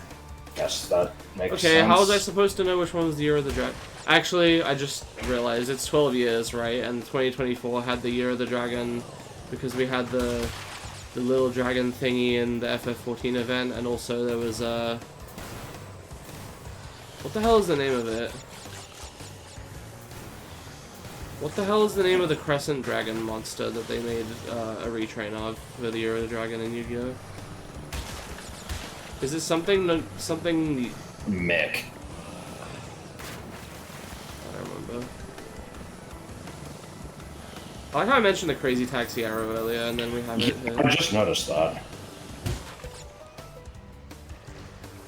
guess that makes sense. Okay, how was I supposed to know which one was the Year of the Dragon? Actually, I just realized it's 12 years, right? And 2024 had the Year of the Dragon because we had the little dragon thingy in the FF14 event, and also there was what the hell is the name of it? What the hell is the name of the Crescent Dragon monster that they made a retrain of for the Year of the Dragon in Yu-Gi-Oh? Is it something... Mick. I don't remember. I like how I mentioned the Crazy Taxi arrow earlier, and then we have it here. I just noticed that.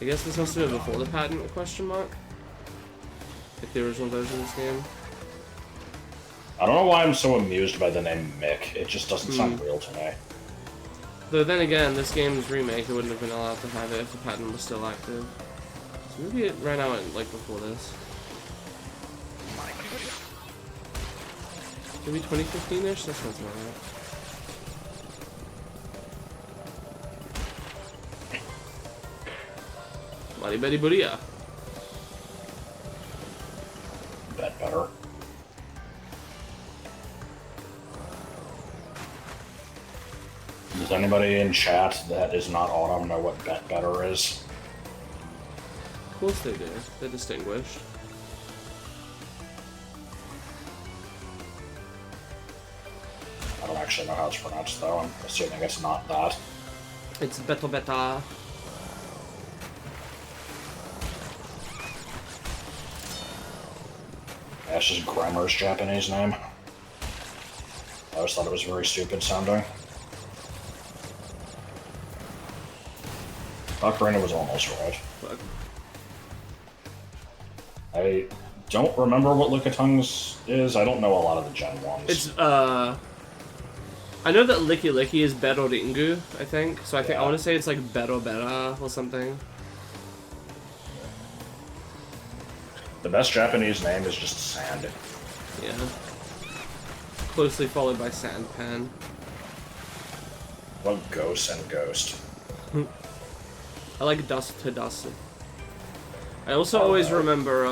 I guess this must have been before the patent, question mark? Like the original version of this game. I don't know why I'm so amused by the name Mick. It just doesn't sound real to me. Though then again, this game's remake, it wouldn't have been allowed to have it if the patent was still active. So maybe it ran out like before this. Maybe 2015-ish? That sounds about right. Buddy Betty Buria. Bet better. Does anybody in chat that is not Autumn know what Bet better is? Of course they do. They're distinguished. I don't actually know how it's pronounced though. I'm assuming it's not that. It's Beto Beta. That's just Grammar's Japanese name. I always thought it was very stupid sounding. Ocarina was almost right. Fuck. I don't remember what Lickitungs is. I don't know a lot of the Gen 1s. It's, I know that Licky Licky is Beto Ringu, I think. So I think I want to say it's like Beto Beta or something. The best Japanese name is just Sand. Yeah. Closely followed by Sandpan. What Ghost and Ghost? I like Dust to Dust. I also always remember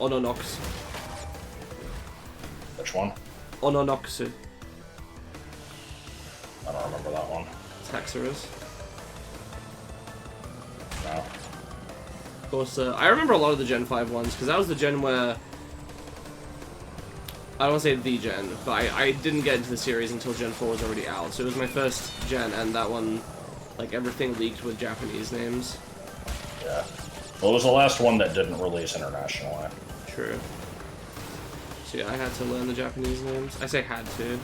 Ononoxu. Which one? Ononoxu. I don't remember that one. Taxorus. No. Of course, I remember a lot of the Gen 5 ones, because that was the gen where... I don't want to say the gen, but I didn't get into the series until Gen 4 was already out. So it was my first gen, and that one, like, everything leaked with Japanese names. Yeah. Well, it was the last one that didn't release internationally. True. So yeah, I had to learn the Japanese names. I say had to.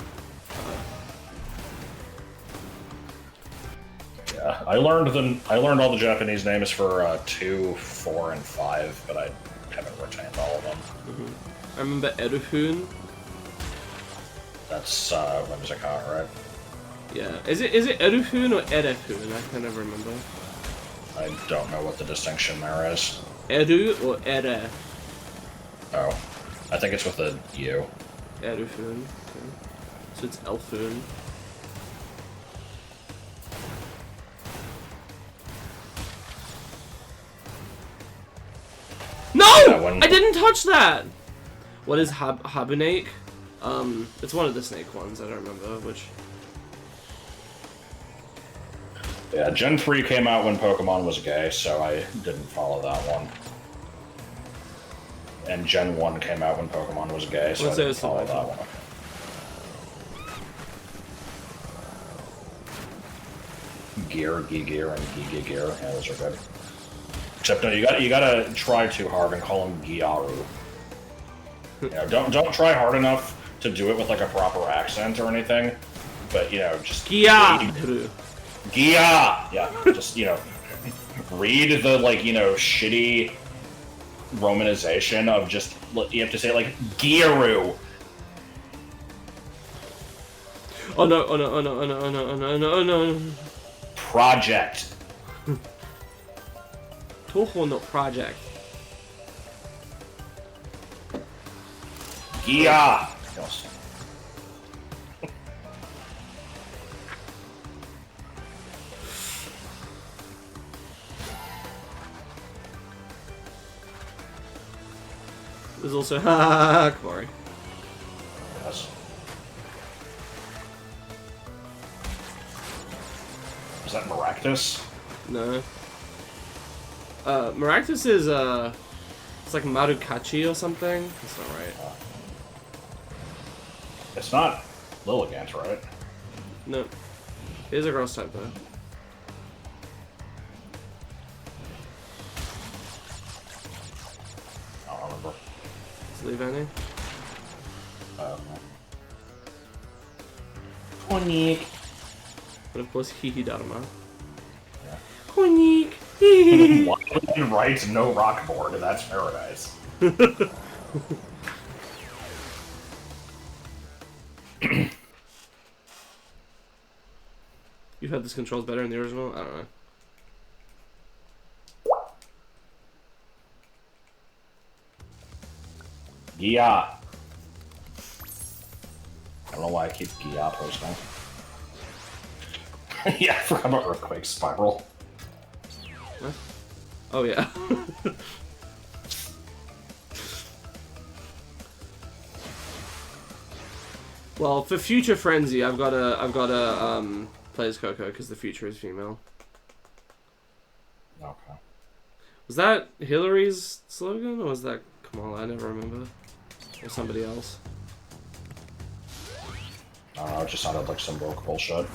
Yeah, I learned all the Japanese names for 2, 4, and 5, but I haven't retained all of them. Mm-hmm. I remember Erufun. That's Whimsicott, right? Yeah. Is it Erufun or Erefun? I can never remember. I don't know what the distinction there is. Eru or Ere? Oh. I think it's with a U. Erufun. Okay. So it's Elfun. No! I didn't touch that! What is Habunake? It's one of the snake ones, I don't remember which. Yeah, Gen 3 came out when Pokemon was gay, so I didn't follow that one. And Gen 1 came out when Pokemon was gay, so I didn't follow that one. Gear, Gear, and Gear. Yeah, those are good. Except no, you gotta try too hard and call him Giaru. You know, don't try hard enough to do it with like a proper accent or anything. But you know, just Giaru. Yeah, just you know, read the like shitty romanization of just you have to say like Giaru. Oh no! Project. Toho no Project. Gia. Yes. There's also Corey. Yes. Is that Maractus? No. Maractus is it's like Marukachi or something. That's not right. It's not Lilligant, right? No. It is a grass type though. I don't remember. Is it Leavani? Konik. But of course, Hihi-Dharma. Yeah. Konik! Why writes no rockboard? That's paradise. You've had this controls better in the original? I don't know. Gia. I don't know why I keep Gia posting. Yeah, I forgot about Earthquake Spiral. What? Oh yeah. Well, for future Frenzy, I've gotta play as Coco because the future is female. Okay. Was that Hillary's slogan or was that Kamala? I never remember. Or somebody else. I don't know, it just sounded like some woke bullshit.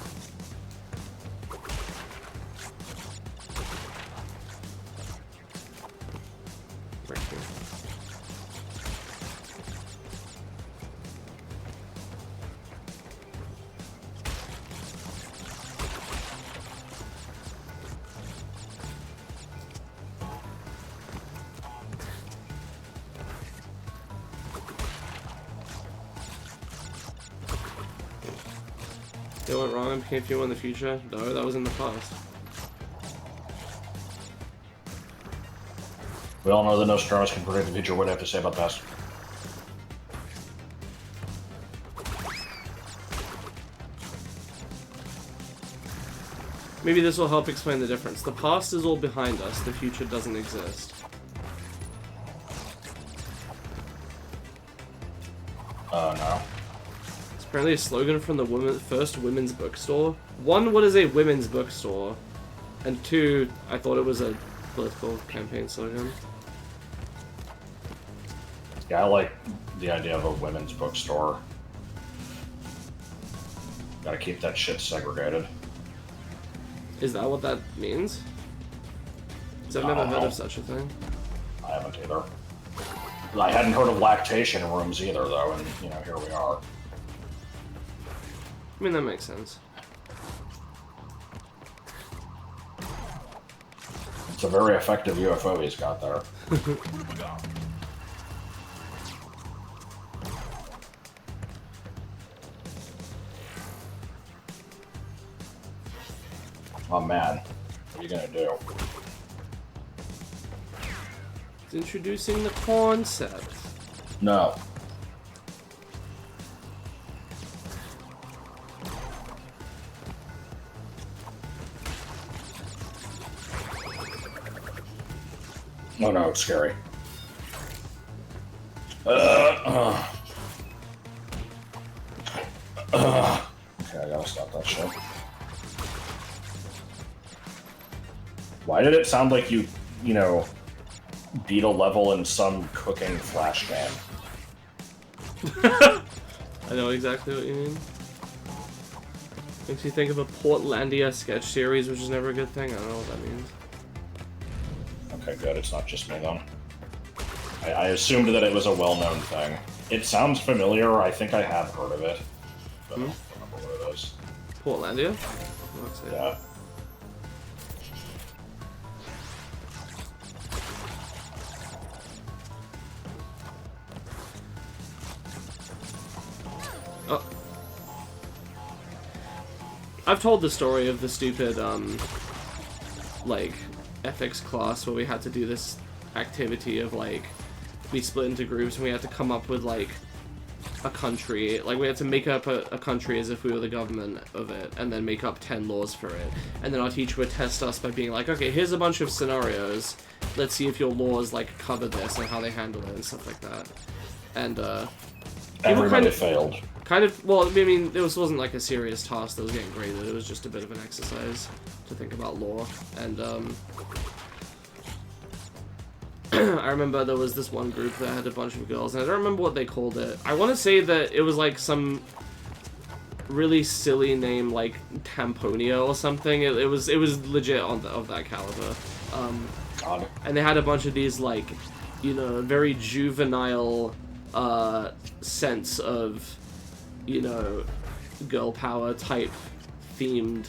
Right here. It went wrong and became female in the future? No, that was in the past. We all know that Nostradamus can predict the future. What do you have to say about that? Maybe this will help explain the difference. The past is all behind us, the future doesn't exist. No. It's apparently a slogan from the first women's bookstore. One, what is a women's bookstore? And two, I thought it was a political campaign slogan. Yeah, I like the idea of a women's bookstore. Gotta keep that shit segregated. Is that what that means? Because I've never heard of such a thing. I haven't either. I hadn't heard of lactation rooms either, though, and, you know, here we are. I mean, that makes sense. It's a very effective UFO he's got there. Oh man, what are you gonna do? It's introducing the concept. No. Oh no, it's scary. Okay, I gotta stop that shit. Why did it sound like you know, beat a level in some cooking flash game? I know exactly what you mean. Makes you think of a Portlandia sketch series, which is never a good thing. I don't know what that means. Okay, good. It's not just me, then. I assumed that it was a well-known thing. It sounds familiar. I think I have heard of it. But I don't remember what it is. Portlandia? Yeah. Oh. I've told the story of the stupid, like, ethics class where we had to do this activity of, like, we split into groups and we had to come up with, like, a country. Like, we had to make up a country as if we were the government of it, and then make up 10 laws for it. And then our teacher would test us by being like, okay, here's a bunch of scenarios. Let's see if your laws, like, cover this and how they handle it and stuff like that. And, everybody failed. Kind of, well, I mean, it wasn't like a serious task that was getting graded, it was just a bit of an exercise to think about law, and, I remember there was this one group that had a bunch of girls, and I don't remember what they called it. I want to say that it was like some really silly name, like Tamponia or something. It was legit of that caliber. God. And they had a bunch of these, like, you know, very juvenile, sense of, you know, girl power type themed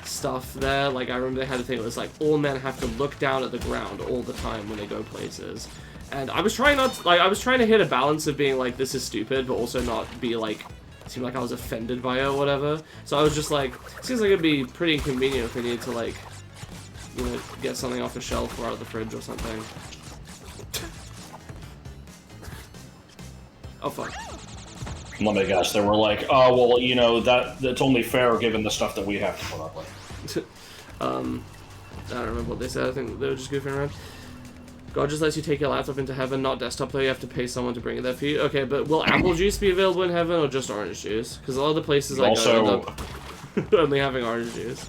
stuff there. Like, I remember they had a thing that was like, all men have to look down at the ground all the time when they go places. And I was trying not to, like, I was trying to hit a balance of being like, this is stupid, but also not be like, seem like I was offended by it or whatever. So I was just like, seems like it'd be pretty inconvenient if we needed to, like, you know, get something off a shelf or out of the fridge or something. Oh, fuck. Let me guess, they were like, oh, well, you know, that's only fair given the stuff that we have to put up with. I don't remember what they said. I think they were just goofing around. God just lets you take your laptop into heaven, not desktop though. You have to pay someone to bring it there for you. Okay, but will apple juice be available in heaven or just orange juice? Because a lot of the places I go end up only having orange juice.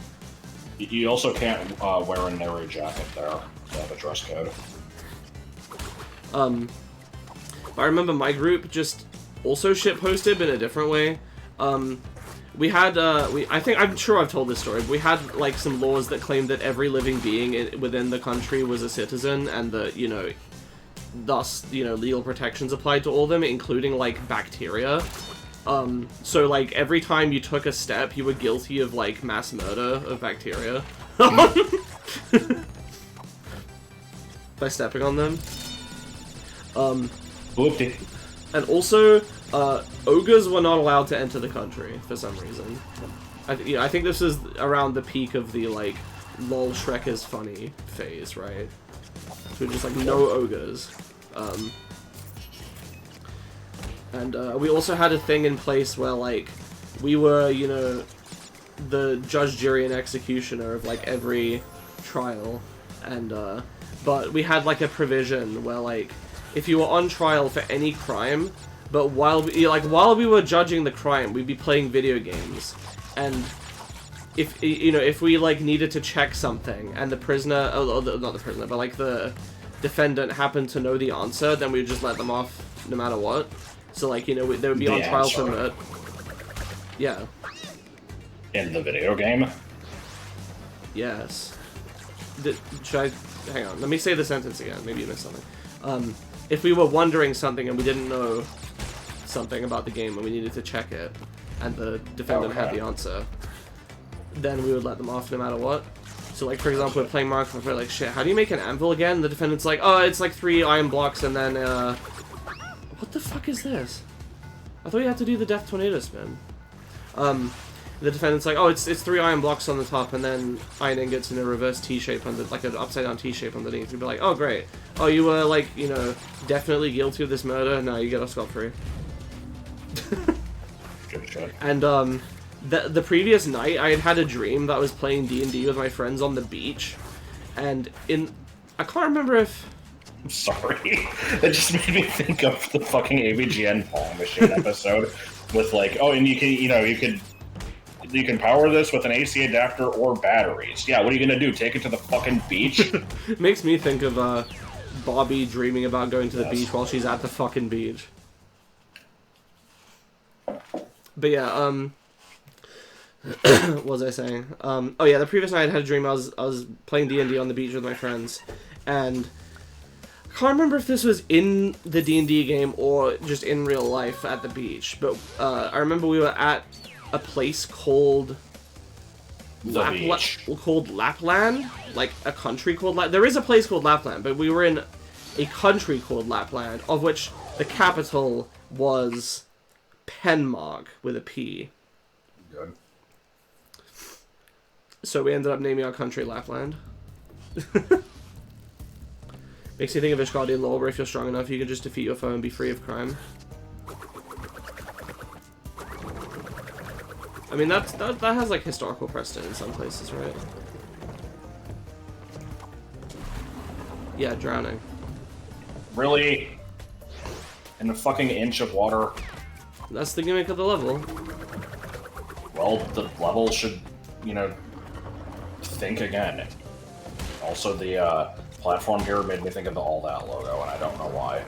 You also can't wear a nary jacket there. They have a dress code. I remember my group just also shitposted in a different way. We had, I'm sure I've told this story, but we had, like, some laws that claimed that every living being within the country was a citizen, and that, you know, thus, you know, legal protections applied to all of them, including, like, bacteria. So, like, every time you took a step, you were guilty of, like, mass murder of bacteria. By stepping on them. Whoopty. And also, ogres were not allowed to enter the country for some reason. I think this is around the peak of the, like, lol Shrek is funny phase, right? So just like, no ogres. And we also had a thing in place where, like, we were, you know, the judge, jury, and executioner of, like, every trial. And, but we had, like, a provision where, like, if you were on trial for any crime, but while we were judging the crime, we'd be playing video games, and if, you know, if we, like, needed to check something, and the prisoner, not the prisoner, but, like, the defendant happened to know the answer, then we would just let them off no matter what. So, like, you know, they would be on trial for murder. Yeah. In the video game? Yes. Should I... Hang on, let me say the sentence again, maybe you missed something. If we were wondering something and we didn't know something about the game and we needed to check it, and the defendant had the answer, then we would let them off no matter what. So, like, for example, we're playing Mario Kart, we're like, shit, how do you make an anvil again? And the defendant's like, oh, it's like 3 iron blocks and then, what the fuck is this? I thought you had to do the Death Tornado spin. The defendant's like, oh, it's 3 iron blocks on the top and then iron ingots in a reverse T-shape, like an upside-down T-shape underneath. You'd be like, oh, great. Oh, you were, like, you know, definitely guilty of this murder? No, you get off scot-free. And, the previous night, I had a dream that I was playing D&D with my friends on the beach, and I can't remember if... I'm sorry. That just made me think of the fucking AVGN Palm Machine episode with, like, oh, and you can, you know, you can power this with an AC adapter or batteries. Yeah, what are you gonna do? Take it to the fucking beach? It makes me think of, Bobby dreaming about going to the beach while she's at the fucking beach. But yeah, what was I saying? Oh yeah, the previous night I had a dream. I was playing D&D on the beach with my friends, and I can't remember if this was in the D&D game or just in real life at the beach, but I remember we were at a place called Lapland, like a country called there is a place called Lapland, but we were in a country called Lapland, of which the capital was Penmark with a P. Good. So we ended up naming our country Lapland. Makes you think of Ishgardian lore, where if you're strong enough, you can just defeat your foe and be free of crime. I mean, that has, like, historical precedent in some places, right? Yeah, drowning. Really? In a fucking inch of water? That's the gimmick of the level. Well, the level should, you know, think again. Also, the platform here made me think of the All That logo, and I don't know why.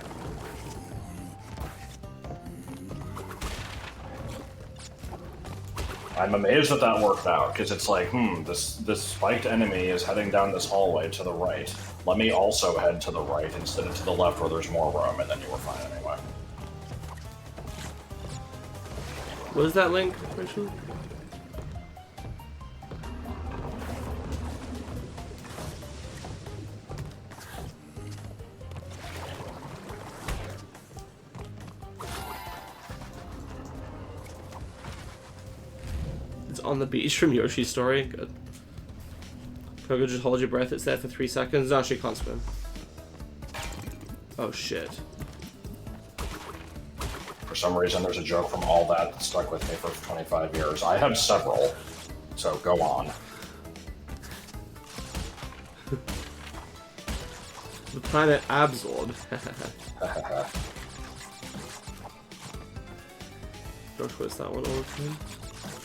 I'm amazed that that worked out, because it's like, this spiked enemy is heading down this hallway to the right. Let me also head to the right instead of to the left where there's more room, and then you were fine anyway. What is that link, Rachel? It's on the beach from Yoshi's Story. Good. Coco, just hold your breath. It's there for 3 seconds. No, she can't swim. Oh shit. For some reason, there's a joke from All That stuck with me for 25 years. I have several, so go on. The planet Absorb. Josh, what's that one all the time?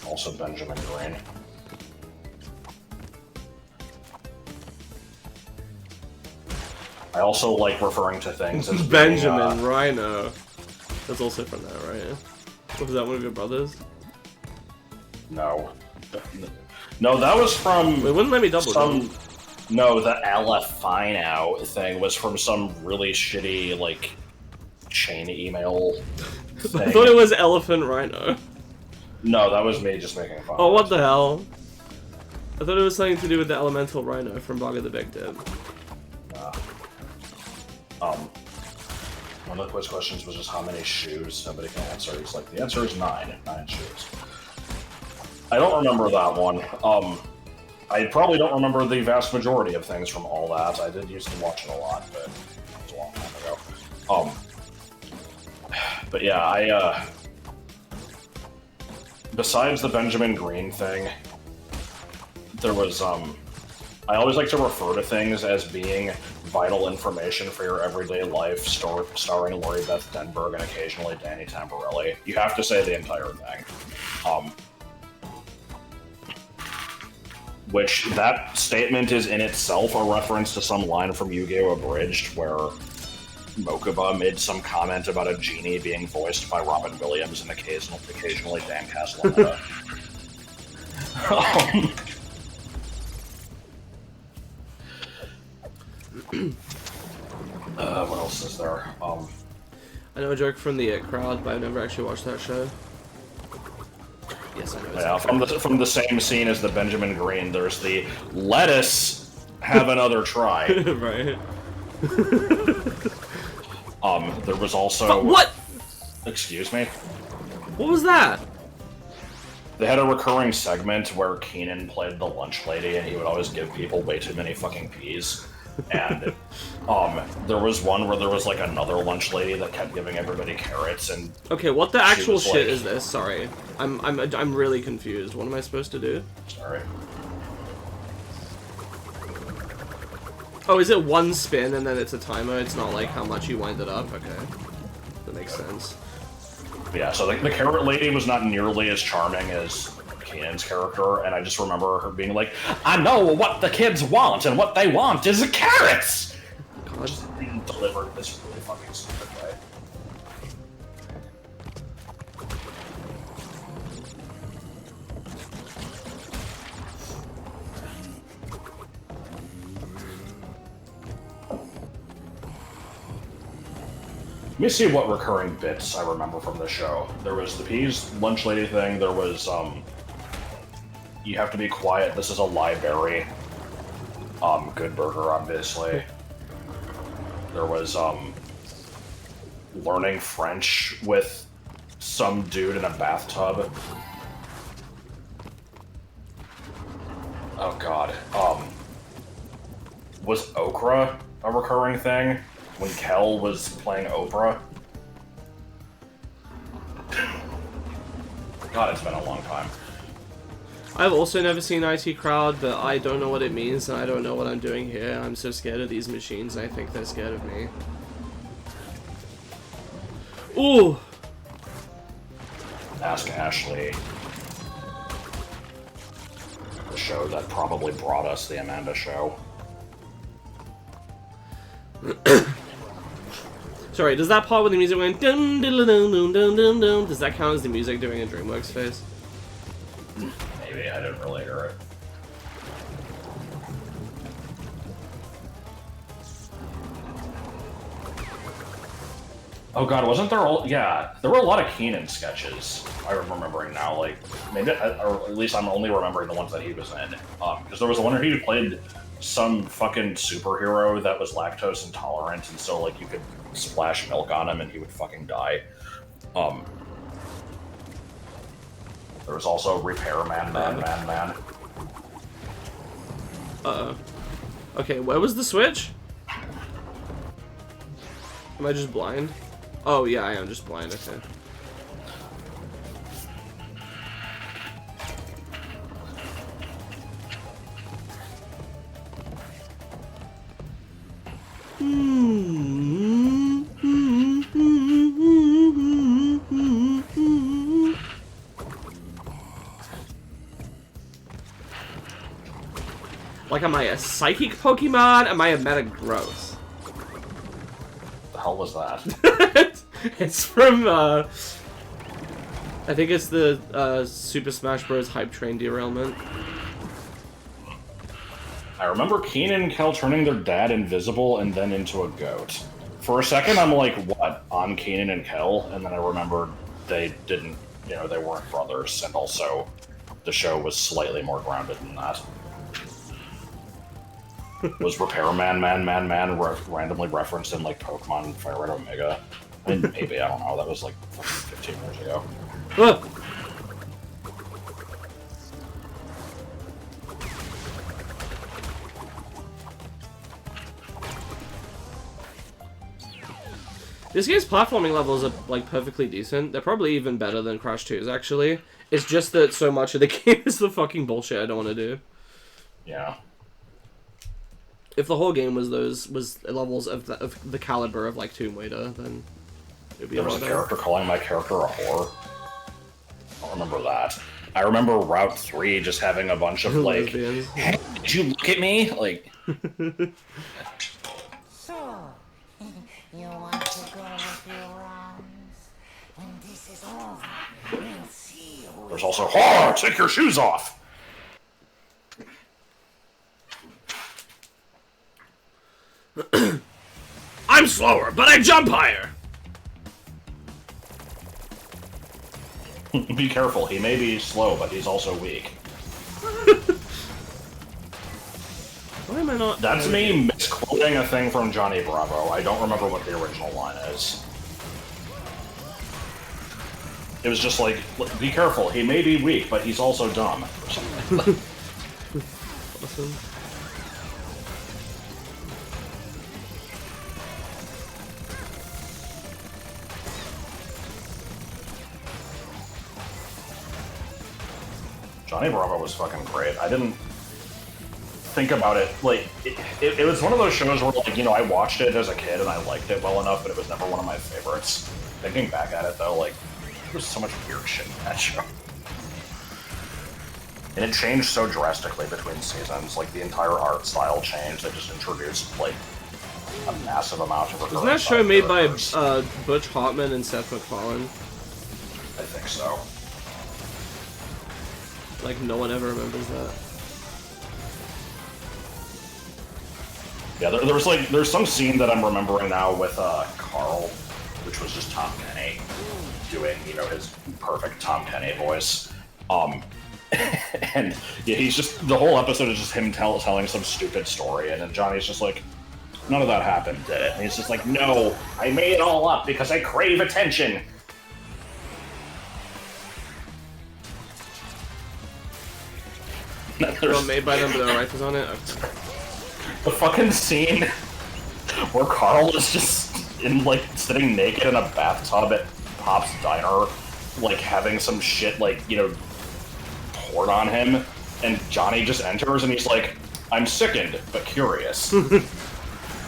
Also Benjamin Green. I also like referring to things as Benjamin being, Rhino. That's also from that, right? Was that one of your brothers? No. No, that was from... It wouldn't let me double jump. No, the Alafino thing was from some really shitty, like, chain email thing. I thought it was Elephant Rhino. No, that was me just making fun. Oh, what the hell? I thought it was something to do with the elemental rhino from Bog of the Bikdip. One of the quiz questions was just how many shoes nobody can answer. He's like, the answer is 9. 9 shoes. I don't remember that one. I probably don't remember the vast majority of things from All That. I did used to watch it a lot, but it was a long time ago. But yeah, besides the Benjamin Green thing, there was, I always like to refer to things as being vital information for your everyday life, starring Lori Beth Denberg and occasionally Danny Tamborelli. You have to say the entire thing. Which, that statement is in itself a reference to some line from Yu-Gi-Oh! Abridged, where Mokuba made some comment about a genie being voiced by Robin Williams and occasionally Dan Castellaneta. What else is there? I know a joke from the It Crowd, but I've never actually watched that show. Yes, I know. Yeah, from the same scene as the Benjamin Green, there's the "Let us have another try." Right. There was also... But what? Excuse me? What was that? They had a recurring segment where Keenan played the lunch lady, and he would always give people way too many fucking peas. And there was one where there was like another lunch lady that kept giving everybody carrots, and okay, what the actual shit like, is this? Sorry, I'm really confused. What am I supposed to do? Sorry. Oh, is it one spin and then it's a timer? It's not like how much you wind it up. Okay, that makes sense. Yeah, so the carrot lady was not nearly as charming as Keenan's character, and I just remember her being like, "I know what the kids want, and what they want is carrots!" God. Just delivered this really fucking stupid way. Let me see what recurring bits I remember from the show. There was the peas lunch lady thing, there was, you have to be quiet, this is a library. Good Burger, obviously. There was, learning French with some dude in a bathtub. Oh god. Was Okra a recurring thing when Kel was playing Oprah? God, it's been a long time. I've also never seen IT Crowd, but I don't know what it means, and I don't know what I'm doing here. I'm so scared of these machines, I think they're scared of me. Ooh! Ask Ashley. The show that probably brought us the Amanda Show. Sorry, does that part with the music going dun dun dun dun dun dun dun, does that count as the music doing a DreamWorks face? Maybe, I didn't really hear it. Oh god, wasn't there all... Yeah, there were a lot of Keenan sketches, I'm remembering now, like, maybe, or at least I'm only remembering the ones that he was in. Because there was one where he played some fucking superhero that was lactose intolerant, and so, like, you could splash milk on him and he would fucking die. There was also Repairman, Man. Uh-oh. Okay, where was the switch? Am I just blind? Oh, yeah, I am just blind, okay. Like, am I a psychic Pokemon? Am I a Metagross? The hell was that? It's from, I think it's the, Super Smash Bros. Hype Train derailment. I remember Keenan and Kel turning their dad invisible and then into a goat. For a second, I'm like, what? On Keenan and Kel? And then I remembered they didn't, you know, they weren't brothers, and also the show was slightly more grounded than that. Was Repairman, Man randomly referenced in, like, Pokemon Fire Red Omega? I mean, maybe, I don't know, that was, like, 15 years ago. Look! This game's platforming levels are, like, perfectly decent. They're probably even better than Crash 2's, actually. It's just that so much of the game is the fucking bullshit I don't want to do. Yeah. If the whole game was levels of the caliber of, like, Tomb Raider, then it would be There was a character calling my character a whore. I don't remember that. I remember Route 3 just having a bunch of, like, hey, did you look at me? Like... So, you want to go with your arms? When this is over, we'll see who... There's also, whore, take your shoes off! I'm slower, but I jump higher! Be careful, he may be slow, but he's also weak. Why am I not... That's me misquoting a thing from Johnny Bravo. I don't remember what the original line is. It was just like, be careful, he may be weak, but he's also dumb. Or something. Awesome. Johnny Bravo was fucking great. I didn't think about it, like, it was one of those shows where, like, you know, I watched it as a kid and I liked it well enough, but it was never one of my favorites. Thinking back at it, though, like, there's so much weird shit in that show. And it changed so drastically between seasons, like, the entire art style changed. They just introduced, like, a massive amount of recurring Isn't that show made by characters. Butch Hartman and Seth MacFarlane? I think so. Like, no one ever remembers that. Yeah, there's like, there's some scene that I'm remembering now with Carl, which was just Tom Kenny doing, you know, his perfect Tom Kenny voice. And yeah, he's just, the whole episode is just him telling some stupid story, and then Johnny's just like, none of that happened, did it? And he's just like, no, I made it all up because I crave attention. They're all made by them, but their rifles on it? Okay. The fucking scene where Carl is just like sitting naked in a bathtub at Pop's diner, like having some shit like, poured on him, and Johnny just enters and he's like, "I'm sickened, but curious."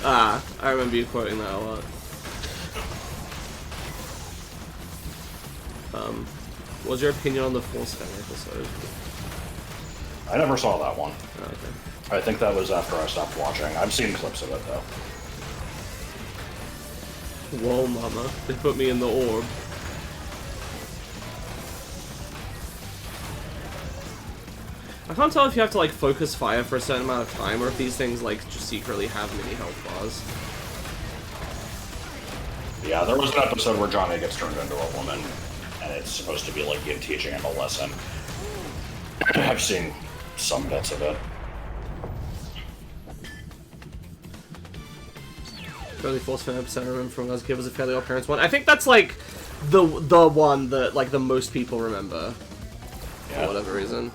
I remember you quoting that a lot. What was your opinion on the Force Fan episode? I never saw that one. Oh, okay. I think that was after I stopped watching. I've seen clips of it, though. Whoa, mama. They put me in the orb. I can't tell if you have to, like, focus fire for a certain amount of time, or if these things, like, just secretly have mini health bars. Yeah, there was an episode where Johnny gets turned into a woman, and it's supposed to be, like, you teaching him a lesson. I've seen some bits of it. Early Force Fan episode I remember from when I was a kid was a Fairly Odd Parents one. I think that's, like, the one that, like, the most people remember. Yeah. For whatever reason.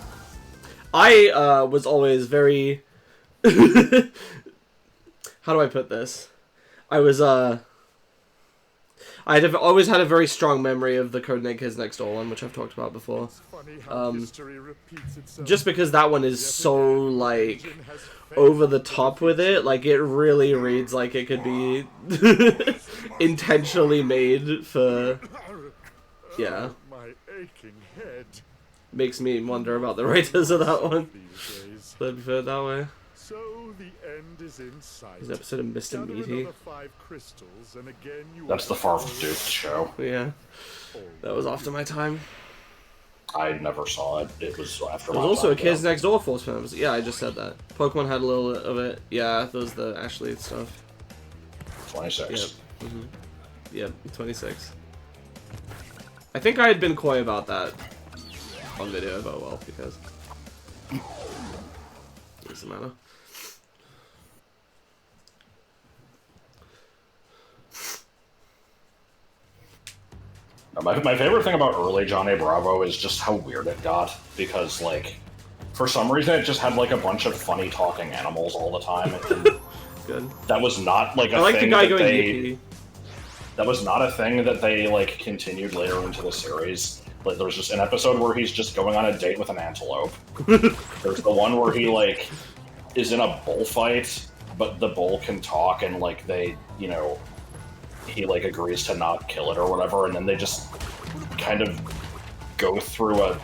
I was always very... How do I put this? I was, always had a very strong memory of the Codename Kids Next Door one, which I've talked about before. Just because that one is so, like, over the top with it. Like, it really reads like it could be intentionally made for... Yeah. My aching head. Makes me wonder about the writers of that one. Let me put it that way. So the end is in sight. There's an episode of Mr. Meaty. That's the Far from Duke show. Yeah. That was after my time. I never saw it. It was after my There was also time, a Kids Next Door Force Fan. Yeah, I just said that. Pokemon had a little bit of it. Yeah, there was the Ashley stuff. 26. Yep. Yep, 26. I think I had been coy about that on video, but well, because... Doesn't matter. My favorite thing about early Johnny Bravo is just how weird it got, because, like, for some reason it just had, like, a bunch of funny talking animals all the time. Good. That was not, like, a I like thing the guy that going they... yippee. That was not a thing that they, like, continued later into the series. Like, there was just an episode where he's just going on a date with an antelope. There's the one where he, like, is in a bullfight, but the bull can talk, and, like, they, he, like, agrees to not kill it or whatever, and then they just kind of go through a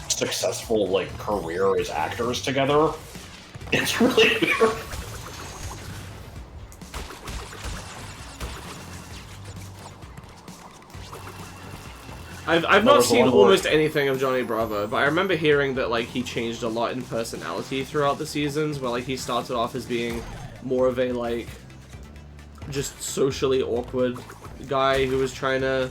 successful, like, career as actors together. It's really weird. I've not seen almost anything of Johnny Bravo, but I remember hearing that, like, he changed a lot in personality throughout the seasons, where, like, he started off as being more of a, like, just socially awkward guy who was trying to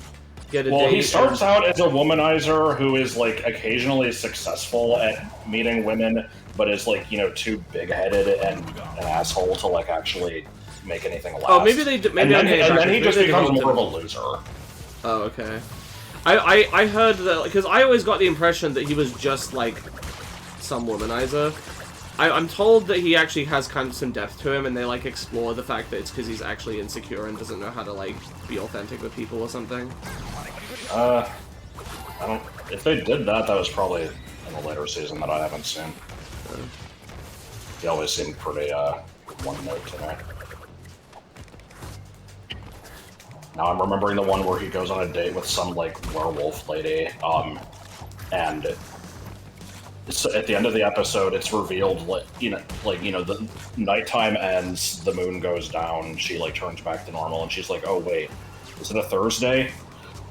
get a date. Well, he starts out as a womanizer who is, like, occasionally successful at meeting women, but is, like, too big-headed and an asshole to, like, actually make anything last. Oh, maybe they did. And then he just becomes more of a loser. Oh, okay. I heard that, because I always got the impression that he was just, like, some womanizer. I'm told that he actually has kind of some depth to him, and they, like, explore the fact that it's because he's actually insecure and doesn't know how to, like, be authentic with people or something. I don't... If they did that, that was probably in the later season that I haven't seen. He always seemed pretty, one note to me. Now I'm remembering the one where he goes on a date with some, like, werewolf lady, and it's, at the end of the episode, it's revealed, like, the nighttime ends, the moon goes down, she, like, turns back to normal, and she's like, oh, wait, is it a Thursday?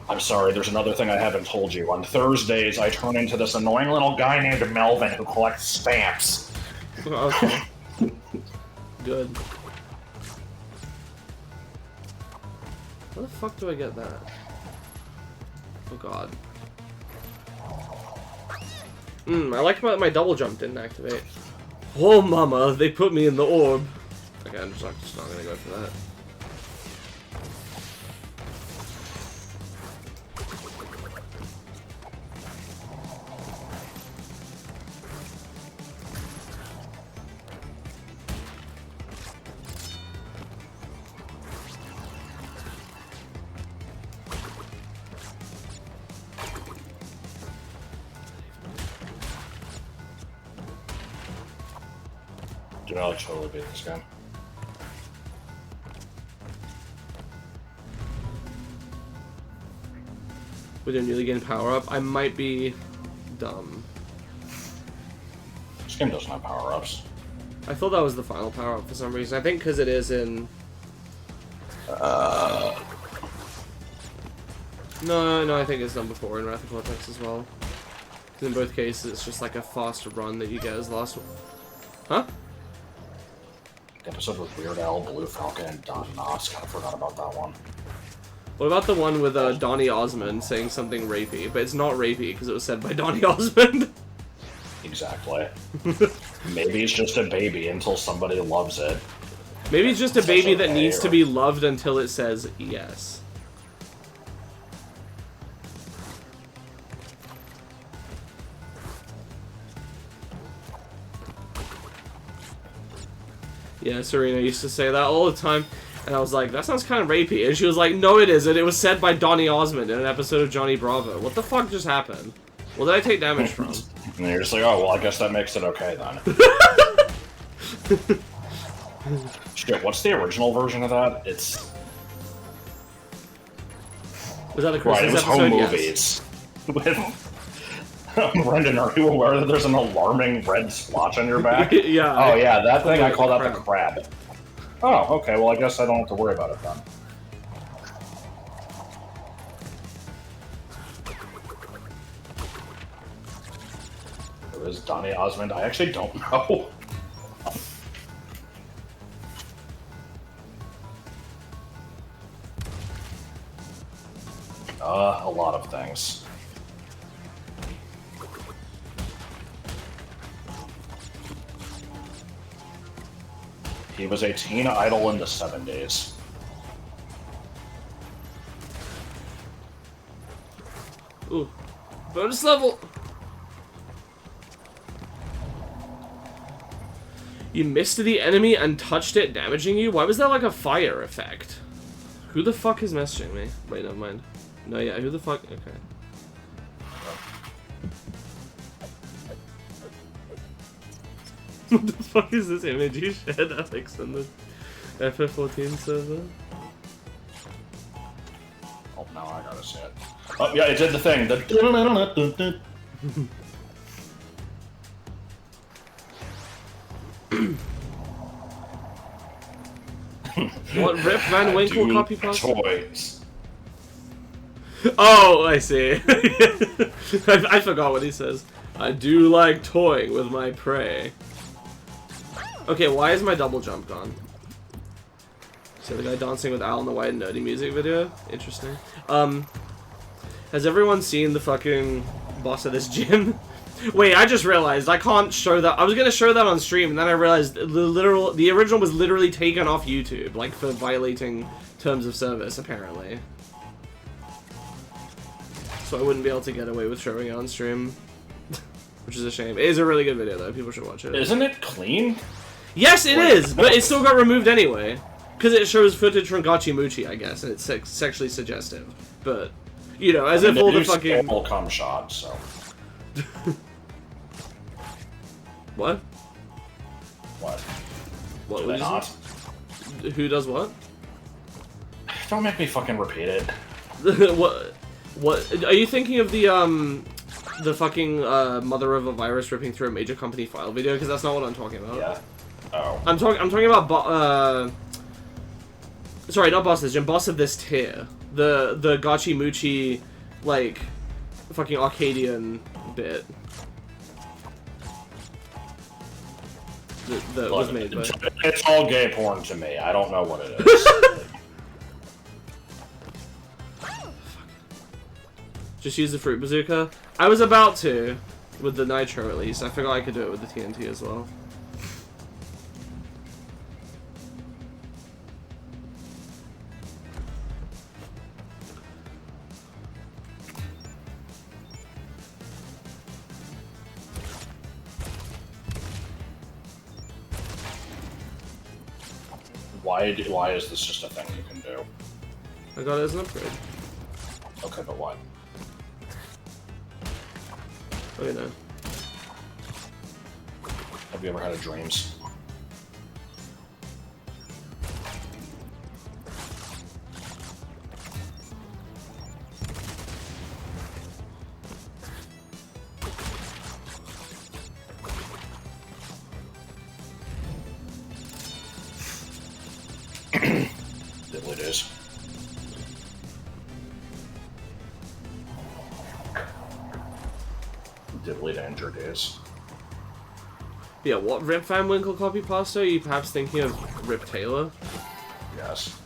I'm sorry, there's another thing I haven't told you. On Thursdays, I turn into this annoying little guy named Melvin who collects stamps. Okay. Good. Where the fuck do I get that? Oh god. I like my double jump didn't activate. Oh mama, they put me in the orb. Okay, I'm just not gonna go for that. Dude, I'll totally beat this game. With a newly gained power-up, I might be dumb. This game doesn't have power-ups. I thought that was the final power-up for some reason. I think because it is in... No, I think it's done before in Wrath of Cortex as well. 'Cause in both cases, it's just like a fast run that you get as the last one. Huh? The episode with Weird Al, Blue Falcon, and Don Knotts. I forgot about that one. What about the one with Donny Osmond saying something rapey? But it's not rapey because it was said by Donny Osmond. Exactly. Maybe it's just a baby until somebody loves it. Maybe it's just a baby that okay, needs to be loved until it says yes. Yeah, Serena used to say that all the time, and I was like, that sounds kind of rapey. And she was like, no it isn't, it was said by Donny Osmond in an episode of Johnny Bravo. What the fuck just happened? What did I take damage from? And you're just like, oh, well, I guess that makes it okay then. Shit, what's the original version of that? It's... Was that a Right, Christmas it was episode? home Yes. movies. With... Brendan, are you aware that there's an alarming red splotch on your back? Yeah. Oh yeah, that thing, I call that crab. the crab. Oh, okay, well I guess I don't have to worry about it then. Who is Donny Osmond? I actually don't know. A lot of things. He was a teen idol in the 70s. Ooh. Bonus level! You missed the enemy and touched it, damaging you? Why was that like a fire effect? Who the fuck is messaging me? Wait, never mind. No, yeah, who the fuck? Okay. What the fuck is this image you shared, Alex, on the FF14 server? Oh, now I gotta see it. Oh, yeah, it did the thing. The... What, Rip Van Winkle copy paste? Toys. Oh, I see. I forgot what he says. I do like toying with my prey. Okay, why is my double jump gone? So the guy dancing with Al in the white nerdy music video? Interesting. Has everyone seen the fucking boss of this gym? Wait, I just realized I can't show that. I was gonna show that on stream, and then I realized the original was literally taken off YouTube, like for violating terms of service, apparently. So I wouldn't be able to get away with showing it on stream, which is a shame. It is a really good video though. People should watch it. Isn't it clean? Yes, it is, but it still got removed anyway. Because it shows footage from Gachimuchi, I guess, and it's sexually suggestive. But, you know, as if all the fucking... All cum shot, so... What? What? What Do would they you not? say? Who does what? Don't make me fucking repeat it. What? Are you thinking of the fucking mother of a virus ripping through a major company file video? Because that's not what I'm talking about. Yeah. Oh. I'm talking about sorry, not boss of this gym, boss of this tier. The Gachimuchi, like, fucking Arcadian bit. That was made by... It's all gay porn to me. I don't know what it is. Just use the fruit bazooka. I was about to, with the nitro at least. I forgot I could do it with the TNT as well. Why is this just a thing you can do? I got it as an upgrade. Okay, but why? Oh, you know. Have you ever had a dreams? Diddly days. Diddly danger days. Yeah, what Rip Van Winkle copy pasta? Are you perhaps thinking of Rip Taylor? Yes.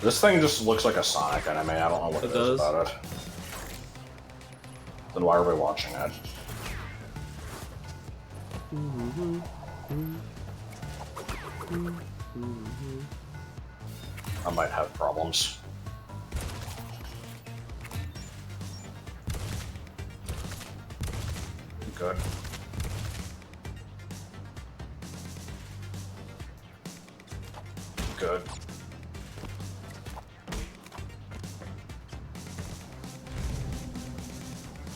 This thing just looks like a Sonic anime. I don't know what it is about it. Then why are we watching it? I might have problems. Good. Good.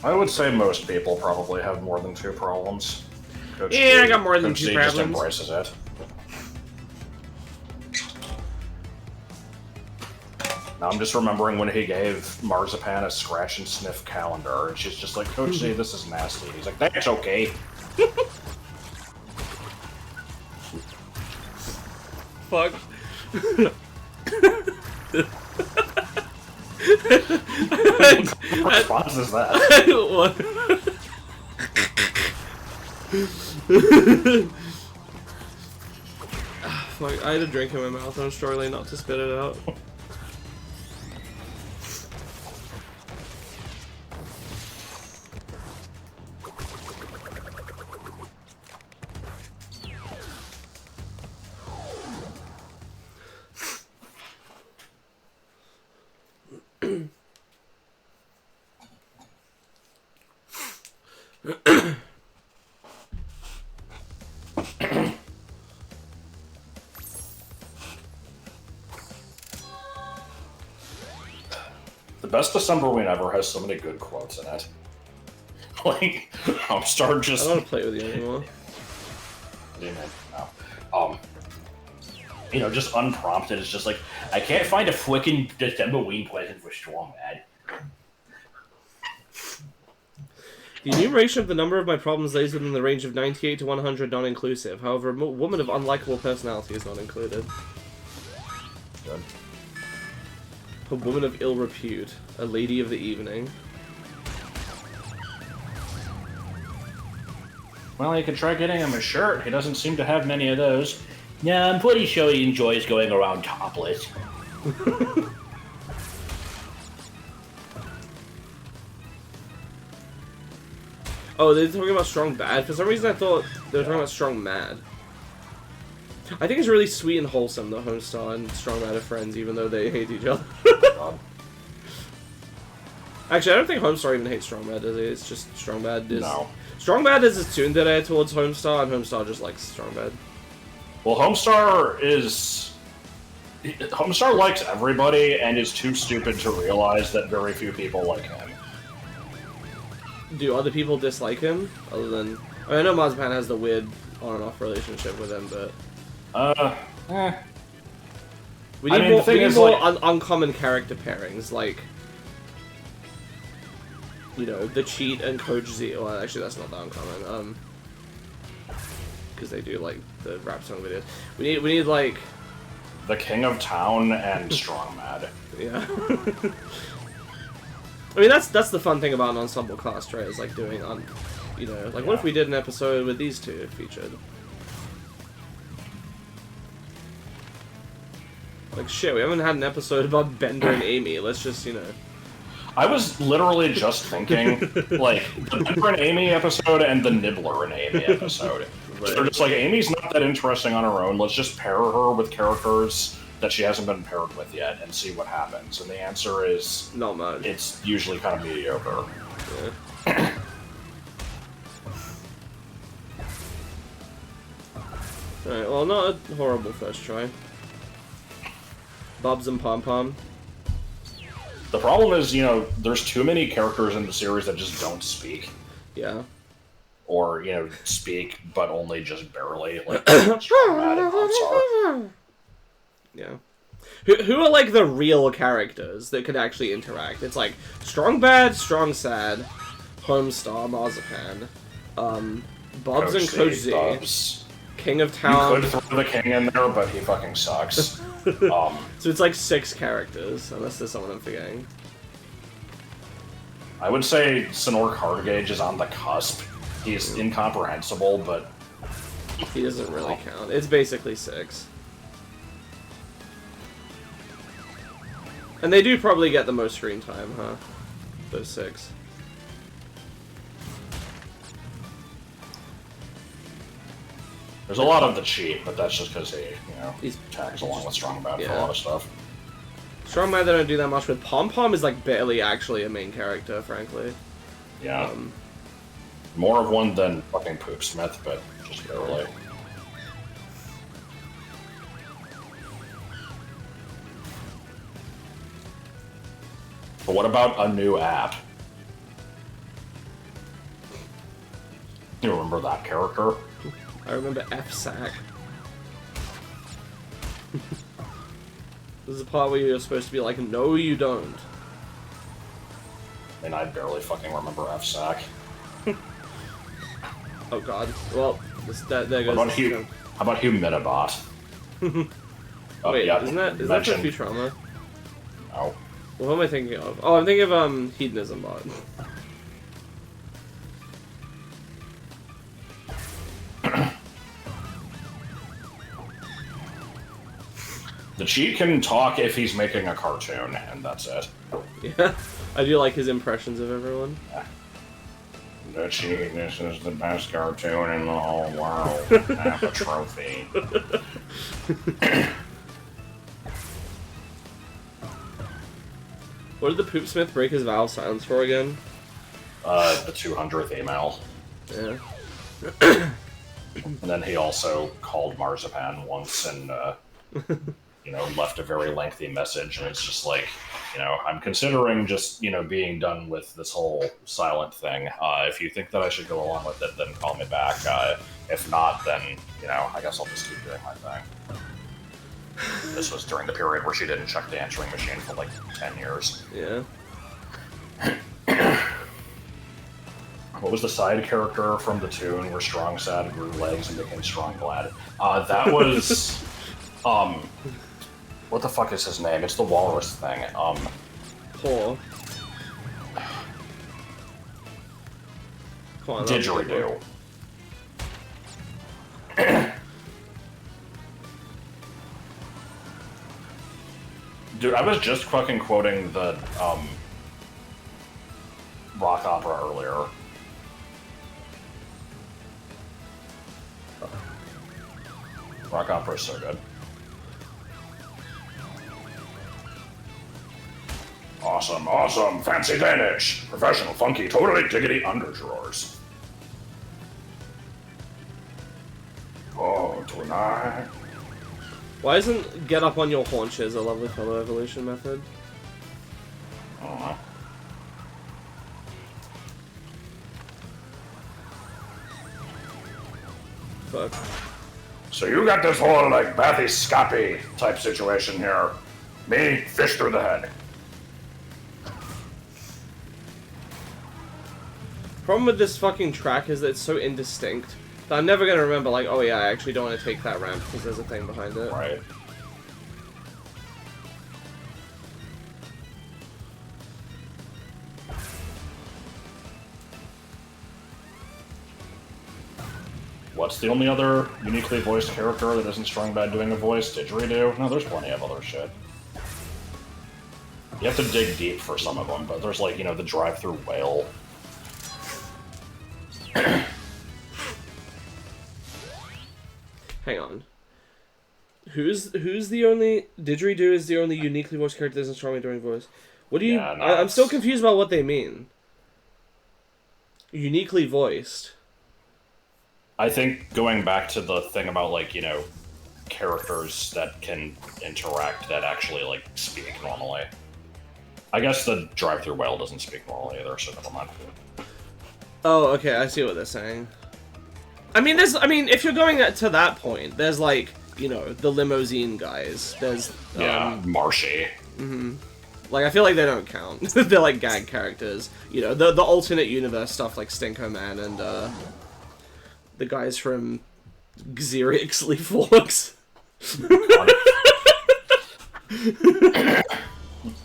I would say most people probably have more than 2 problems. Coach Yeah, D, I got more than Coach 2 D problems. just embraces it. Now I'm just remembering when he gave Marzipan a scratch and sniff calendar, and she's just like, Coach Z, this is nasty. He's like, that's okay. Fuck. What response is that? What? Fuck, I had a drink in my mouth and I'm struggling not to spit it out. The best Decemberween ever has so many good quotes in it. Like, Homestar I just... don't want to play with you anymore. What do you mean? No. You know, just unprompted, it's just like, I can't find a frickin' Decemberween present for Strong Bad. The enumeration of the number of my problems lays within the range of 98 to 100 non-inclusive. However, a woman of unlikable personality is not included. Good. A woman of ill repute. A lady of the evening. Well, you could try getting him a shirt. He doesn't seem to have many of those. Yeah, I'm pretty sure he enjoys going around topless. Oh, they're talking about Strong Bad? For some reason I thought they were talking about Strong Mad. I think it's really sweet and wholesome that Homestar and Strong Mad are friends, even though they hate each other. Actually, I don't think Homestar even hates Strong Mad, does he? It's just Strong Bad is... No. Strong Bad is a tsundere towards Homestar, and Homestar just likes Strong Bad. Well, Homestar is... Homestar likes everybody and is too stupid to realize that very few people like him. Do other people dislike him? Other than... I mean, I know Marzipan has the weird on and off relationship with him, but... We need more uncommon character pairings, like... You know, the Cheat and Coach Z. Well, actually, that's not that uncommon. Because they do, like, the rap song videos. We need, like... The King of Town and Strong Mad. Yeah. I mean, that's the fun thing about an ensemble cast, right? Is like doing you know, like what if we did an episode with these two featured? Like shit, we haven't had an episode about Bender and Amy. Let's just, you know. I was literally just thinking, like, the Bender and Amy episode and the Nibbler and Amy episode. Right. So they're just like, Amy's not that interesting on her own, let's just pair her with characters that she hasn't been paired with yet and see what happens. And the answer is... Not much. It's usually kind of mediocre. Yeah. Alright, well, not a horrible first try. Bobs and Pom Pom. The problem is, you know, there's too many characters in the series that just don't speak. Yeah. Or, you know, speak, but only just barely, like Strong Mad and Homestar. Yeah. Who are, like, the real characters that could actually interact? It's like, Strong Bad, Strong Sad, Homestar, Marzipan, Bubs and Coach Coach Z, Bubs. King of You Town. could throw the king in there, but he fucking sucks. So it's like 6 characters, unless there's someone I'm forgetting. I would say Sonor Cardgage is on the cusp. He's incomprehensible, but He doesn't really count. It's basically 6. And they do probably get the most screen time, huh? Those 6. there's a lot of the cheat, but that's just because He's tags along with Strong Bad for Yeah. a lot of stuff. Strong Man, they don't do that much with. Pom Pom is like barely actually a main character, frankly. Yeah. More of one than fucking Poopsmith, but just barely. But what about a new app? You remember that character? I remember FSAC. This is the part where you're supposed to be like, no, you don't. I mean, I barely fucking remember FSAC. Oh god. Well, there goes. How about Humidibot? Wait, yeah, isn't that for mention- Futurama? Oh. Well, who am I thinking of? Oh, I'm thinking of Hedonism Bot. The cheat can talk if he's making a cartoon, and that's it. Yeah, I do like his impressions of everyone. The cheat, this is the best cartoon in the whole world. Have a trophy. What did the Poopsmith break his vow of silence for again? The 200th email. Yeah. And then he also called Marzipan once and, left a very lengthy message, and it's just like, I'm considering just, being done with this whole silent thing. If you think that I should go along with it, then call me back. If not, then, I guess I'll just keep doing my thing. This was during the period where she didn't check the answering machine for like 10 years. Yeah. What was the side character from the tune where Strong Sad grew legs and became Strong Glad? That was, what the fuck is his name? It's the walrus thing. Poor. Come on, Didgeridoo. Dude, I was just fucking quoting the, rock opera earlier. Rock opera is so good. Awesome, awesome, fancy Danish, professional, funky, totally diggity underdrawers. Oh, tonight. Why isn't get up on your haunches a lovely color evolution method? I don't know. Fuck. So you got this whole, like, Bathy Scappy type situation here. Me, fish through the head. Problem with this fucking track is that it's so indistinct that I'm never gonna remember, like, oh yeah, I actually don't want to take that ramp because there's a thing behind it. Right. What's the only other uniquely voiced character that isn't Strong Bad doing a voice? Didgeridoo? No, there's plenty of other shit. You have to dig deep for some of them, but there's like, the drive-through whale. Hang on. Who's the only... Didgeridoo is the only uniquely voiced character that isn't strongly doing voice. What do you... Yeah, no, I'm still confused about what they mean. Uniquely voiced. I think going back to the thing about, like, characters that can interact that actually, like, speak normally. I guess the drive-through whale doesn't speak normally either, so never mind. Oh, okay, I see what they're saying. I mean, if you're going to that point, there's, like, the limousine guys. There's, Yeah, Marshy. Like, I feel like they don't count. They're like gag characters. You know, the alternate universe stuff like Stinko Man and the guys from Xerix Leaf Walks.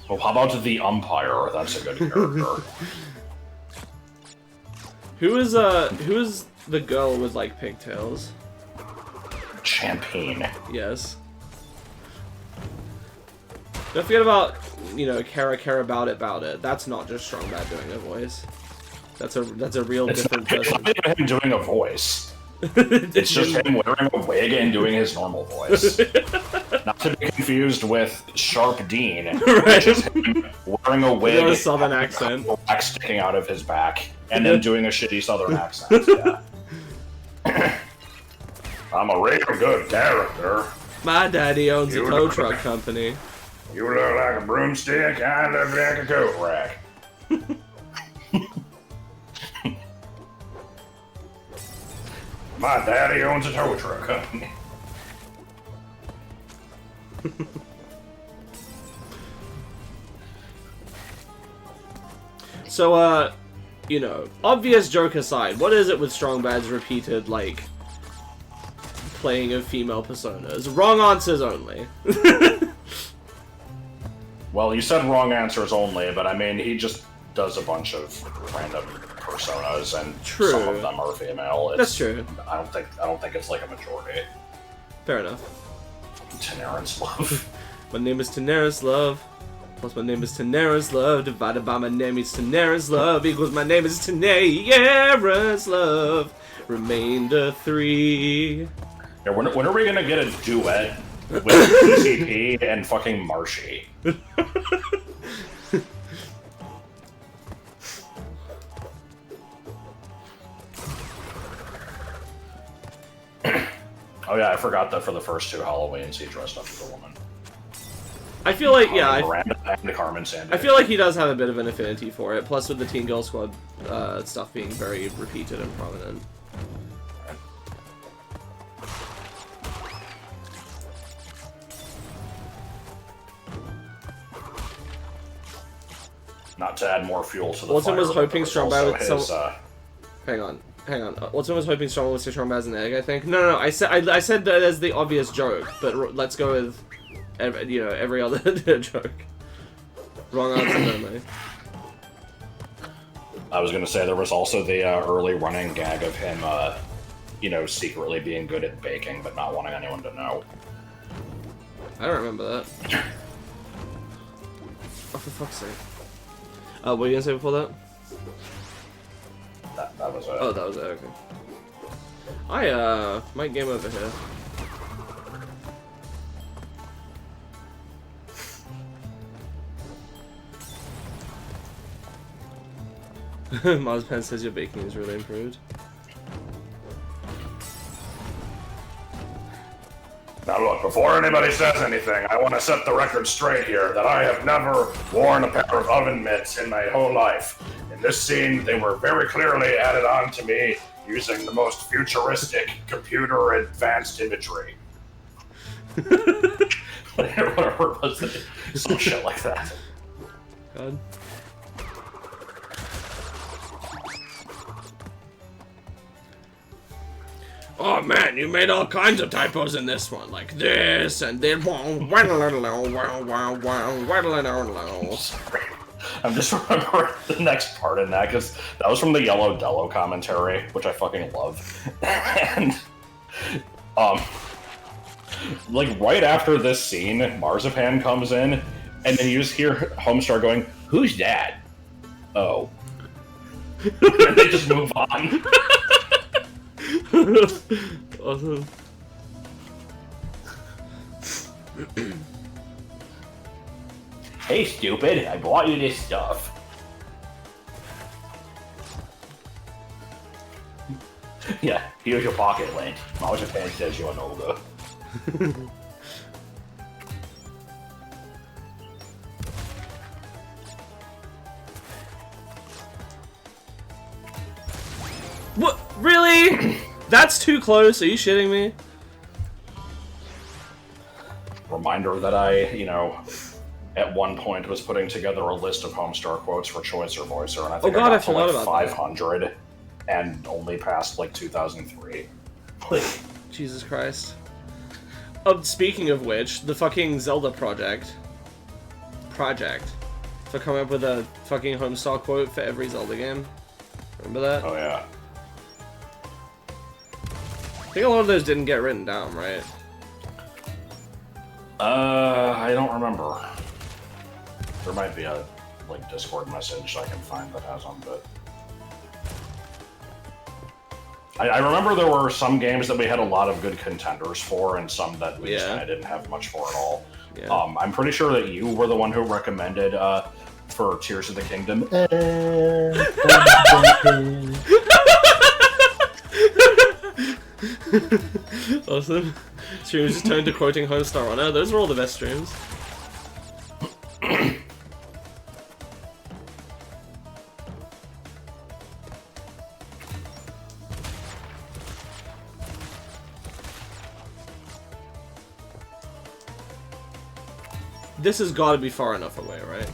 Well, how about the umpire? That's a good character. Who is the girl with like pigtails? Champagne. Yes. Don't forget about, you know, care about it. That's not just Strong Bad doing a voice. That's a real different person. It's not even him doing a voice. It's just him wearing a wig and doing his normal voice. Not to be confused with Sharp Dean, which is him wearing a wig with a southern accent, black sticking out of his back, and then doing a shitty southern accent. Yeah. I'm a real good character. My daddy owns a tow truck company. You look like a broomstick, I look like a coat rack. My daddy owns a tow truck company. So, you know, obvious joke aside, what is it with Strong Bad's repeated, like, playing of female personas? Wrong answers only. Well, you said wrong answers only, but I mean, he just does a bunch of random personas, and some of them are female. That's true. I don't think it's like a majority. Fair enough. Tenerance Love. My name is Tenerance Love. Plus my name is Tenerance Love. Divided by my name is Tenerance Love. Equals my name is Tenerance Love. Remainder 3. Yeah, when are we gonna get a duet with PCP and fucking Marshy? Oh yeah, I forgot that for the first 2 Halloweens he dressed up as a woman. I feel like, yeah, Miranda and Carmen Sandiego. I feel like he does have a bit of an affinity for it, plus with the Teen Girl Squad stuff being very repeated and prominent. Not to add more fuel to the Watson fire. was hoping Strong Bad would... Hang on. Watson was hoping Strong would say Strong Bad as an egg, I think. No, I said that as the obvious joke, but let's go with, you know, every other joke. Wrong answer only. I was gonna say there was also the early running gag of him, you know, secretly being good at baking, but not wanting anyone to know. I don't remember that. Oh, for fuck's sake. What were you gonna say before that? That was it. Oh, that was it, okay. I, might game over here. Marspan says your baking is really improved. Now look, before anybody says anything, I want to set the record straight here that I have never worn a pair of oven mitts in my whole life. In this scene, they were very clearly added on to me using the most futuristic, computer-advanced imagery. Whatever it was, some shit like that. God. Oh man, you made all kinds of typos in this one, like this and then. I'm just remembering the next part in that, because that was from the Yellow Dello commentary, which I fucking love. And, like, right after this scene, Marzipan comes in, and then you just hear Homestar going, "Who's that?" Oh. And they just move on. Awesome. Hey, stupid, I bought you this stuff. Yeah, here's your pocket lint. Marzipan says you're an ogre. What? Really? That's too close? Are you shitting me? Reminder that I, you know, at one point was putting together a list of Homestar quotes for Choice or Voicer, and I think Oh God, I I got to forgot like about 500 and only passed like 2003. Jesus Christ. Speaking of which, the fucking Zelda project for coming up with a fucking Homestar quote for every Zelda game. Remember that? Oh yeah. I think a lot of those didn't get written down, right? I don't remember. There might be a like Discord message I can find that has them, but I remember there were some games that we had a lot of good contenders for, and some that we just kind of didn't have much for at all. Yeah. I'm pretty sure that you were the one who recommended for Tears of the Kingdom. Awesome. Streams just turned to quoting Homestar Runner. Those were all the best streams. This has got to be far enough away, right?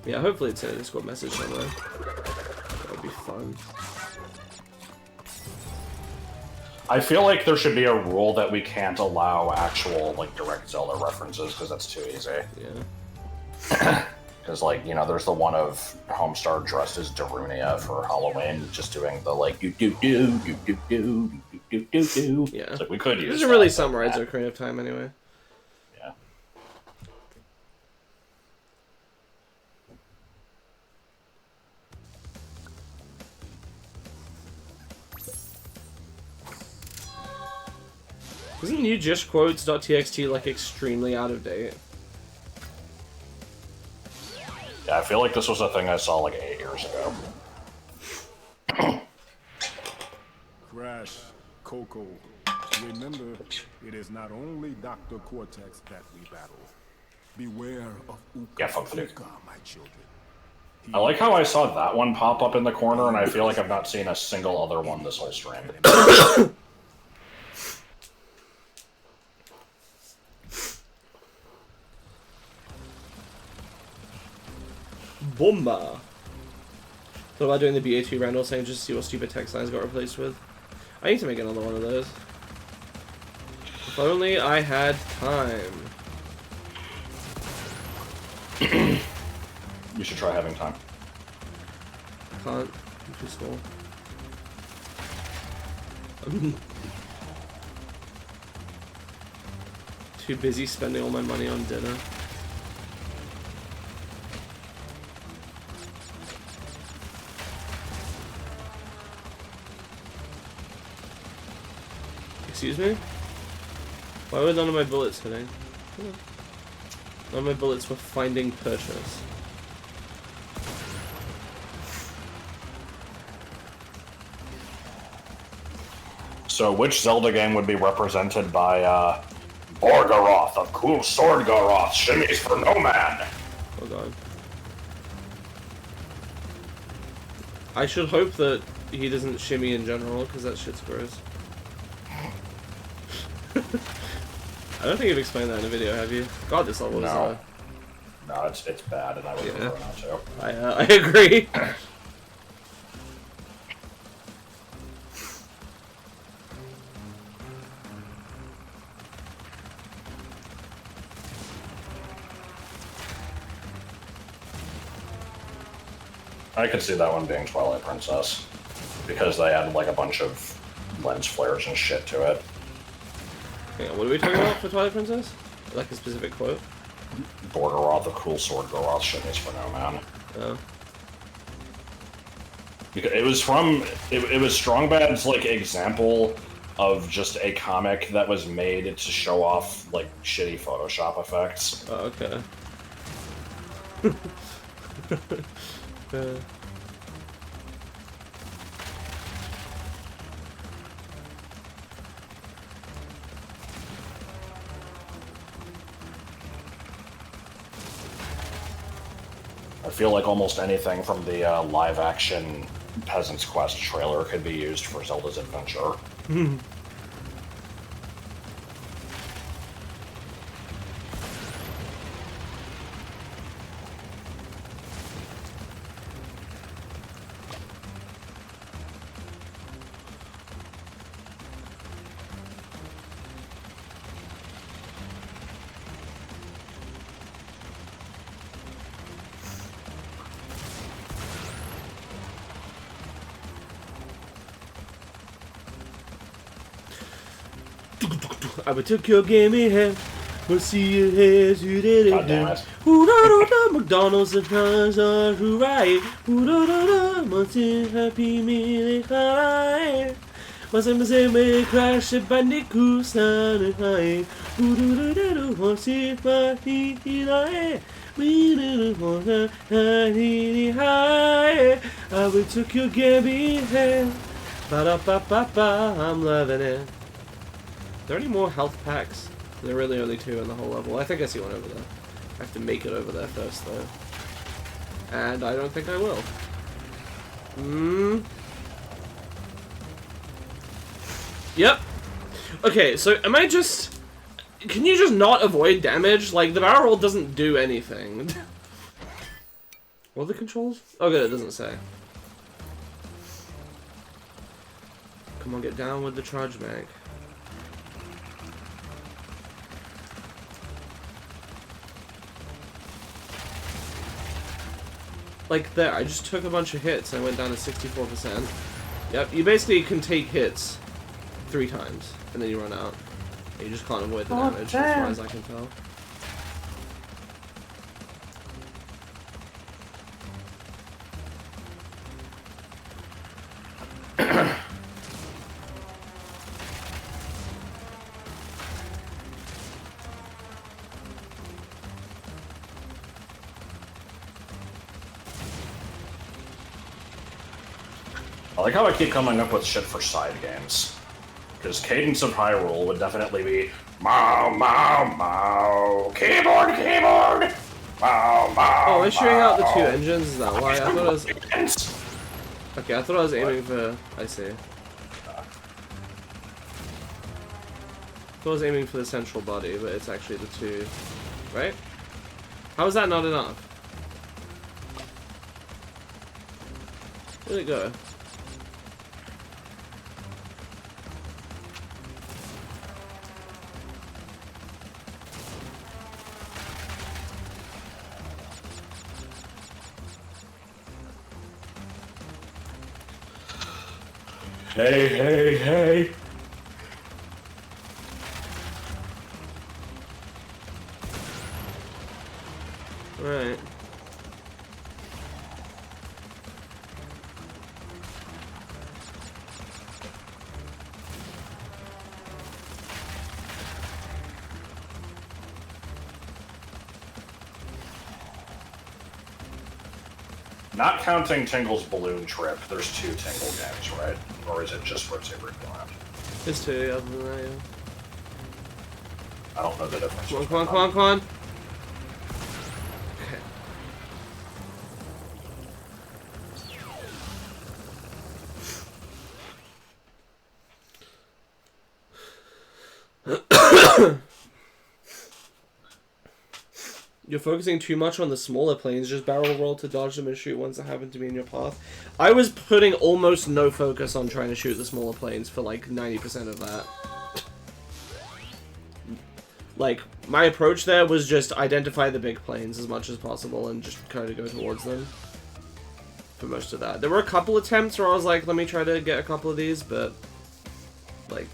Yeah, hopefully it's in a Discord message somewhere. That would be fun. I feel like there should be a rule that we can't allow actual like direct Zelda references because that's too easy. Yeah. Because like, you know, there's the one of Homestar dressed as Darunia for Halloween, just doing the like do do do do do do do do do. Yeah. It's like we could use. It doesn't really summarize Ocarina of Time anyway. Yeah. Isn't new justquotes.txt like extremely out of date? Yeah, I feel like this was a thing I saw like 8 years ago. Crash, Coco. Remember, it is not only Dr. Cortex that we battle. Beware of Uka Yeah, fuck the Uka, my children. I like how I saw that one pop up in the corner, and I feel like I've not seen a single other one this whole stream. Bomba! Thought about doing the BA2 Randall saying just to see what stupid text lines got replaced with. I need to make another one of those. If only I had time. You should try having time. Can't. I'm too small. Too busy spending all my money on dinner. Excuse me? Why were none of my bullets hitting? None of my bullets were finding purchase. So, which Zelda game would be represented by Borgaroth of Cool Sword Garoth, Shimmies for No Man? Oh god. I should hope that he doesn't shimmy in general, because that shit's gross. I don't think you've explained that in a video, have you? God, this level is No, it's bad, and I would prefer not to. I agree. I could see that one being Twilight Princess, because they added like a bunch of lens flares and shit to it. Hang on, what are we talking about for Twilight Princess? Like a specific quote? Borgaroth of Cool Sword Garoth, Shimmies for No Man. Oh. Because it was from it was Strongbad's like example of just a comic that was made to show off like shitty Photoshop effects. Oh, okay. I feel like almost anything from the live-action Peasant's Quest trailer could be used for Zelda's Adventure. I would took your game in hand. We'll see you here today. God damn it. McDonald's and fries are right. Martin happy meal high. Was a me crash a Bandicoot sound high. What's it my high? We didn't want to high. I would took your game in hand. Ba-da-ba-ba-ba, I'm loving it. Are there any more health packs? There are really only 2 in the whole level. I think I see one over there. I have to make it over there first, though. And I don't think I will. Yep. Okay, so am I just... Can you just not avoid damage? Like, the barrel roll doesn't do anything. What are the controls? Oh, good, it doesn't say. Come on, get down with the charge mag. Like there, I just took a bunch of hits and I went down to 64%. Yep, you basically can take hits 3 times, and then you run out. You just can't avoid the damage, as far as I can tell. I like how I keep coming up with shit for side games. Because Cadence of Hyrule would definitely be Mow, Mow, Mow, Keyboard, Keyboard, Mow, Mow. Oh, am I shooting out the 2 engines? Is that why? I thought I was... Okay, I thought I was aiming for... I see. I thought I was aiming for the central body, but it's actually the 2... Right? How is that not enough? Where'd it go? Hey, hey, hey. Right. Not counting Tingle's balloon trip, there's 2 Tingle games, right? Or is it just Rotate Rewind? There's 2 other than that, yeah. I don't know the difference. Come on, come on, come on, come on. You're focusing too much on the smaller planes. Just barrel roll to dodge them and shoot ones that happen to be in your path. I was putting almost no focus on trying to shoot the smaller planes for like 90% of that. Like, my approach there was just identify the big planes as much as possible and just kind of go towards them for most of that. There were a couple attempts where I was like, let me try to get a couple of these, but like,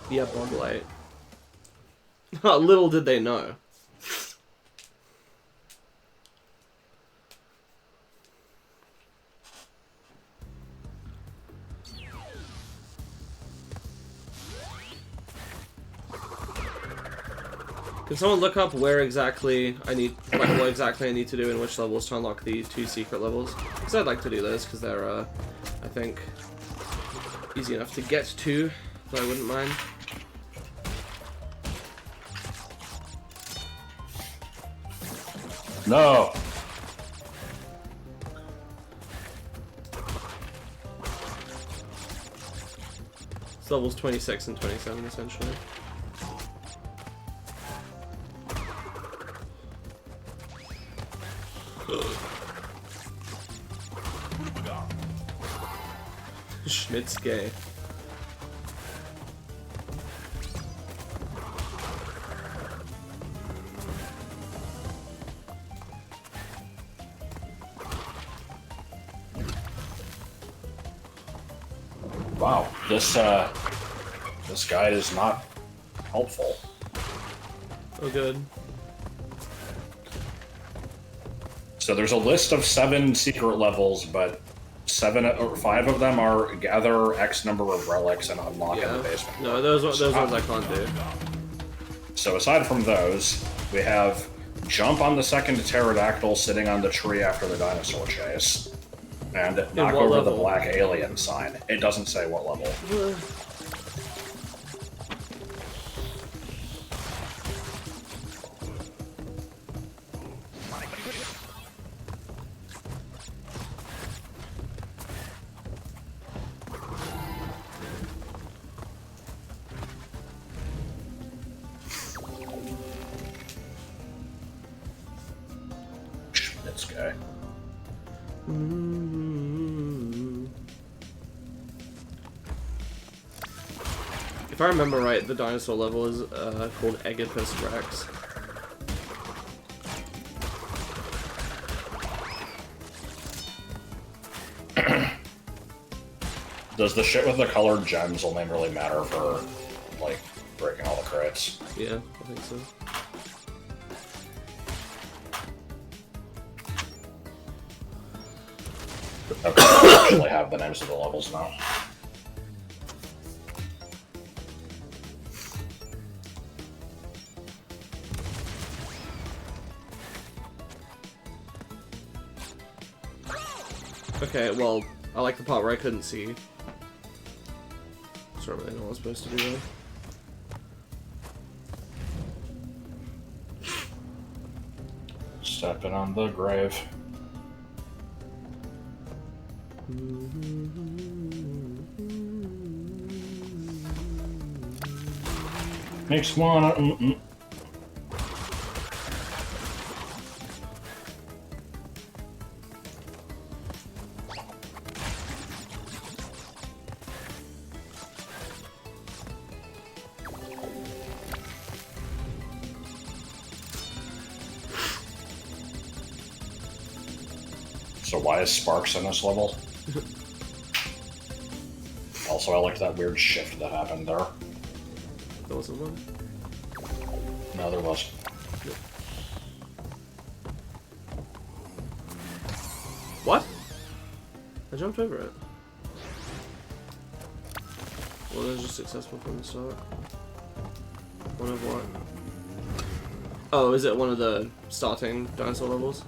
yeah, bug light. Little did they know. Can someone look up where exactly I need, like, what exactly I need to do in which levels to unlock the 2 secret levels? Because I'd like to do those, because they're, I think, easy enough to get to, so I wouldn't mind. No! It's levels 26 and 27, essentially. Schmidt's gay. Wow, this guide is not helpful. Oh, good. So there's a list of 7 secret levels, but 7 or 5 of them are gather X number of relics and unlock in the basement. No, those ones I can't do. So aside from those, we have jump on the second pterodactyl sitting on the tree after the dinosaur chase. And knock over the black alien sign. It doesn't say what level. This guy. If I remember right, the dinosaur level is called Oedipus Rex. Does the shit with the colored gems only really matter for, like, breaking all the crates? Yeah, I think so. Okay, I actually have the names of the levels now. Okay, well, I like the part where I couldn't see. So I don't really know what I was supposed to do there. Stepping on the grave. Makes one. So why is Sparks in this level? Also, I liked that weird shift that happened there. There wasn't one? No, there was. What? I jumped over it. Well, that was just successful from the start. One of what? Oh, is it one of the starting dinosaur levels?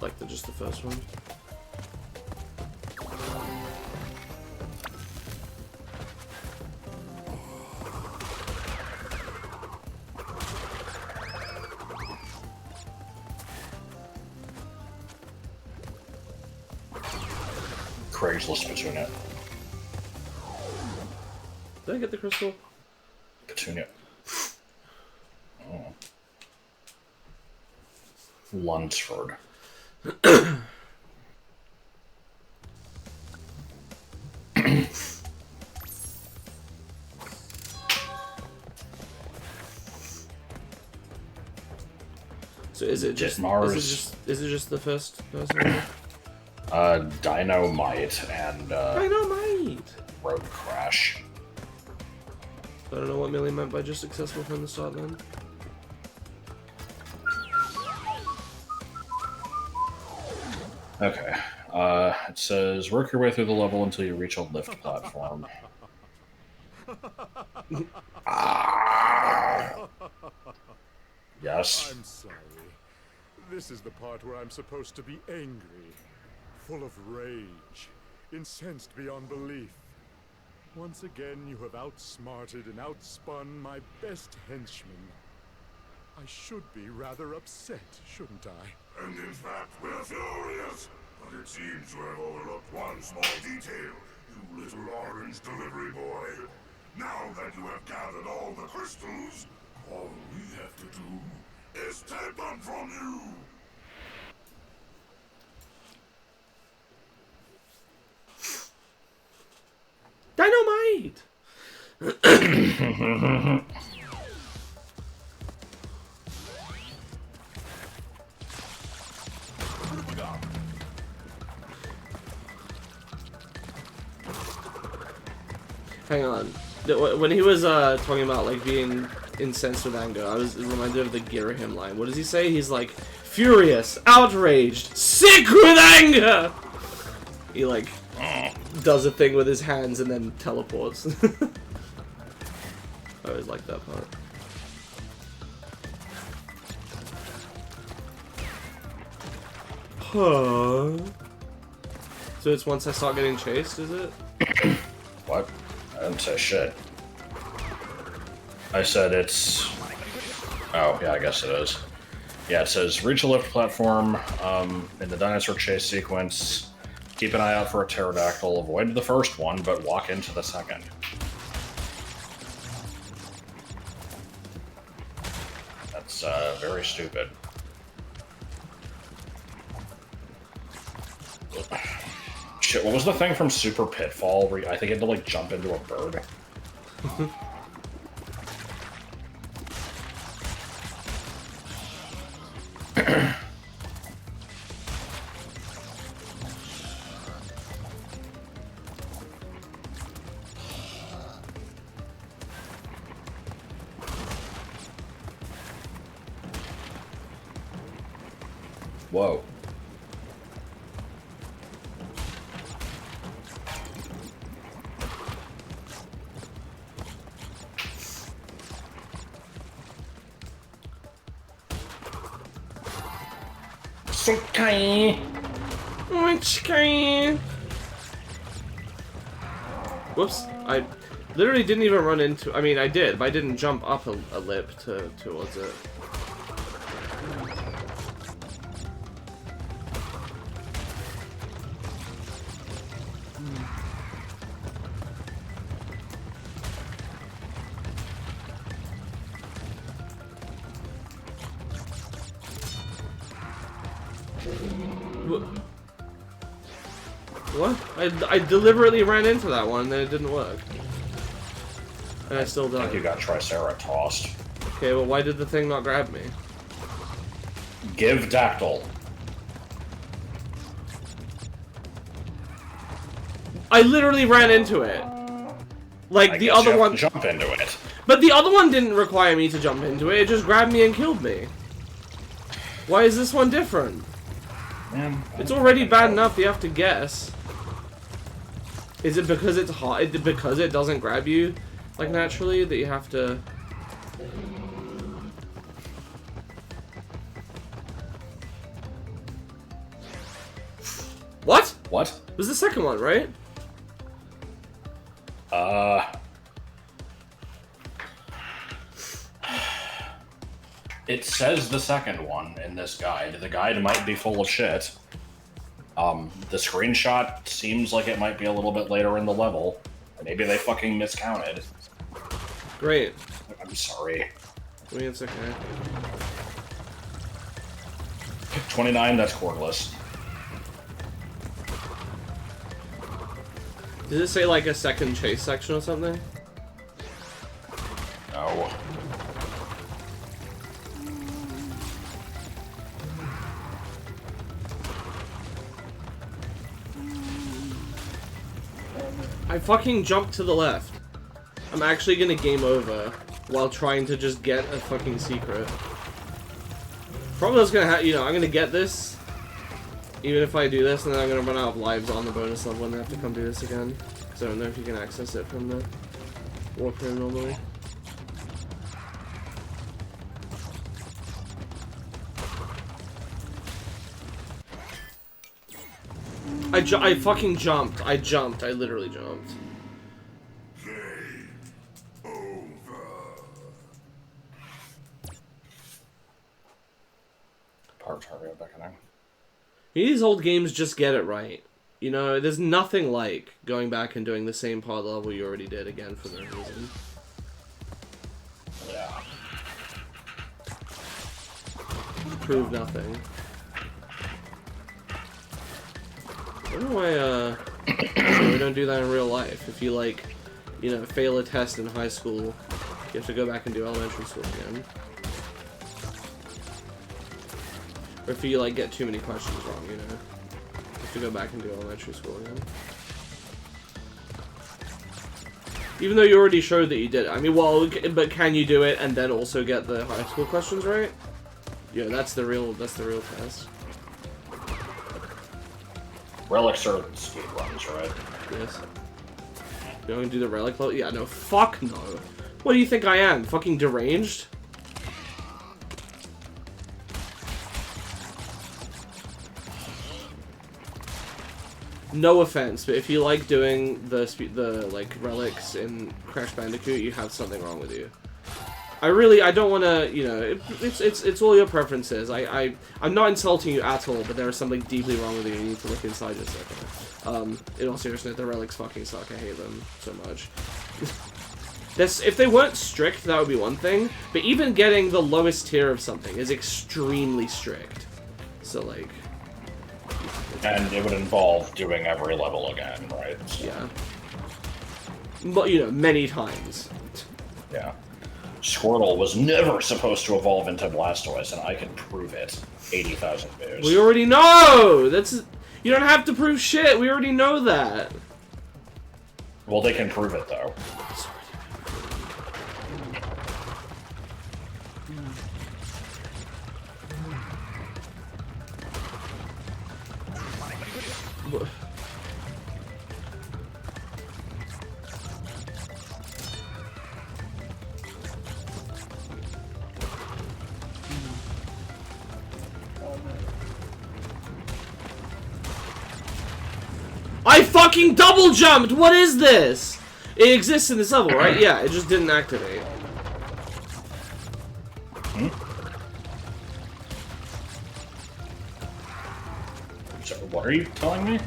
Like just the first one? Craigslist Petunia. Did I get the crystal? Petunia. Oh. Lunsford. So is it just Mars? Is it just the first person? Dynamite and Dynamite. Road Crash. I don't know what Millie meant by just successful from the start then. Okay. It says work your way through the level until you reach a lift platform. Yes. I'm sorry. This is the part where I'm supposed to be angry, full of rage, incensed beyond belief. Once again, you have outsmarted and outspun my best henchman. I should be rather upset, shouldn't I? And in fact, we're furious. But it seems you have overlooked one small detail, you little orange delivery boy. Now that you have gathered all the crystals, all we have to do is take them from you. Dynamite! Hang on. When he was talking about like being incensed with anger, I was reminded of the Girahim line. What does he say? He's like, furious, outraged, sick with anger! He like does a thing with his hands and then teleports. I always like that part. Huh. So it's once I start getting chased, is it? What? I didn't say shit. I said it's... Oh, yeah, I guess it is. Yeah, it says, reach a lift platform in the dinosaur chase sequence. Keep an eye out for a pterodactyl. Avoid the first one, but walk into the second. That's very stupid. Shit, what was the thing from Super Pitfall where I think you had to, like, jump into a bird? Whoa. Okay. Whoops. I literally didn't even run into... I mean, I did, but I didn't jump up a lip towards it. What? I deliberately ran into that one and then it didn't work. And I still I died. think you got Tricera tossed. Okay, well why did the thing not grab me? Give Dactyl. I literally ran into it. Like I the guess you other have one... to jump into it. But the other one didn't require me to jump into it, it just grabbed me and killed me. Why is this one different? Man, It's already bad enough you have to guess. Is it because it's hot? Is it because it doesn't grab you, like, naturally, that you have to... What? What? It was the second one, right? It says the second one in this guide. The guide might be full of shit. The screenshot seems like it might be a little bit later in the level. Maybe they fucking miscounted. Great. I'm sorry. I mean, it's okay. 29, that's cordless. Does it say, like, a second chase section or something? No. I fucking jumped to the left. I'm actually gonna game over while trying to just get a fucking secret. Probably what's gonna happen, you know, I'm gonna get this, even if I do this, and then I'm gonna run out of lives on the bonus level and have to come do this again. Because I don't know if you can access it from the warp room normally. I fucking jumped. I jumped. I literally jumped. Game over. Tartaria beckoning. These old games just get it right. You know, there's nothing like going back and doing the same part of the level you already did again for no reason. Yeah. Prove nothing. I don't know why, we don't do that in real life. If you, like, you know, fail a test in high school, you have to go back and do elementary school again. Or if you, like, get too many questions wrong, you know. You have to go back and do elementary school again. Even though you already showed that you did it. I mean, well, but can you do it and then also get the high school questions right? Yeah, that's the real test. Relics are speed runs, right? Yes. You want to do the relic level? Yeah, no, fuck no. What do you think I am? Fucking deranged? No offense, but if you like doing the like relics in Crash Bandicoot, you have something wrong with you. I don't want to, you know, it's all your preferences. I'm not insulting you at all, but there is something deeply wrong with you. You need to look inside yourself. In all seriousness, the relics fucking suck. I hate them so much. If they weren't strict, that would be one thing. But even getting the lowest tier of something is extremely strict. So like. And it would involve doing every level again, right? So. Yeah. But you know, many times. Yeah. Squirtle was never supposed to evolve into Blastoise, and I can prove it 80,000 videos. We already know! You don't have to prove shit, we already know that. Well, they can prove it, though. I fucking double jumped! What is this? It exists in this level, right? Yeah, it just didn't activate. So, what are you telling me?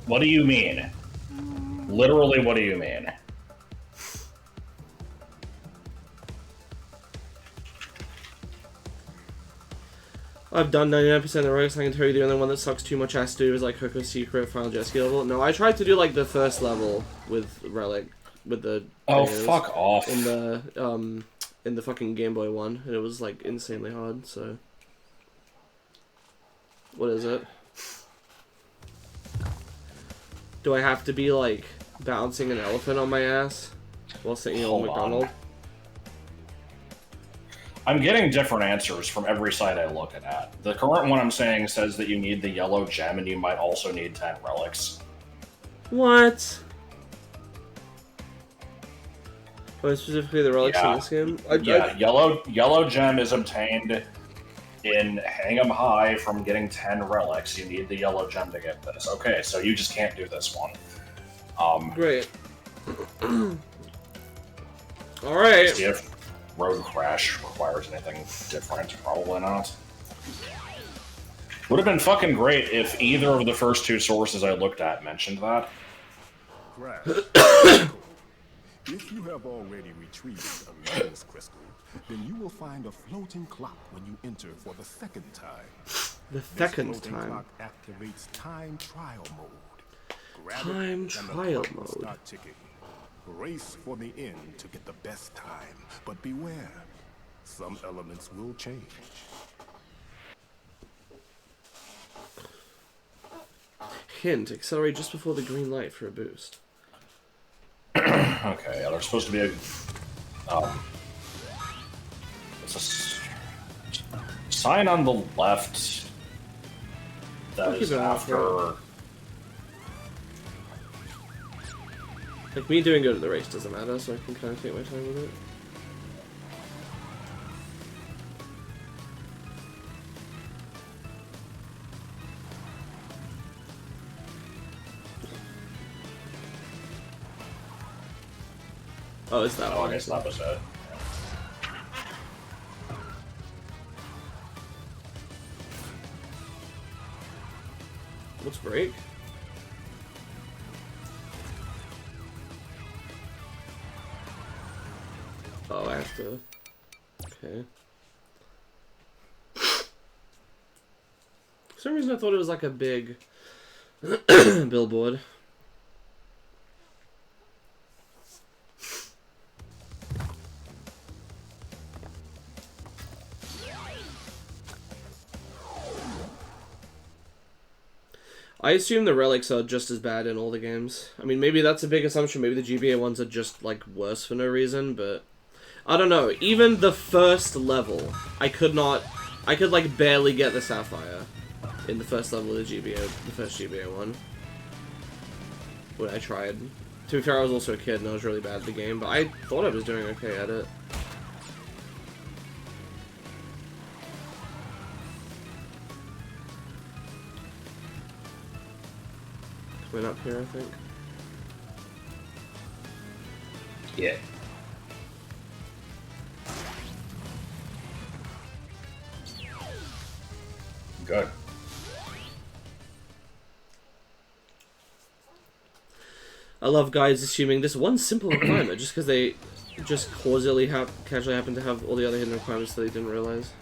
What do you mean? Literally, what do you mean? I've done 99% of the relics. I can tell you the only one that sucks too much ass to do is like Coco's Secret, Final Jet Ski level. No, I tried to do like the first level with relic, with the fuck off. in the fucking Game Boy one, and it was like insanely hard. So, what is it? Do I have to be like bouncing an elephant on my ass while sitting on McDonald's? I'm getting different answers from every site I look at. The current one I'm saying says that you need the yellow gem and you might also need 10 relics. What? Oh, specifically the relics in this game? Yellow gem is obtained in Hang 'em High from getting 10 relics. You need the yellow gem to get this. Okay, so you just can't do this one. Great. Alright. See if Road Crash requires anything different. Probably not. Would have been fucking great if either of the first two sources I looked at mentioned that. Crash. If you have already retrieved a Levels crystal, then you will find a floating clock when you enter for the second time. The second This floating time. clock activates time trial mode. Grab Time it, and the trial clock will mode. start ticking. Race for the end to get the best time, but beware, some elements will change. Hint, accelerate just before the green light for a boost. Okay, yeah, there's supposed to be a... it's a sign on the left that is after... Like, me doing good at the race doesn't matter, so I can kind of take my time with it. Oh, it's that Oh, one. I guess that was it. Let's break. Oh, I have to. Okay. For some reason, I thought it was like a big billboard. I assume the relics are just as bad in all the games. I mean, maybe that's a big assumption. Maybe the GBA ones are just, like, worse for no reason, but... I don't know. Even the first level, I could, like, barely get the Sapphire in the first level of the GBA, the first GBA one. When I tried. To be fair, I was also a kid and I was really bad at the game, but I thought I was doing okay at it. Went up here, I think. Yeah. Good. I love guys assuming this one simple requirement just because they just casually happen to have all the other hidden requirements that they didn't realize.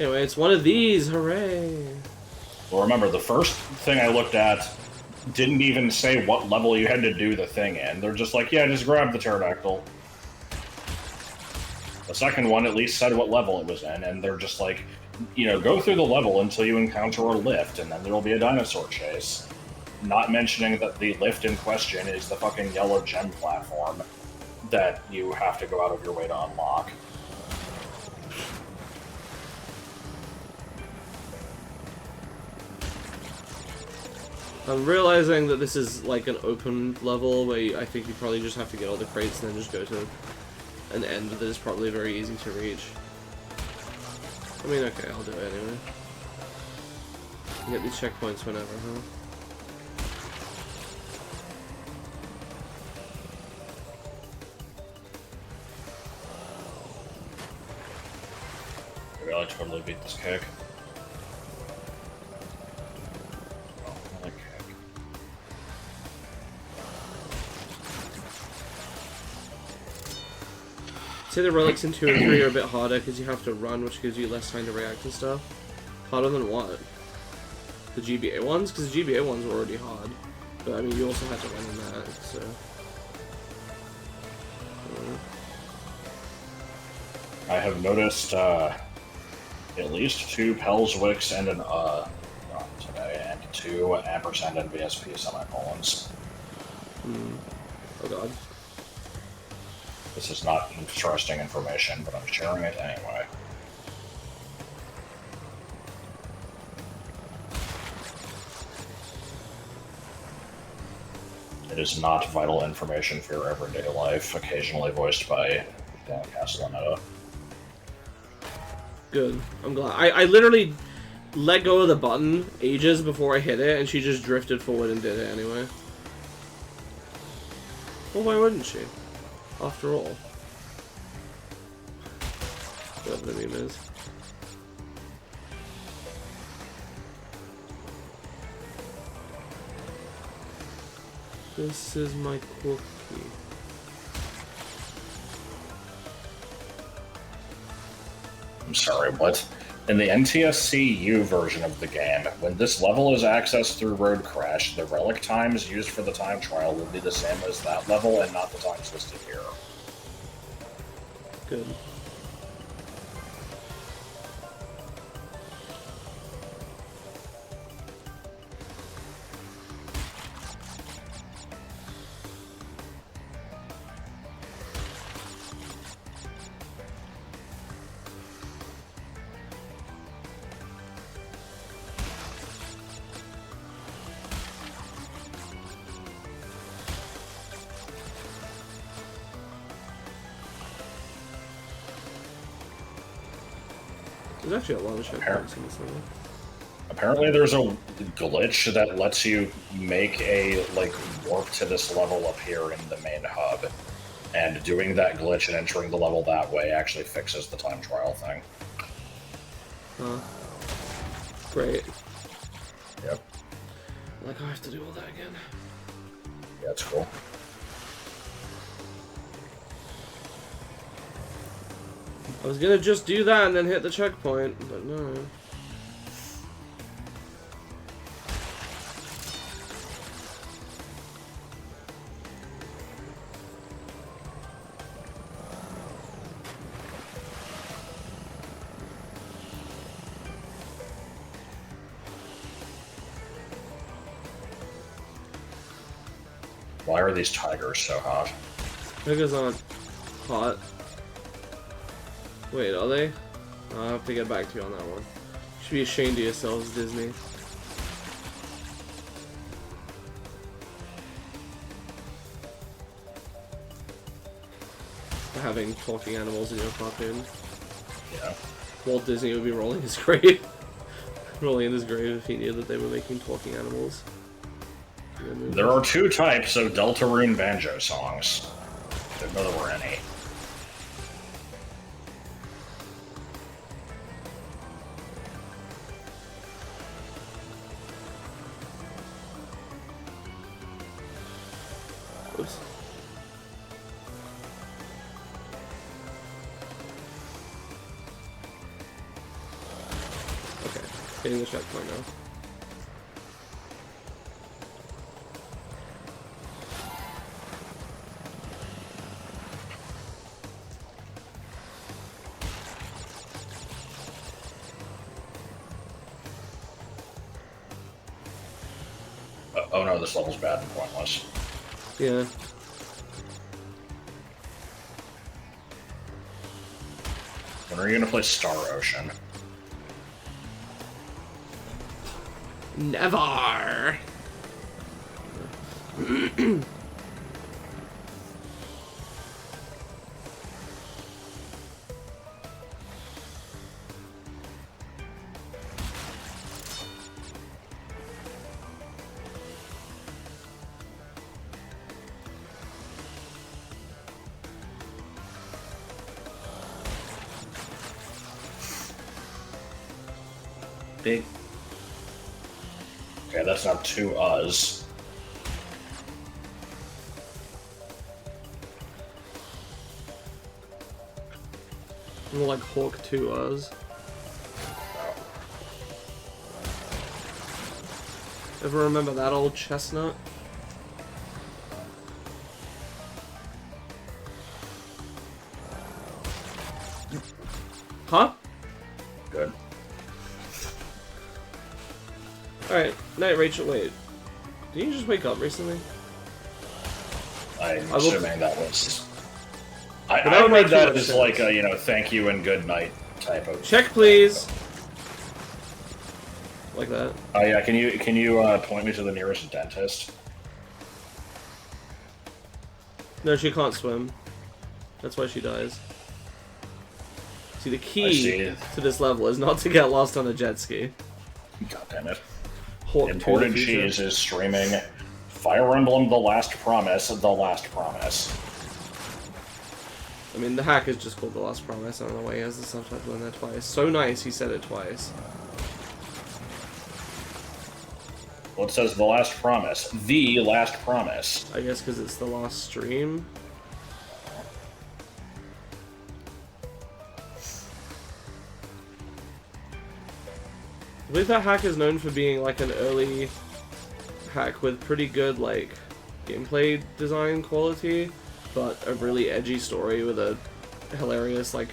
Anyway, it's one of these. Hooray! Well, remember, the first thing I looked at didn't even say what level you had to do the thing in. They're just like, yeah, just grab the pterodactyl. The second one at least said what level it was in, and they're just like, you know, go through the level until you encounter a lift, and then there'll be a dinosaur chase. Not mentioning that the lift in question is the fucking yellow gem platform that you have to go out of your way to unlock. I'm realizing that this is like an open level where I think you probably just have to get all the crates and then just go to an end that is probably very easy to reach. I mean, okay, I'll do it anyway. Get these checkpoints whenever, huh? Maybe I'll totally beat this kick. Say the relics in 2 and 3 are a bit harder because you have to run, which gives you less time to react and stuff. Harder than what? The GBA ones? Because the GBA ones were already hard. But I mean, you also had to run in that, so... I have noticed at least 2 Pelswicks and an today, and 2 ampersand and VSP semicolons. Oh god. This is not interesting information, but I'm sharing it anyway. It is not vital information for your everyday life, occasionally voiced by Dan Castellaneta. Good. I'm glad. I literally let go of the button ages before I hit it, and she just drifted forward and did it anyway. Well, why wouldn't she? After all. Whatever the meme is. This is my cookie. I'm sorry, what? In the NTSC-U version of the game, when this level is accessed through Road Crash, the relic times used for the time trial will be the same as that level and not the times listed here. Good. There's actually a lot of checkpoints in this level. Apparently there's a glitch that lets you make a, like, warp to this level up here in the main hub. And doing that glitch and entering the level that way actually fixes the time trial thing. Huh. Great. Yep. Like, I have to do all that again. Yeah, it's cool. I was gonna just do that and then hit the checkpoint, but no. Why are these tigers so hot? Tigers aren't hot. Wait, are they? I'll have to get back to you on that one. You should be ashamed of yourselves, Disney. For having talking animals in your cartoon. Yeah. Walt Disney would be rolling his grave. Rolling in his grave if he knew that they were making talking animals. There are 2 types of Deltarune banjo songs. Didn't know there were any. Oops. Okay, getting the checkpoint now. Oh no, this level's bad and pointless. Yeah. When are you gonna play Star Ocean? Never! Big. Okay, that's not 2 us. More like Hawk 2 us. Ever remember that old chestnut? Huh? Good. Alright, night Rachel, wait. Did you just wake up recently? I'm will- assuming that was... that I would make read too that much as sense. like a, you know, thank you and good night type of... Check please! Like that. Oh yeah, can you point me to the nearest dentist? No, she can't swim. That's why she dies. See, the I key see. to this level is not to get lost on a jet ski. God damn it. Hawk 2 Imported the future. Cheese is streaming Fire Emblem The Last Promise, The Last Promise. I mean, the hack is just called The Last Promise. I don't know why he has the subtitle in there twice. So nice, he said it twice. Well, it says The Last Promise. The Last Promise. I guess because it's the last stream. I believe that hack is known for being like an early hack with pretty good like gameplay design quality, but a really edgy story with a hilarious like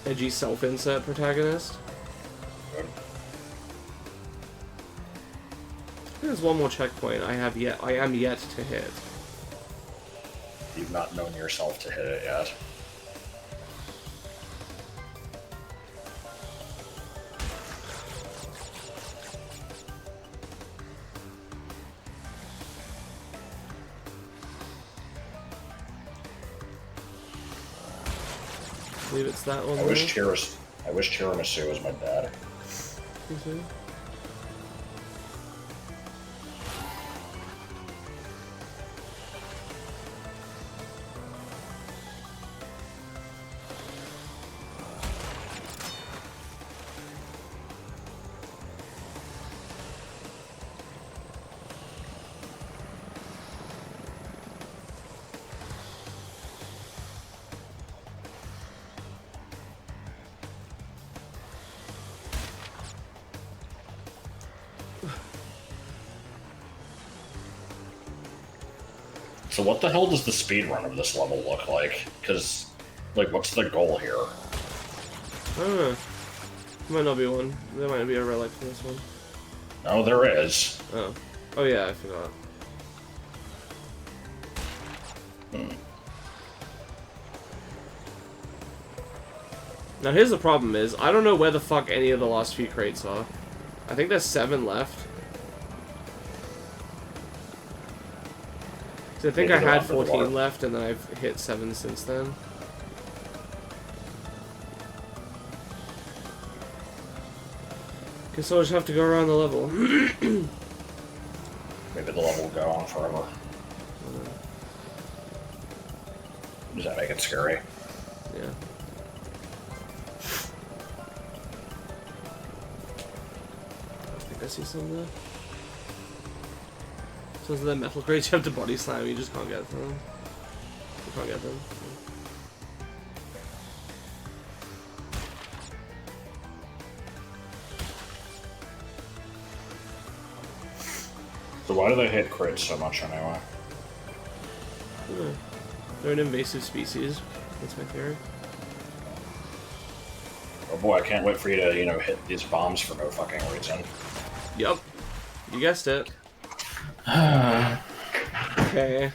edgy self-insert protagonist. There's one more checkpoint I am yet to hit. You've not known yourself to hit it yet. I believe it's that one. I wish Tiramisu was my dad. Mhm. So what the hell does the speedrun of this level look like? Because, like, what's the goal here? I don't know. Might not be one. There might be a relic for this one. No, there is. Oh. Oh yeah, I forgot. Now here's the problem is, I don't know where the fuck any of the last few crates are. I think there's 7 left. So I think I had 14 left, and then I've hit 7 since then. Guess I'll just have to go around the level. Maybe the level will go on forever. Does that make it scary? Yeah. I think I see some there. So the metal crates you have to body slam, you just can't get them. You can't get them. So why do they hit crits so much anyway? Yeah. They're an invasive species. That's my theory. Oh boy, I can't wait for you to, you know, hit these bombs for no fucking reason. Yup. You guessed it. Okay.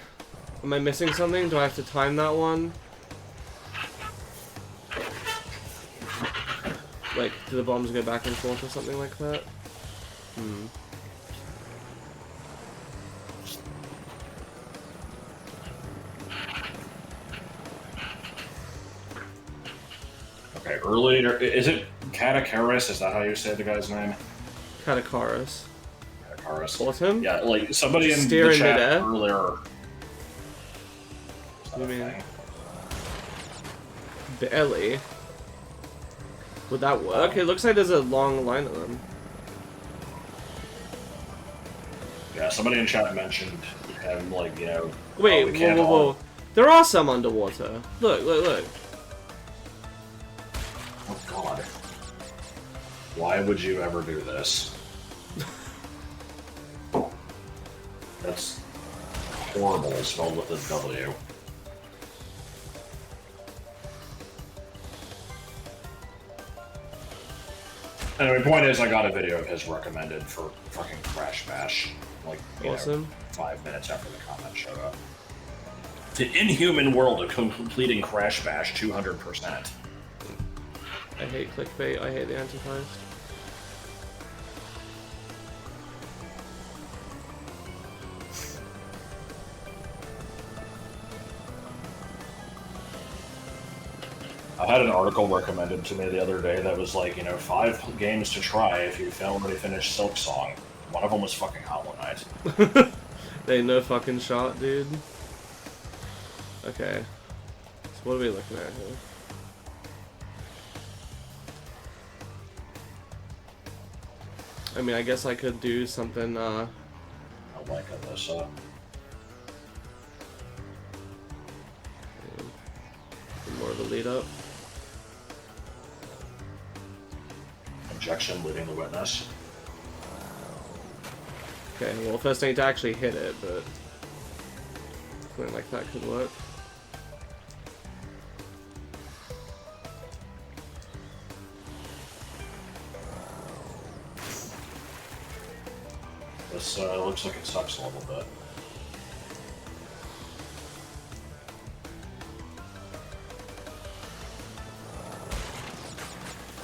Am I missing something? Do I have to time that one? Like, do the bombs go back and forth or something like that? Okay, earlier, is it Catakaris? Is that how you say the guy's name? Catakaris. Catakaris. Autumn? Yeah, like somebody in Steer the in chat midair? earlier. Is that You a mean- thing? Barely. Would that work? It looks like there's a long line of them. Yeah, somebody in chat mentioned him, like, you know. Wait, oh, we whoa, can't whoa, all- whoa. There are some underwater. Look, look, look. Oh god. Why would you ever do this? That's horrible, spelled with a W. Anyway, point is, I got a video of his recommended for fucking Crash Bash. Like, you Awesome. know, 5 minutes after the comment showed up. The inhuman world of completing Crash Bash 200%. I hate clickbait, I hate the Antichrist. I had an article recommended to me the other day that was like, you know, 5 games to try if you've already finished Silk Song. One of them was fucking Hollow Knight. They ain't no fucking shot, dude. Okay. So what are we looking at here? I mean, I guess I could do something, I like this. more of a lead up. Objection, leading the witness. Okay, well, first I need to actually hit it, but something like that could work. This looks like it sucks a little bit.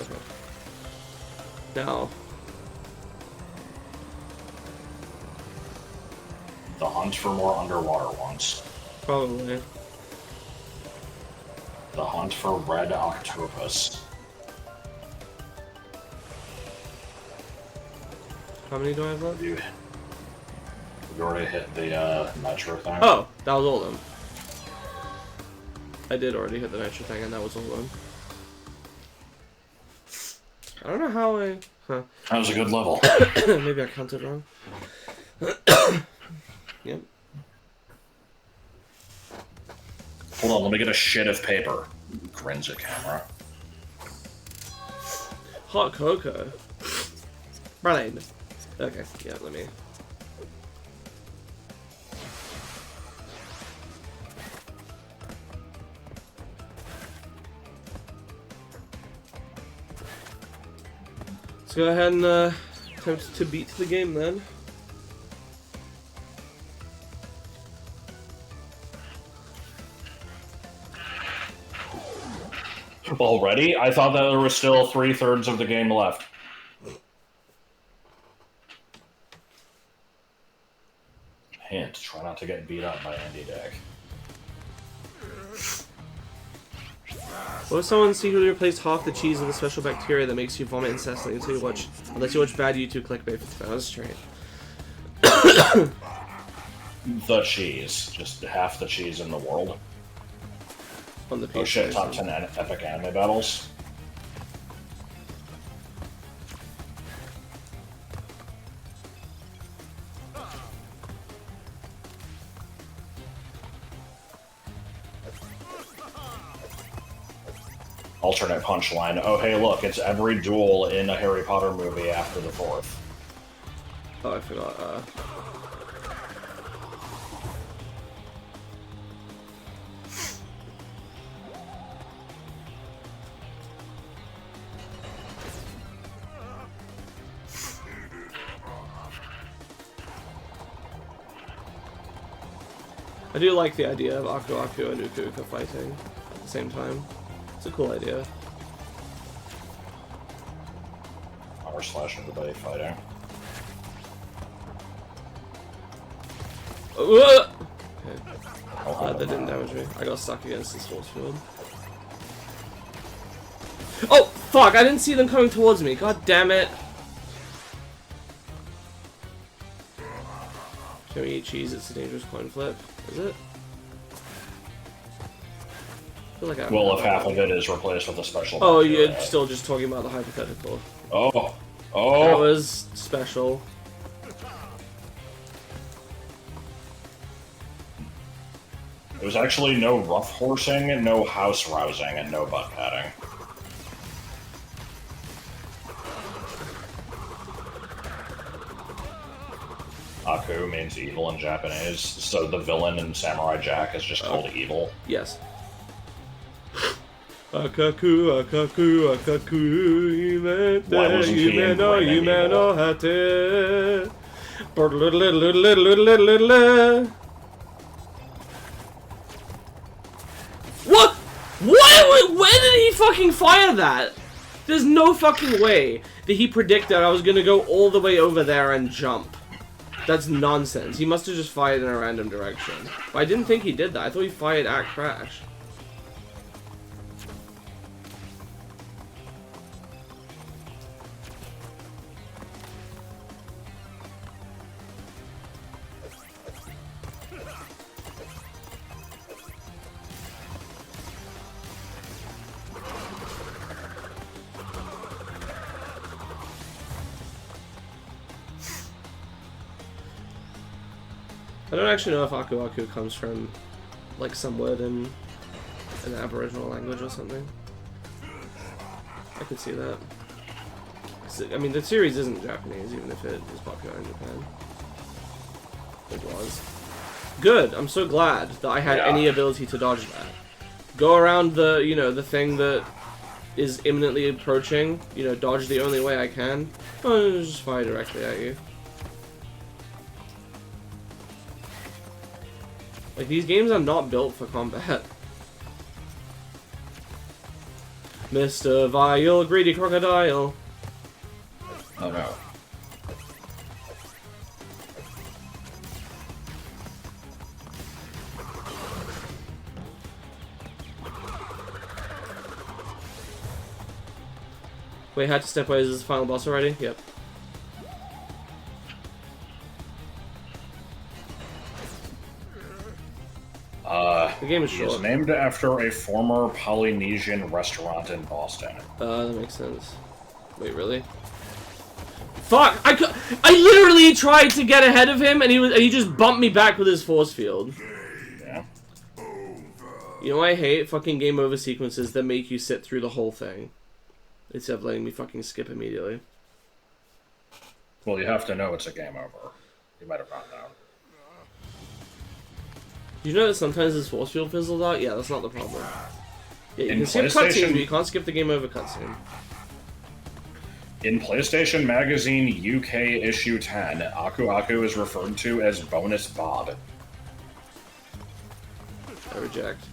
Okay. Now, The hunt for more underwater ones. probably. The hunt for red octopus. How many do I have left? You already hit the nitro thing. Oh, that was all of them. I did already hit the nitro thing, and that was all of them. I don't know how I... Huh. That was a good level. Maybe I counted wrong. Yep. Hold on, let me get a shit of paper. Grins at camera. Hot cocoa. Brian. Okay, yeah, let me... Let's go ahead and attempt to beat the game then. Already? I thought that there was still 3/3 of the game left. Hint, try not to get beat up by Andy Dick. What if someone secretly replaced half the cheese with a special bacteria that makes you vomit incessantly until you watch, unless you watch bad YouTube clickbait for 10 hours straight? The cheese. Just half the cheese in the world. On the Oh shit, top 10 epic anime battles. Alternate punchline. Oh hey look, it's every duel in a Harry Potter movie after the 4th. Oh, I forgot. I do like the idea of Aku Aku and Uka Uka fighting at the same time. It's a cool idea. R/ everybody fighting. Okay. Oh, Glad that didn't damage me. I got stuck against this force field. Oh, fuck! I didn't see them coming towards me. God damn it. Can we eat cheese? It's a dangerous coin flip. Is it? I feel like I well, if half of it is replaced with a special. Oh, you're still just talking about the hypothetical. Oh. That was special. There was actually no rough horsing, no house rousing, and no butt padding. Aku means evil in Japanese, so the villain in Samurai Jack is just called evil. Yes. Akaku, akaku, akaku, Why wasn't he in Raining Evil? hate. What? What? Where did he fucking fire that? There's no fucking way that he predicted I was gonna go all the way over there and jump. That's nonsense. He must have just fired in a random direction. But I didn't think he did that. I thought he fired at Crash. I don't actually know if Aku Aku comes from, like, some word in an Aboriginal language or something. I could see that. I mean, the series isn't Japanese, even if it is popular in Japan. It was. Good! I'm so glad that I had any ability to dodge that. Go around the, you know, the thing that is imminently approaching, you know, dodge the only way I can. Oh, just fire directly at you. Like, these games are not built for combat. Mr. Vile, greedy crocodile. Oh no. Wait, had to stepwise is the final boss already? Yep. The game is short. He is named after a former Polynesian restaurant in Boston. That makes sense. Wait, really? Fuck! I literally tried to get ahead of him, and he just bumped me back with his force field. Yeah. You know, I hate fucking game over sequences that make you sit through the whole thing instead of letting me fucking skip immediately. Well, you have to know it's a game over. You might have found out. You know that sometimes his force field fizzles out? Yeah, that's not the problem. Yeah, you In can skip PlayStation- cutscenes, but you can't skip the game over cutscene. In PlayStation Magazine UK issue 10, Aku Aku is referred to as bonus bod. I reject.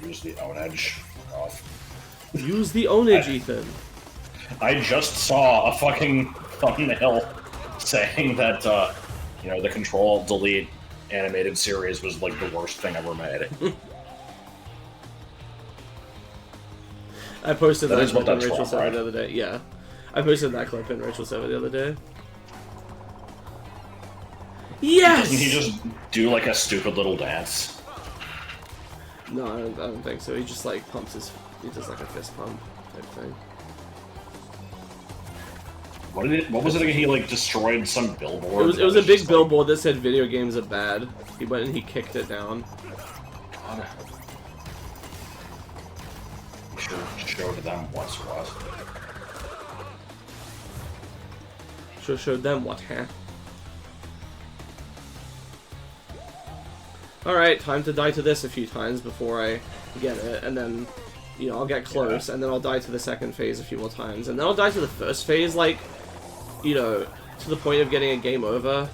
Use the own edge. Off. Use the ownage, Ethan. I just saw a fucking thumbnail saying that, you know, the Control-Delete animated series was, like, the worst thing ever made. I posted that is what clip in that's Rachel's from, server right? the other day. Yeah. I posted that clip in Rachel's server the other day. Yes! Doesn't he just do, like, a stupid little dance? No, I don't think so. He just, like, pumps his... He does, like, a fist pump type thing. What was it again? He, like, destroyed some billboard? It was a big billboard that said video games are bad. He went and he kicked it down. God. He showed them what's what. Sure showed them what, huh? Alright, time to die to this a few times before I get it, and then, you know, I'll get close, and then I'll die to the second phase a few more times, and then I'll die to the first phase, like, you know, to the point of getting a game over.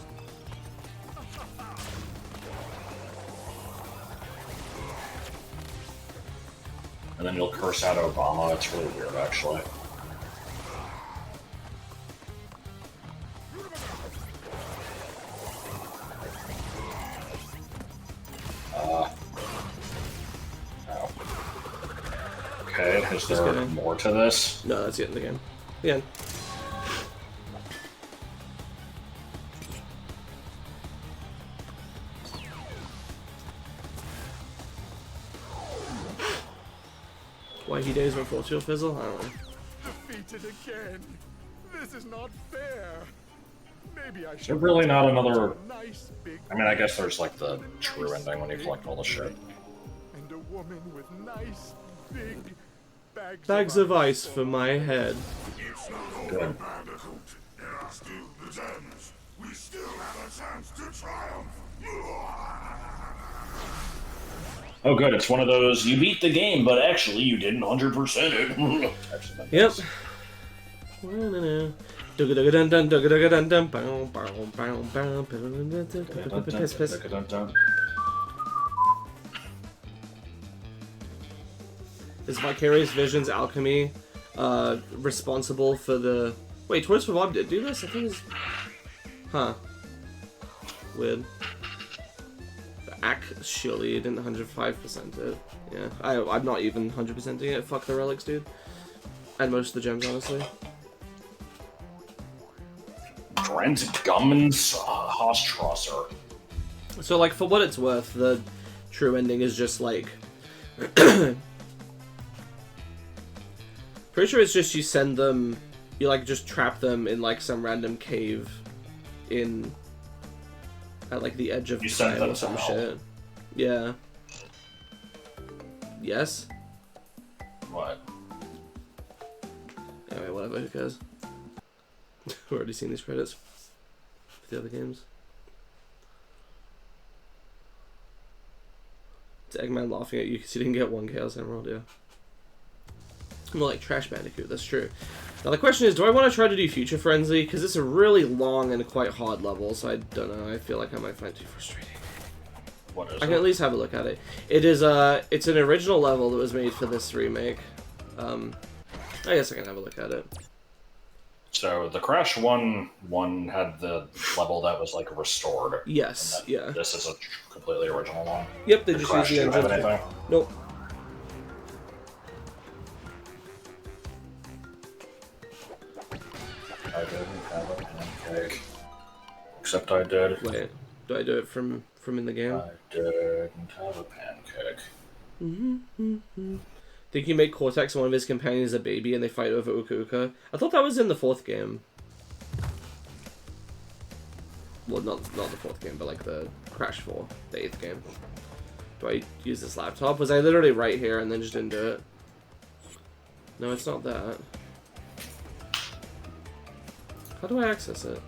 And then you'll curse out Obama. It's really weird, actually. Okay, is there kidding. more to this? No, that's it in the game. The end. Why he days when Fortune fizzle? I don't know. Defeated again. This is not fair. Maybe I Is should. there really not another... Nice big. I mean, I guess there's, like, the true ending when you collect all the shit. And a woman with nice big Bags of ice for my head. It's not over, Good. Bandicoot. There are still the gems. We still have a chance to triumph. Oh, good. It's one of those, you beat the game, but actually you didn't 100% it. Yep. Piss, piss. Is Vicarious Visions Alchemy responsible for the... Wait, Toys for Bob did do this? I think it's... Huh. Weird. Actually, it didn't 105% it. Yeah, I'm not even 100%ing it. Fuck the relics, dude. And most of the gems, honestly. Brent Gummins Haustrasser. So, like, for what it's worth, the true ending is just, like... Pretty sure it's just you send them... You, like, just trap them in, like, some random cave in... At, like, the edge of time or some shit. Yeah. Yes? What? Anyway, whatever, who cares? We've already seen these credits for the other games. It's Eggman laughing at you because you didn't get one Chaos Emerald, yeah. More like Trash Bandicoot, that's true. Now the question is, do I want to try to do Future Frenzy? Because it's a really long and quite hard level, so I don't know, I feel like I might find it too frustrating. What is I can at least have a look at it. It is, it's an original level that was made for this remake. I guess I can have a look at it. So the Crash 1 had the level that was like restored. Yes, yeah. This is a completely original one. Yep, they Did just Crash use the 2 have engine. anything? Nope. I didn't have a pancake. Except I did. Wait, do I do it from in the game? I didn't have a pancake. Think you make Cortex and one of his companions a baby and they fight over Uka Uka? I thought that was in the 4th game. Well, not the 4th game, but like the Crash 4, the 8th game. Do I use this laptop? Was I literally right here and then just didn't do it? No, it's not that. How do I access it?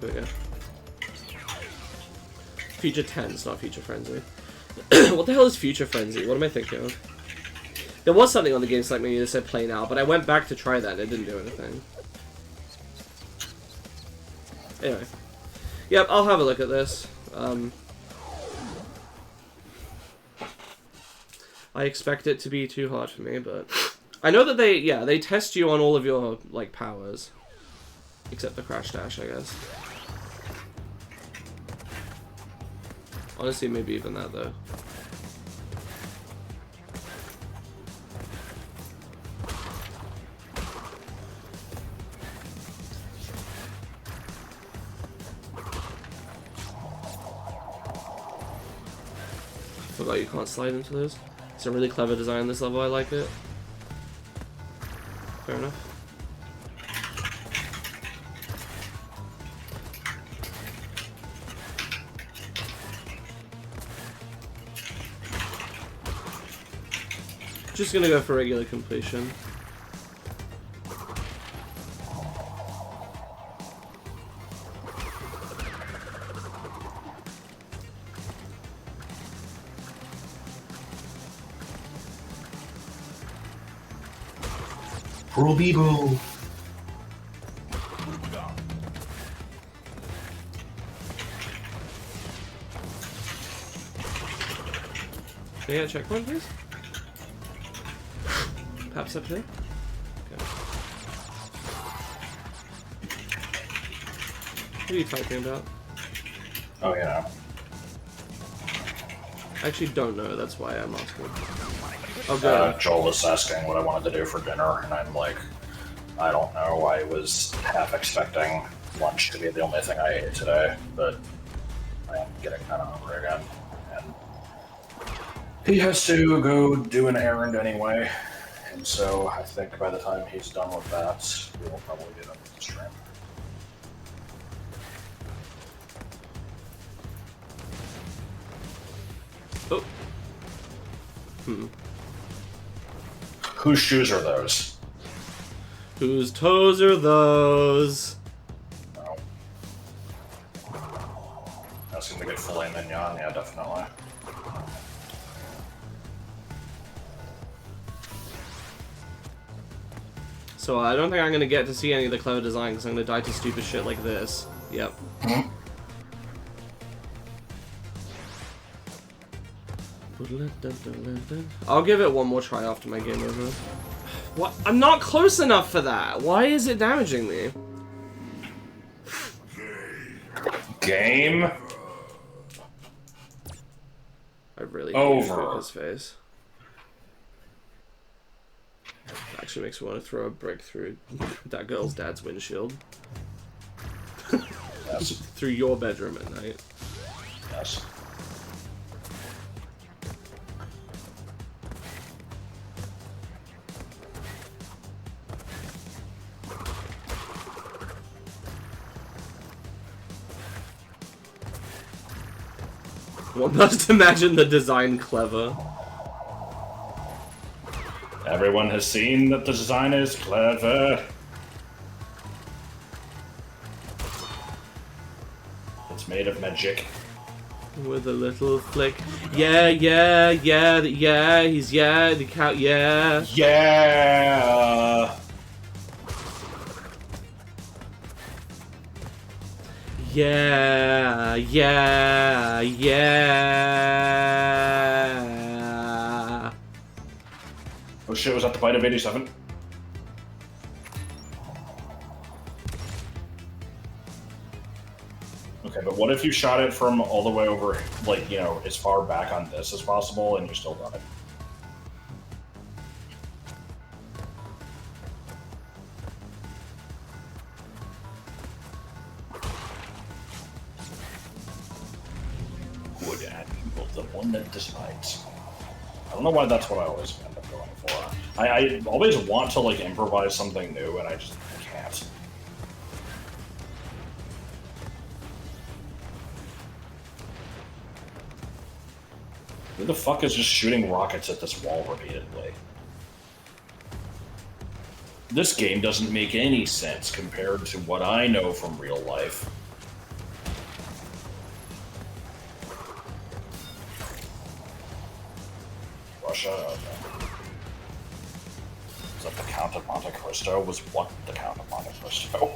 Okay. Future Tense, not Future Frenzy. What the hell is Future Frenzy? What am I thinking of? There was something on the game select menu that said play now, but I went back to try that and it didn't do anything. Anyway. Yep, I'll have a look at this. I expect it to be too hard for me, but... I know that they test you on all of your, like, powers. Except the Crash Dash, I guess. Honestly, maybe even that, though. Forgot you can't slide into those. It's a really clever design in this level, I like it. Fair enough. Just gonna go for regular completion. Boo. Can I get a checkpoint, please? Perhaps up here? Okay. What are you typing about? Oh, yeah. I actually don't know, that's why I'm asking. Oh, good. Joel was asking what I wanted to do for dinner, and I'm like, I don't know. I was half expecting lunch to be the only thing I ate today, but I am getting kind of hungry again. And he has to go do an errand anyway, and so I think by the time he's done with that, we will probably get up with the stream. Oh. Hmm. Whose shoes are those? Whose toes are those? Oh. That's gonna get filet mignon, yeah, definitely. So I don't think I'm gonna get to see any of the clever design because I'm gonna die to stupid shit like this. Yep. I'll give it one more try after my game over. What? I'm not close enough for that. Why is it damaging me? Game? I really Over. hate his face. Actually makes me want to throw a brick through that girl's dad's windshield. Yes. Through your bedroom at night. Yes. One must imagine the design clever. Everyone has seen that the design is clever. It's made of magic. With a little flick. Yeah, he's the cow, yeah. Yeah! Yeah. Oh shit, was that the bite of 87? Okay, but what if you shot it from all the way over, like, you know, as far back on this as possible, and you still got it? Good animal, the one that decides. I don't know why that's what I always end up going for. I always want to, like, improvise something new, and I just can't. Who the fuck is just shooting rockets at this wall repeatedly? This game doesn't make any sense compared to what I know from real life. Russia? Okay. Is that the Count of Monte Cristo? Was what the Count of Monte Cristo?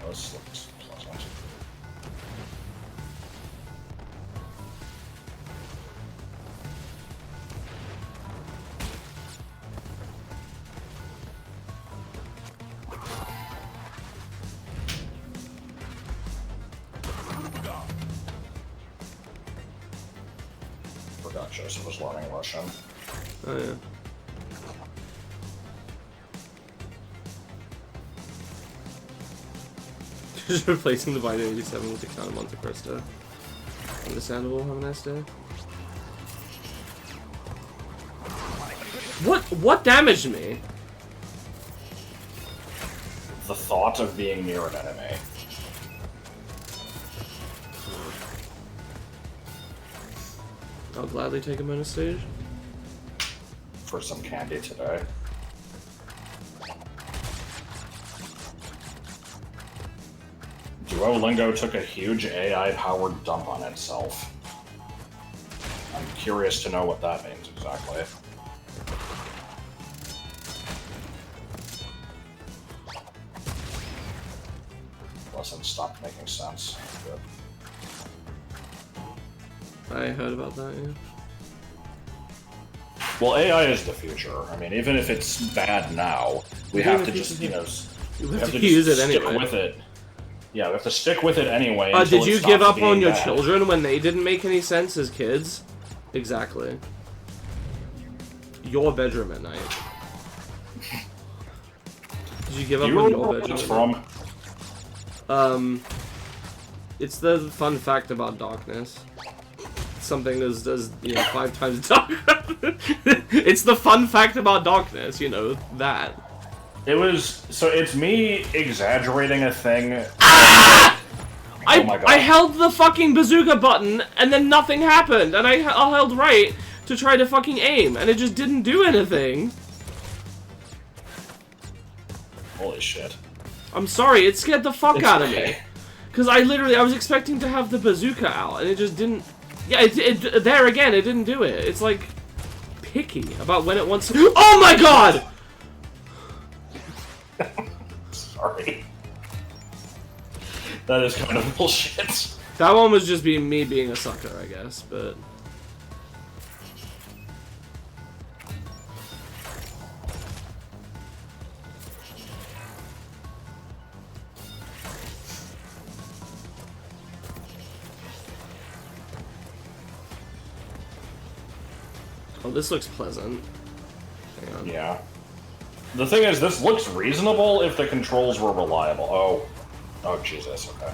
This looks pleasant. Forgot Joseph was learning Russian. Oh yeah. Just replacing the Biden 87 with the Count of Monte Cristo. Understandable, have a nice day. What damaged me? The thought of being near an enemy. I'll gladly take a bonus stage. For some candy today. Duolingo took a huge AI-powered dump on itself. I'm curious to know what that means exactly. Lesson stopped making sense. Good. I heard about that, yeah. Well, AI is the future. I mean, even if it's bad now, we have to just, you know, we have to use it stick anyway. with it. Yeah, we have to stick with it anyway. Did you give up on your bad. children when they didn't make any sense as kids? Exactly. Your bedroom at night. Did you give up Do you on remember your where bedroom? it's from? It's the fun fact about darkness. Something as you know, 5 times darker. It's the fun fact about darkness, you know, that. It was, so it's me exaggerating a thing. Ah! Oh my God. I held the fucking bazooka button, and then nothing happened, and I held right to try to fucking aim, and it just didn't do anything. Holy shit. I'm sorry, it scared the fuck It's out of me. okay. Because I was expecting to have the bazooka out, and it just didn't... Yeah, there again, it didn't do it. It's like, picky about when it wants to... Oh my god! Sorry. That is kind of bullshit. That one was just me being a sucker, I guess, but... Oh, this looks pleasant. Hang on. Yeah. The thing is, this looks reasonable if the controls were reliable. Oh. Oh, Jesus, okay.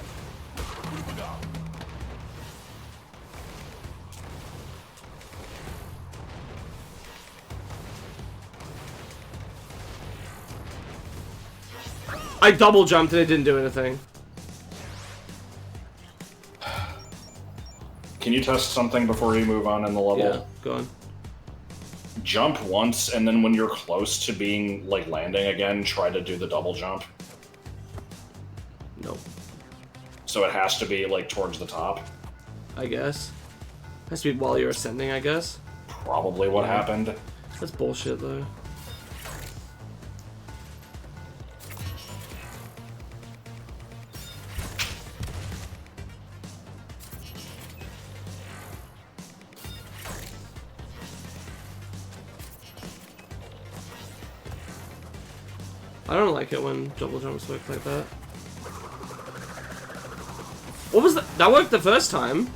I double jumped and it didn't do anything. Can you test something before you move on in the level? Yeah, go on. Jump once, and then when you're close to being, like, landing again, try to do the double jump. Nope. So it has to be, like, towards the top? I guess. Has to be while you're ascending, I guess. Probably what happened. That's bullshit, though. I don't like it when double jumps work like that. What was that? That worked the first time.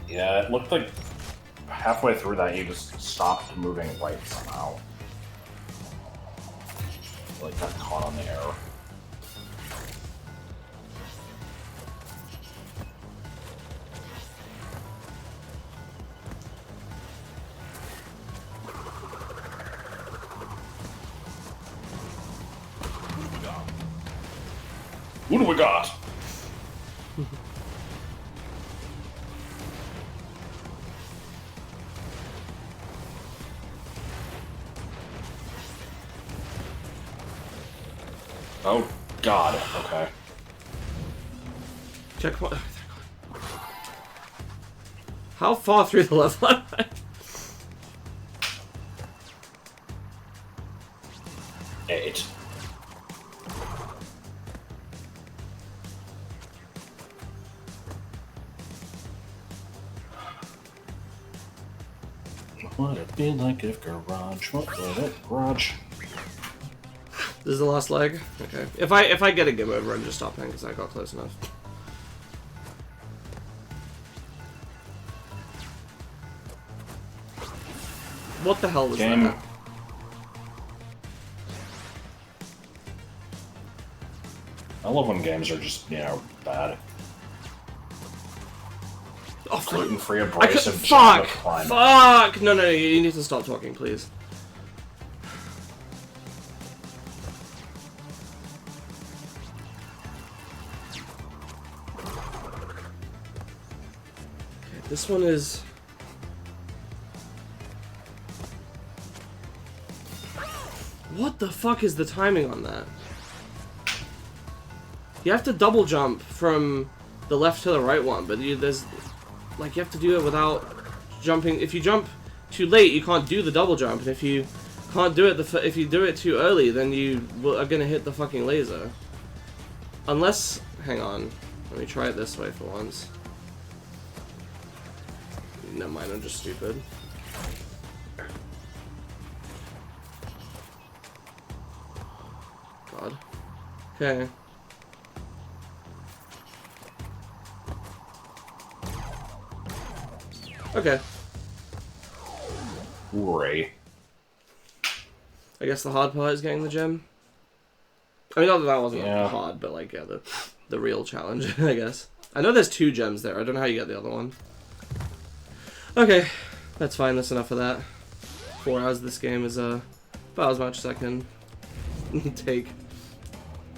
Yeah, it looked like halfway through that you just stopped moving right somehow. Like, got caught on the air. What do we got? Oh, God. Okay. Checkpoint. How far through the level am I? 8. What would it be like if garage? What would it garage? This is the last leg? Okay. If I get a game over, I'm just stopping because I got close enough. What the hell was that? I love when games are just, you know, bad. Oh, Gluten-free abrasive fuck! climb. Fuck! No, you need to stop talking, please. Okay, this one is... What the fuck is the timing on that? You have to double jump from the left to the right one, but there's... Like, you have to do it without jumping. If you jump too late, you can't do the double jump, and if you can't do it, if you do it too early, then you are gonna hit the fucking laser. Unless... Hang on. Let me try it this way for once. Never mind, I'm just stupid. God. Okay. Okay. Ray. I guess the hard part is getting the gem. I mean, not that wasn't Yeah. hard, but like, yeah, the real challenge, I guess. I know there's 2 gems there. I don't know how you get the other one. Okay, that's fine. That's enough of that. 4 hours of this game is about as much as I can take.